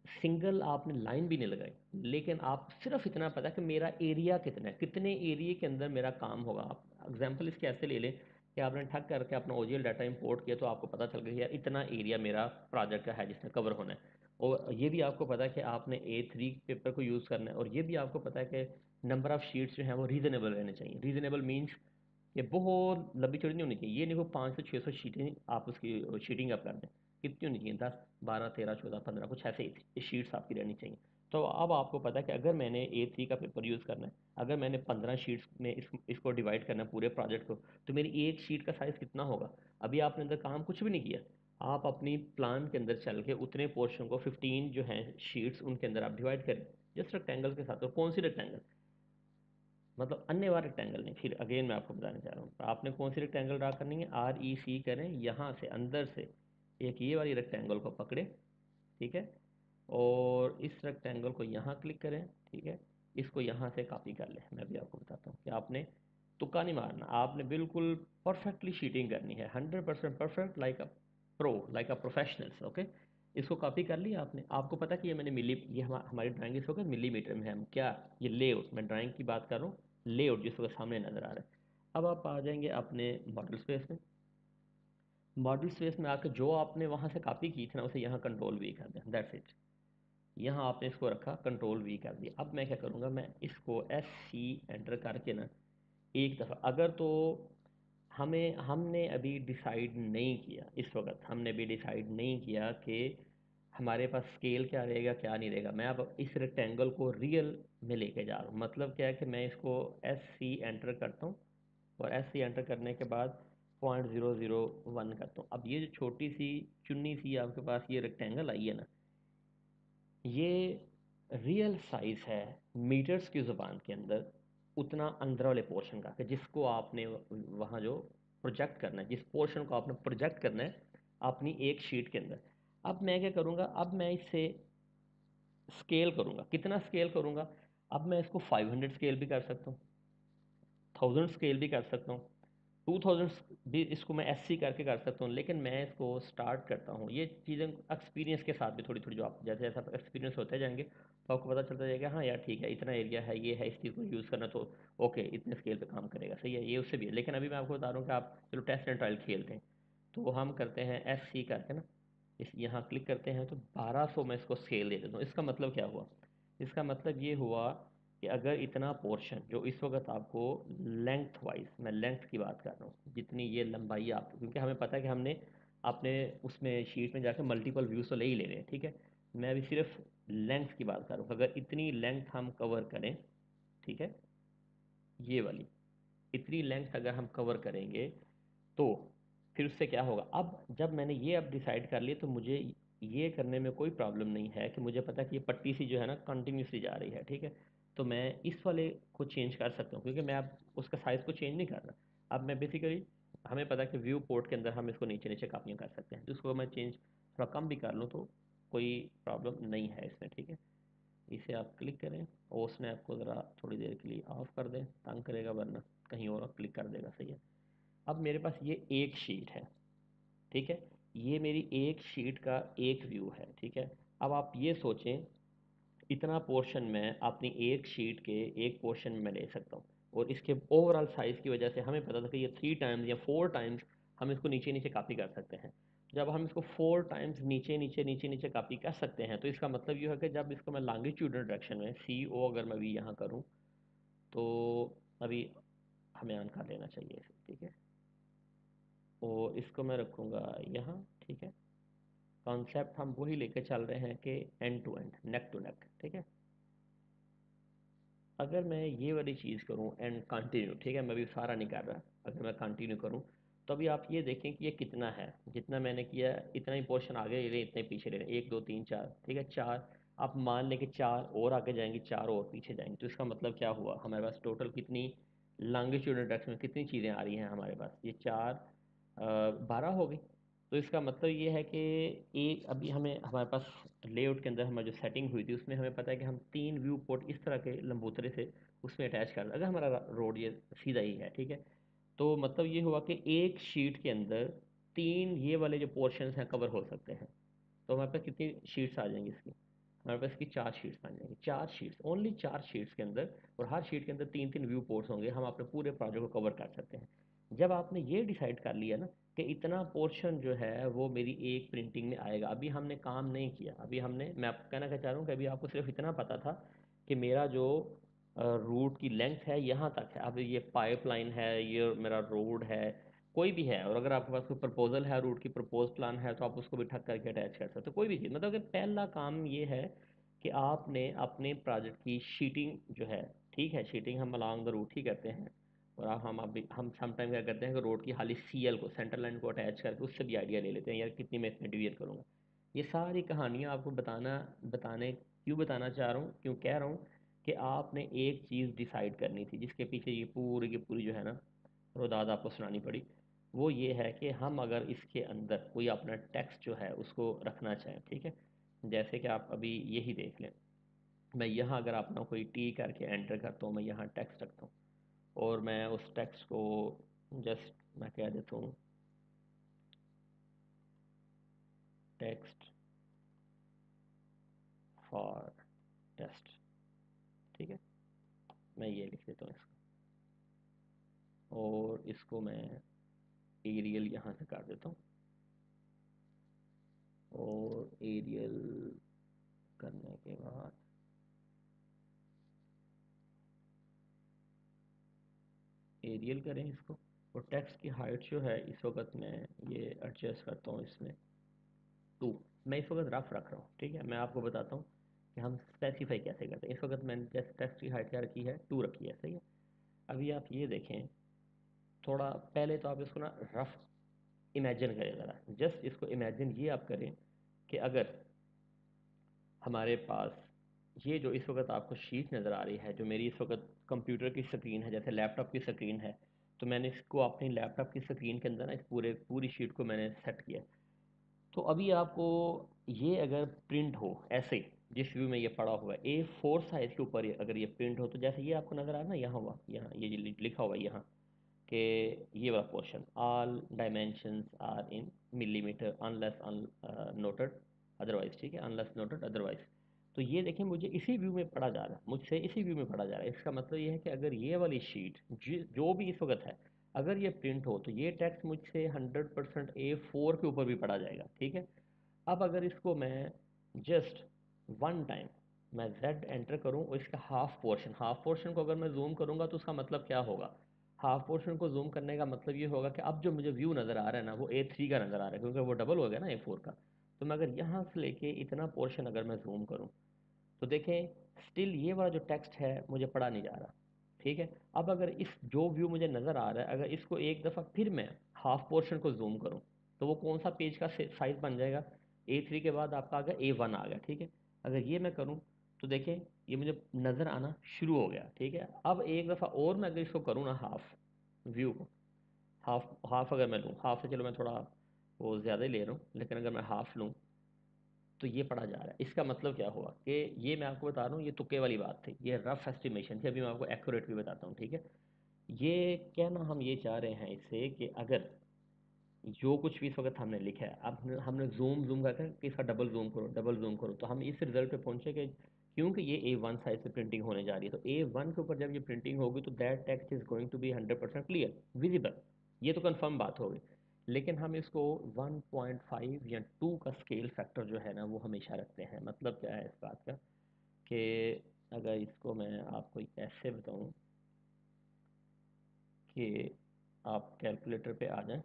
सिंगल आपने लाइन भी नहीं लगाई, लेकिन आप सिर्फ इतना पता है कि मेरा एरिया कितना है, कितने एरिया के अंदर मेरा काम होगा। आप एग्जांपल इसके ऐसे ले लें कि आपने ठग करके अपना OGL डाटा इंपोर्ट किया, तो आपको पता चल गया यार इतना एरिया मेरा प्रोजेक्ट का है जिसने कवर होना है। और ये भी आपको पता है कि आपने A3 पेपर को यूज़ करना है, और ये भी आपको पता है कि नंबर ऑफ़ शीट्स जो हैं वो रीजनेबल रहने चाहिए। रीजनेबल मीन्स ये बहुत लंबी चौड़ी नहीं होनी चाहिए, ये नहीं को 500-600 शीटें आप उसकी शीटिंग अप कर दें। कितनी होनी चाहिए, 10, 12, 13, 14, 15, कुछ ऐसे शीट्स आपकी रहनी चाहिए। तो अब आपको पता है कि अगर मैंने A3 का पेपर यूज़ करना है, अगर मैंने 15 शीट्स में इसको डिवाइड करना है पूरे प्रोजेक्ट को, तो मेरी एक शीट का साइज़ कितना होगा। अभी आपने अंदर काम कुछ भी नहीं किया, आप अपनी प्लान के अंदर चल के उतने पोर्शन को 15 जो हैं शीट्स उनके अंदर आप डिवाइड करें, जस्ट रेक्टेंगल के साथ। और कौन सी रेक्टेंगल, मतलब अन्य वाला रेक्टेंगल नहीं। फिर अगेन मैं आपको बताने जा रहा हूँ आपने कौन सी रेक्टेंगल ड्रा करनी है, REC करें, यहाँ से अंदर से एक ये वाली रेक्टेंगल को पकड़े, ठीक है, और इस रेक्टेंगल को यहाँ क्लिक करें, ठीक है, इसको यहाँ से कॉपी कर लें। मैं भी आपको बताता हूँ कि आपने तुक्का नहीं मारना, आपने बिल्कुल परफेक्टली शीटिंग करनी है, 100% perfect, like a pro, like a professionals, okay. इसको कॉपी कर लिया आपने, आपको पता कि ये मैंने ये हमारी ड्राइंग इस वक्त मिलीमीटर में है। हम क्या, ये लेआउट, मैं ड्राइंग की बात कर रहा हूँ, लेआउट जिस वक्त सामने नज़र आ रहा है। अब आप आ जाएंगे अपने मॉडल स्पेस में। मॉडल स्पेस में आकर जो आपने वहाँ से कॉपी की थी ना, उसे यहाँ कंट्रोल V कर दें, दैट्स इट। यहाँ आपने इसको रखा, कंट्रोल V कर दिया। अब मैं क्या करूँगा, मैं इसको SC एंटर करके ना एक दफ़ा, अगर तो हमने अभी डिसाइड नहीं किया, इस वक्त हमने अभी डिसाइड नहीं किया कि हमारे पास स्केल क्या रहेगा क्या नहीं रहेगा। मैं अब इस रेक्टेंगल को रियल में लेके जा रहा हूँ। मतलब क्या है कि मैं इसको SC एंटर करता हूँ, और SC एंटर करने के बाद 0.001 करता हूँ। अब ये जो छोटी सी चुन्नी सी आपके पास ये रेक्टेंगल आई है ना, ये रियल साइज है मीटर्स की ज़ुबान के अंदर, उतना अंदर वाले पोर्शन का, कि जिसको आपने वहाँ जो प्रोजेक्ट करना है, जिस पोर्शन को आपने प्रोजेक्ट करना है अपनी एक शीट के अंदर। अब मैं क्या करूँगा, अब मैं इसे स्केल करूँगा। कितना स्केल करूँगा, अब मैं इसको 500 स्केल भी कर सकता हूँ, 1000 स्केल भी कर सकता हूँ, 2000 भी इसको मैं SC करके कर सकता हूँ। लेकिन मैं इसको स्टार्ट करता हूँ, ये चीज़ें एक्सपीरियंस के साथ भी थोड़ी थोड़ी, जो आप जैसे जैसा एक्सपीरियंस होते जाएंगे तो आपको पता चलता जाएगा, हाँ यार ठीक है, इतना एरिया है, ये है, इस चीज़ को यूज़ करना, तो ओके इतने स्केल पे काम करेगा, सही है, ये उससे भी है। लेकिन अभी मैं आपको बता रहा हूँ कि आप चलो टेस्ट एंड ट्रायल खेलते हैं, तो हम करते हैं SC करके ना, इस यहाँ क्लिक करते हैं, तो 1200 में इसको स्केल दे देता हूँ। इसका मतलब क्या हुआ, इसका मतलब ये हुआ कि अगर इतना पोर्शन जो इस वक्त आपको लेंथ वाइज, मैं लेंथ की बात कर रहा हूँ, जितनी ये लंबाई आप, क्योंकि हमें पता है कि हमने अपने उसमें शीट में जाकर मल्टीपल व्यूज़ तो ले ही ले रहे हैं, ठीक है। मैं अभी सिर्फ लेंथ की बात कर रहा हूँ, अगर इतनी लेंथ हम कवर करें, ठीक है, ये वाली इतनी लेंथ अगर हम कवर करेंगे, तो फिर उससे क्या होगा, अब जब मैंने ये अब डिसाइड कर लिया तो मुझे ये करने में कोई प्रॉब्लम नहीं है कि मुझे पता है कि ये पट्टी सी जो है ना कंटिन्यूसली जा रही है, ठीक है। तो मैं इस वाले को चेंज कर सकता हूँ, क्योंकि मैं अब उसका साइज़ को चेंज नहीं कर रहा। अब मैं बेसिकली, हमें पता है कि व्यू पोर्ट के अंदर हम इसको नीचे नीचे कापियाँ कर सकते हैं, तो उसको मैं चेंज थोड़ा कम भी कर लूँ तो कोई प्रॉब्लम नहीं है इसमें, ठीक है। इसे आप क्लिक करें और स्नैप को ज़रा थोड़ी देर के लिए ऑफ कर दें, तंग करेगा, वरना कहीं और क्लिक कर देगा, सही है। अब मेरे पास ये एक शीट है, ठीक है। ये मेरी एक शीट का एक व्यू है, ठीक है। अब आप ये सोचें, इतना पोर्शन मैं अपनी एक शीट के एक पोर्शन में मैं ले सकता हूँ, और इसके ओवरऑल साइज़ की वजह से हमें पता था कि ये 3 टाइम्स या 4 टाइम्स हम इसको नीचे नीचे कॉपी कर सकते हैं। जब हम इसको 4 टाइम्स नीचे नीचे नीचे नीचे कॉपी कर सकते हैं, तो इसका मतलब ये है कि जब इसको मैं लॉन्गिट्यूडल डायरेक्शन में CO अगर मैं भी यहाँ करूँ, तो अभी हमें ऑन कर लेना चाहिए इसे, ठीक है। और इसको मैं रखूँगा यहाँ, ठीक है। कॉन्सेप्ट हम वही लेके चल रहे हैं कि end to end, neck to neck, ठीक है। अगर मैं ये वाली चीज़ करूँ एंड कंटिन्यू, ठीक है, मैं भी सारा नहीं कर रहा, अगर मैं कंटिन्यू करूँ तो अभी आप ये देखें कि ये कितना है, जितना मैंने किया इतना ही पोर्शन आगे ले रहे, इतने पीछे ले रहे हैं, 1 2 3 4, ठीक है, 4। आप मान लें कि 4 और आगे जाएंगे, 4 और पीछे जाएंगे, तो इसका मतलब क्या हुआ, हमारे पास टोटल कितनी लॉन्गिट्यूडल डायरेक्शन में कितनी चीज़ें आ रही हैं हमारे पास, ये 4 12 हो गई। तो इसका मतलब ये है कि एक अभी हमें हमारे पास लेआउट के अंदर हमारी जो सेटिंग हुई थी उसमें हमें पता है कि हम 3 व्यू पोर्ट इस तरह के लंबोतरे से उसमें अटैच कर, अगर हमारा रोड ये सीधा ही है, ठीक है, तो मतलब ये हुआ कि एक शीट के अंदर 3 ये वाले जो पोर्शंस हैं कवर हो सकते हैं। तो हमारे पास कितनी शीट्स आ जाएंगी इसकी, हमारे पास इसकी 4 शीट्स आ जाएंगी, 4 शीट्स, ओनली 4 शीट्स के अंदर, और हर शीट के अंदर 3 3 व्यू पोर्ट्स होंगे, हम अपने पूरे प्रोजेक्ट को कवर कर सकते हैं। जब आपने ये डिसाइड कर लिया ना कि इतना पोर्शन जो है वो मेरी एक प्रिंटिंग में आएगा, अभी हमने काम नहीं किया, अभी हमने, मैं आपको कहना क्या चाह रहा हूँ कि अभी आपको सिर्फ इतना पता था कि मेरा जो रूट की लेंथ है यहाँ तक है, अब ये पाइपलाइन है, ये मेरा रोड है, कोई भी है, और अगर आपके पास कोई प्रपोजल है, रूट की प्रपोज प्लान है, तो आप उसको भी ठक करके अटैच कर सकते हो, कोई भी चीज़, मतलब कि पहला काम ये है कि आपने अपने प्रोजेक्ट की शीटिंग जो है, ठीक है, शीटिंग हम अलॉन्ग द रूट ही करते हैं, और हम अभी हम समटाइम क्या करते हैं कि रोड की खाली CL को, सेंटर लाइन को अटैच करके उससे भी आइडिया ले लेते हैं यार कितनी मैं इसमें डिवीजन करूँगा। ये सारी कहानियाँ आपको बताने क्यों बताना चाह रहा हूँ, क्यों कह रहा हूँ कि आपने एक चीज़ डिसाइड करनी थी जिसके पीछे ये पूरी की पूरी जो है ना रोदाद आपको सुनानी पड़ी। वो ये है कि हम अगर इसके अंदर कोई अपना टेक्स्ट जो है उसको रखना चाहें, ठीक है, जैसे कि आप अभी यही देख लें, मैं यहाँ अगर अपना कोई T करके एंटर करता हूँ, मैं यहाँ टेक्स्ट रखता हूँ, और मैं उस टेक्स्ट को जस्ट मैं कह देता हूँ टेक्स्ट फॉर टेस्ट, ठीक है, मैं ये लिख देता हूँ इसको, और इसको मैं एरियल यहाँ से कर देता हूँ, और एरियल करने के बाद एरियल करें इसको, और टेक्स्ट की हाइट जो है इस वक्त मैं ये एडजस्ट करता हूँ इसमें 2, मैं इस वक्त रफ रख रहा हूँ, ठीक है, मैं आपको बताता हूँ कि हम स्पेसिफाई कैसे करते हैं। इस वक्त मैंने जैसे टेक्स्ट की हाइट क्या रखी है, 2 रखी है, सही है। अभी आप ये देखें, थोड़ा पहले तो आप इसको ना रफ इमेजिन करें ज़रा, जस्ट इसको इमेजिन ये आप करें कि अगर हमारे पास ये जो इस वक्त आपको शीट नज़र आ रही है, जो मेरी इस वक्त कंप्यूटर की स्क्रीन है, जैसे लैपटॉप की स्क्रीन है, तो मैंने इसको अपनी लैपटॉप की स्क्रीन के अंदर ना इस पूरी शीट को मैंने सेट किया। तो अभी आपको ये अगर प्रिंट हो ऐसे, जिस व्यू में ये पड़ा हुआ है A4 साइज़ के ऊपर अगर ये प्रिंट हो, तो जैसे ये आपको नज़र आ रहा है ना, यहाँ हुआ, यहाँ ये लिखा हुआ है यहाँ कि ये वाला portion, all dimensions are in millimetre unless noted otherwise, ठीक है, अनलेस नोटेड अदरवाइज। तो ये देखिए मुझे इसी व्यू में पढ़ा जा रहा है, मुझसे इसी व्यू में पढ़ा जा रहा है, इसका मतलब ये है कि अगर ये वाली शीट जो भी इस वक्त है, अगर ये प्रिंट हो, तो ये टेक्स्ट मुझसे 100% A4 के ऊपर भी पढ़ा जाएगा, ठीक है। अब अगर इसको मैं जस्ट 1 टाइम मैं Z एंटर करूं, और इसका हाफ पोर्शन को अगर मैं जूम करूंगा, तो उसका मतलब क्या होगा, हाफ पोर्शन को जूम करने का मतलब ये होगा कि अब जो मुझे व्यू नज़र आ रहा है ना, वो A3 का नज़र आ रहा है, क्योंकि वो डबल हो गया ना A4 का। तो मैं अगर यहाँ से लेके इतना पोर्शन अगर मैं जूम करूँ, तो देखें स्टिल ये वाला जो टेक्स्ट है मुझे पढ़ा नहीं जा रहा, ठीक है। अब अगर इस जो व्यू मुझे नज़र आ रहा है, अगर इसको एक दफ़ा फिर मैं हाफ पोर्शन को जूम करूँ तो वो कौन सा पेज का साइज बन जाएगा, A3 के बाद आपका आ गया A1 आ गया, ठीक है। अगर ये मैं करूँ तो देखें ये मुझे नज़र आना शुरू हो गया, ठीक है। अब एक दफ़ा और मैं अगर इसको करूँ ना, हाफ व्यू को, हाफ हाफ अगर मैं लूँ, हाफ से चलो मैं थोड़ा वो ज़्यादा ही ले रहा हूँ, लेकिन अगर मैं हाफ लूँ तो ये पढ़ा जा रहा है। इसका मतलब क्या हुआ कि ये मैं आपको बता रहा हूँ, ये तुक्के वाली बात थी, ये रफ एस्टिमेशन थी, अभी मैं आपको एक्यूरेट भी बताता हूँ, ठीक है। ये कहना हम ये चाह रहे हैं इससे कि अगर जो कुछ भी इस वक्त हमने लिखा है, अब हमने जूम जूम करके कि इसका डबल जूम करो, डबल जूम करो, तो हम इस रिजल्ट पे पहुंचे कि क्योंकि ये A1 साइज से प्रिंटिंग होने जा रही है, तो A1 के ऊपर जब ये प्रिंटिंग होगी तो that text is going to be 100% clear visible, ये तो कंफर्म बात होगी। लेकिन हम इसको 1.5 या 2 का स्केल फैक्टर जो है ना वो हमेशा रखते हैं। मतलब क्या है इस बात का कि अगर इसको मैं आपको ऐसे बताऊं कि आप कैलकुलेटर पे आ जाएं,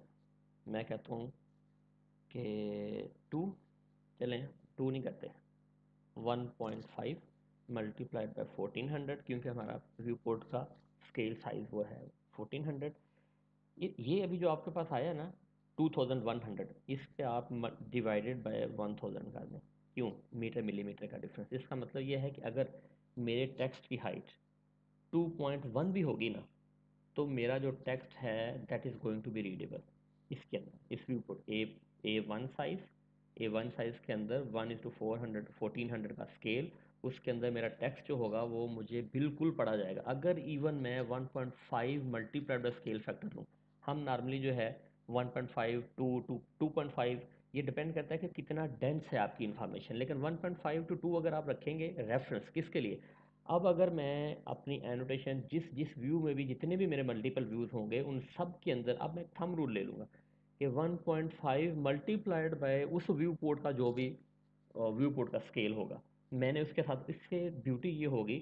मैं कहता हूँ कि 2, चलें 2 नहीं करते, 1.5 मल्टीप्लाइड बाई 1400, क्योंकि हमारा व्यू पोर्ट का स्केल साइज वो है 1400। ये अभी जो आपके पास आया ना 2100, इस पे आप डिवाइडेड बाय 1000 कर दें। क्यों? मीटर मिलीमीटर का डिफरेंस। इसका मतलब ये है कि अगर मेरे टेक्स्ट की हाइट 2.1 भी होगी ना, तो मेरा जो टेक्स्ट है that is going to be readable इसके अंदर, इस व्यू पर ए वन साइज के अंदर 1:400 1400 का स्केल, उसके अंदर मेरा टेक्स्ट जो होगा वो मुझे बिल्कुल पढ़ा जाएगा। अगर इवन मैं 1.5 मल्टीप्लाइड बाय स्केल फैक्टर लूँ, हम नॉर्मली जो है 1.5 टू 2.5, ये डिपेंड करता है कि कितना डेंस है आपकी इन्फॉर्मेशन, लेकिन 1.5 टू 2 अगर आप रखेंगे रेफरेंस किसके लिए, अब अगर मैं अपनी एनोटेशन जिस जिस व्यू में भी जितने भी मेरे मल्टीपल व्यूज़ होंगे उन सब के अंदर अब मैं थंब रूल ले लूँगा कि 1.5 मल्टीप्लाइड बाय उस व्यू पोर्ट का जो भी व्यू पोर्ट का स्केल होगा, मैंने उसके साथ, इससे ब्यूटी ये होगी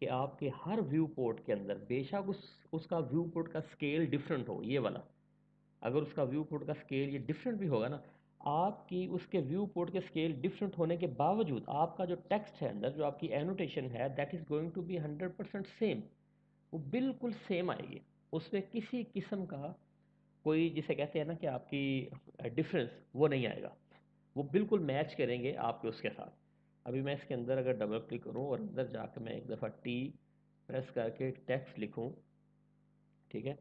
कि आपके हर व्यू पोर्ट के अंदर बेशक उसका व्यू पोर्ट का स्केल डिफरेंट हो, ये वाला अगर उसका व्यू पोर्ट का स्केल ये डिफरेंट भी होगा ना, आपकी उसके व्यू पोर्ट के स्केल डिफरेंट होने के बावजूद आपका जो टेक्स्ट है अंदर, जो आपकी एनोटेशन है that is going to be 100% same, वो बिल्कुल सेम आएगी। उसमें किसी किस्म का कोई जिसे कहते हैं ना कि आपकी डिफरेंस वो नहीं आएगा, वो बिल्कुल मैच करेंगे आपके उसके साथ। अभी मैं इसके अंदर अगर डबल क्लिक करूँ और अंदर जाकर मैं एक दफ़ा टी प्रेस करके टेक्स्ट लिखूँ, ठीक है,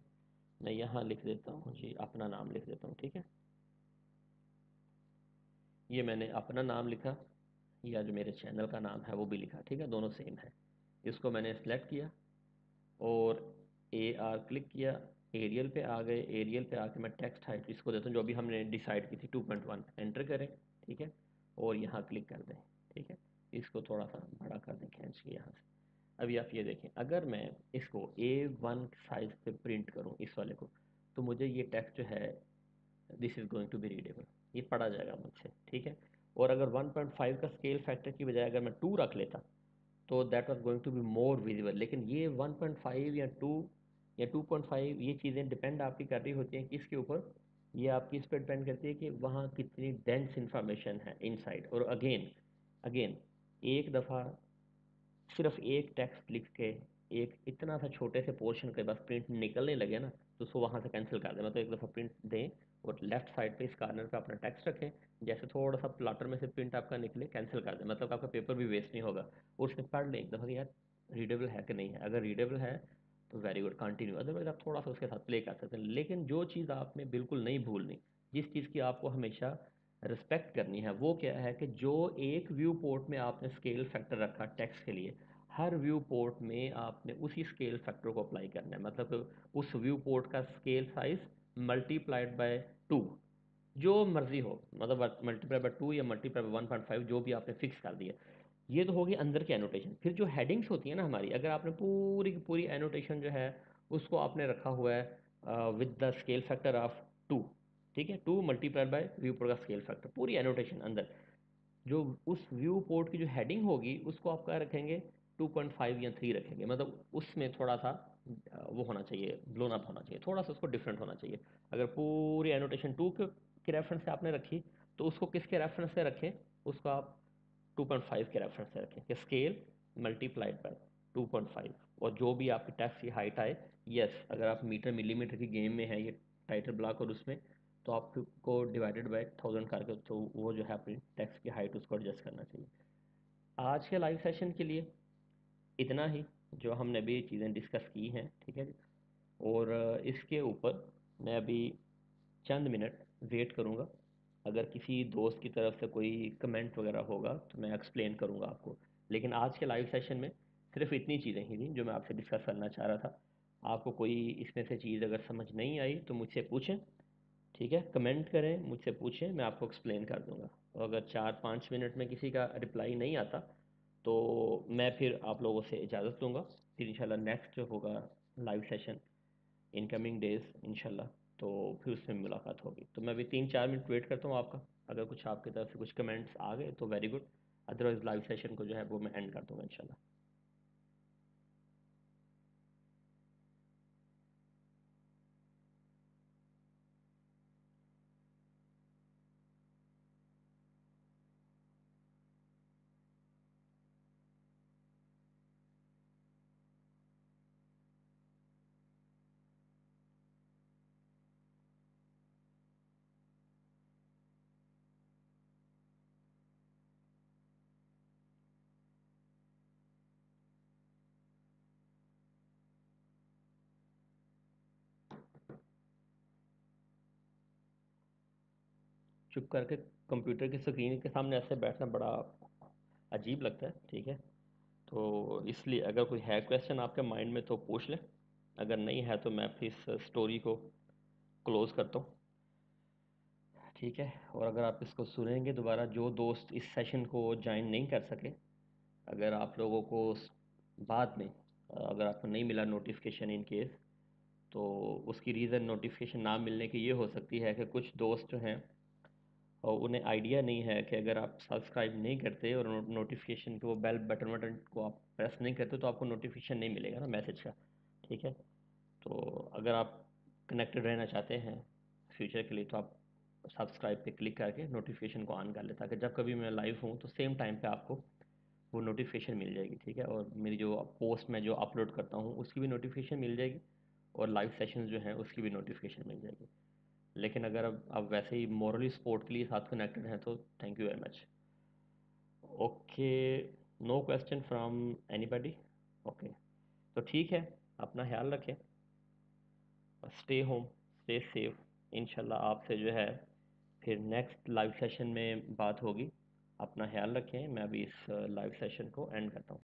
मैं यहाँ लिख देता हूँ जी, अपना नाम लिख देता हूँ, ठीक है। ये मैंने अपना नाम लिखा, या जो मेरे चैनल का नाम है वो भी लिखा, ठीक है, दोनों सेम है। इसको मैंने सेलेक्ट किया और क्लिक किया, एरियल पे आ गए, एरियल पे आके मैं टेक्स्ट हाइट इसको देता हूँ जो अभी हमने डिसाइड की थी 2.1, एंटर करें, ठीक है, और यहाँ क्लिक कर दें, ठीक है। इसको थोड़ा सा बड़ा कर दें खींच के यहाँ से। अभी आप ये देखें, अगर मैं इसको A1 साइज पे प्रिंट करूँ इस वाले को, तो मुझे ये टेक्स्ट जो है this is going to be readable, ये पढ़ा जाएगा मुझसे, ठीक है। और अगर 1.5 का स्केल फैक्टर की बजाय अगर मैं 2 रख लेता तो that was going to be more visible, लेकिन ये 1.5 या 2 या 2.5, ये चीज़ें डिपेंड आपकी कर रही होती हैं किसके ऊपर, ये आपकी इस पर डिपेंड करती है कि वहाँ कितनी डेंस इंफॉर्मेशन है इनसाइड। और अगेन अगेन एक दफ़ा सिर्फ एक टेक्स्ट लिख के एक इतना सा छोटे से पोर्शन के बस प्रिंट निकलने लगे ना, तो उसको वहाँ से कैंसिल कर दें। मतलब एक दफ़ा प्रिंट दें और लेफ्ट साइड पे इस कॉर्नर पे अपना टेक्स्ट रखें, जैसे थोड़ा सा प्लाटर में से प्रिंट आपका निकले कैंसिल कर दें, मतलब आपका पेपर भी वेस्ट नहीं होगा। और उसने पढ़ लें एक दफ़ा कि यार रीडेबल है कि नहीं है, अगर रीडेबल है तो वेरी गुड कंटिन्यू, अदरवाइज आप थोड़ा सा उसके साथ प्ले कर सकते हैं। लेकिन जो चीज़ आपने बिल्कुल नहीं भूलनी, जिस चीज़ की आपको हमेशा रिस्पेक्ट करनी है, वो क्या है कि जो एक व्यू पोर्ट में आपने स्केल फैक्टर रखा टेक्स्ट के लिए, हर व्यू पोर्ट में आपने उसी स्केल फैक्टर को अप्लाई करना है। मतलब उस व्यू पोर्ट का स्केल साइज मल्टीप्लाइड बाय 2, जो मर्जी हो, मतलब मल्टीप्लाई बाय 2 या मल्टीप्लाई बाय 1.5 जो भी आपने फिक्स कर दिया। ये तो होगी अंदर की एनोटेशन। फिर जो हेडिंग्स होती है ना हमारी, अगर आपने पूरी की पूरी एनोटेशन जो है उसको आपने रखा हुआ है with the scale factor of 2, ठीक है, 2 मल्टीप्लाइड बाय व्यू पोर्ट का स्केल फैक्टर, पूरी एनोटेशन अंदर, जो उस व्यू पोर्ट की जो हेडिंग होगी उसको आप क्या रखेंगे, 2.5 या 3 रखेंगे। मतलब उसमें थोड़ा सा वो होना चाहिए, ब्लोन अप होना चाहिए, थोड़ा सा उसको डिफरेंट होना चाहिए। अगर पूरी एनोटेशन 2 के रेफरेंस से आपने रखी, तो उसको किसके रेफरेंस से रखें, उसको आप 2.5 के रेफरेंस से रखें कि स्केल मल्टीप्लाइड बाय 2.5, और जो भी आपकी टेक्स्ट की हाइट आए, यस अगर आप मीटर मिलीमीटर की गेम में है, ये टाइटल ब्लॉक और उसमें, तो आपको डिवाइडेड बाय 1000 करके तो वो जो है अपनी टेक्स्ट की हाइट उसको एडजस्ट करना चाहिए। आज के लाइव सेशन के लिए इतना ही जो हमने अभी चीज़ें डिस्कस की हैं, ठीक है जी। और इसके ऊपर मैं अभी चंद मिनट वेट करूँगा, अगर किसी दोस्त की तरफ से कोई कमेंट वगैरह होगा तो मैं एक्सप्लेन करूँगा आपको। लेकिन आज के लाइव सेशन में सिर्फ इतनी चीज़ें ही थी जो मैं आपसे डिस्कस करना चाह रहा था। आपको कोई इसमें से चीज़ अगर समझ नहीं आई तो मुझसे पूछें, ठीक है, कमेंट करें, मुझसे पूछें, मैं आपको एक्सप्लेन कर दूंगा। और अगर 4-5 मिनट में किसी का रिप्लाई नहीं आता तो मैं फिर आप लोगों से इजाज़त लूँगा। फिर इंशाल्लाह नेक्स्ट जो होगा live session in coming days इंशाल्लाह, तो फिर उसमें मुलाकात होगी। तो मैं अभी 3-4 मिनट वेट करता हूँ आपका, अगर कुछ आपकी तरफ से कुछ कमेंट्स आ गए तो very good, otherwise live session को जो है वो मैं एंड कर दूंगा इंशाल्लाह। चुप करके कंप्यूटर की स्क्रीन के सामने ऐसे बैठना बड़ा अजीब लगता है, ठीक है। तो इसलिए अगर कोई है क्वेश्चन आपके माइंड में तो पूछ लें, अगर नहीं है तो मैं अपनी इस स्टोरी को क्लोज करता हूँ, ठीक है। और अगर आप इसको सुनेंगे दोबारा, जो दोस्त इस सेशन को ज्वाइन नहीं कर सके, अगर आप लोगों को बाद में अगर आपको नहीं मिला नोटिफिकेशन इन केस, तो उसकी रीज़न नोटिफिकेशन ना मिलने की ये हो सकती है कि कुछ दोस्त जो हैं और उन्हें आइडिया नहीं है कि अगर आप सब्सक्राइब नहीं करते और नोटिफिकेशन को बेल बटन बटन को आप प्रेस नहीं करते तो आपको नोटिफिकेशन नहीं मिलेगा ना मैसेज का, ठीक है। तो अगर आप कनेक्टेड रहना चाहते हैं फ्यूचर के लिए तो आप सब्सक्राइब पे क्लिक करके नोटिफिकेशन को ऑन कर लें, ताकि जब कभी मैं लाइव हूँ तो सेम टाइम पे आपको वो नोटिफिकेशन मिल जाएगी, ठीक है। और मेरी जो पोस्ट मैं जो अपलोड करता हूँ उसकी भी नोटिफिकेशन मिल जाएगी, और लाइव सेशंस जो हैं उसकी भी नोटिफिकेशन मिल जाएगी। लेकिन अगर अब आप वैसे ही मॉरली सपोर्ट के लिए साथ कनेक्टेड हैं तो thank you very much. Okay, no question from anybody. Okay, तो ठीक है, अपना ख्याल रखें, स्टे होम, स्टे सेफ। इंशाल्लाह आपसे जो है फिर नेक्स्ट लाइव सेशन में बात होगी। अपना ख्याल रखें, मैं अभी इस लाइव सेशन को एंड करता हूँ।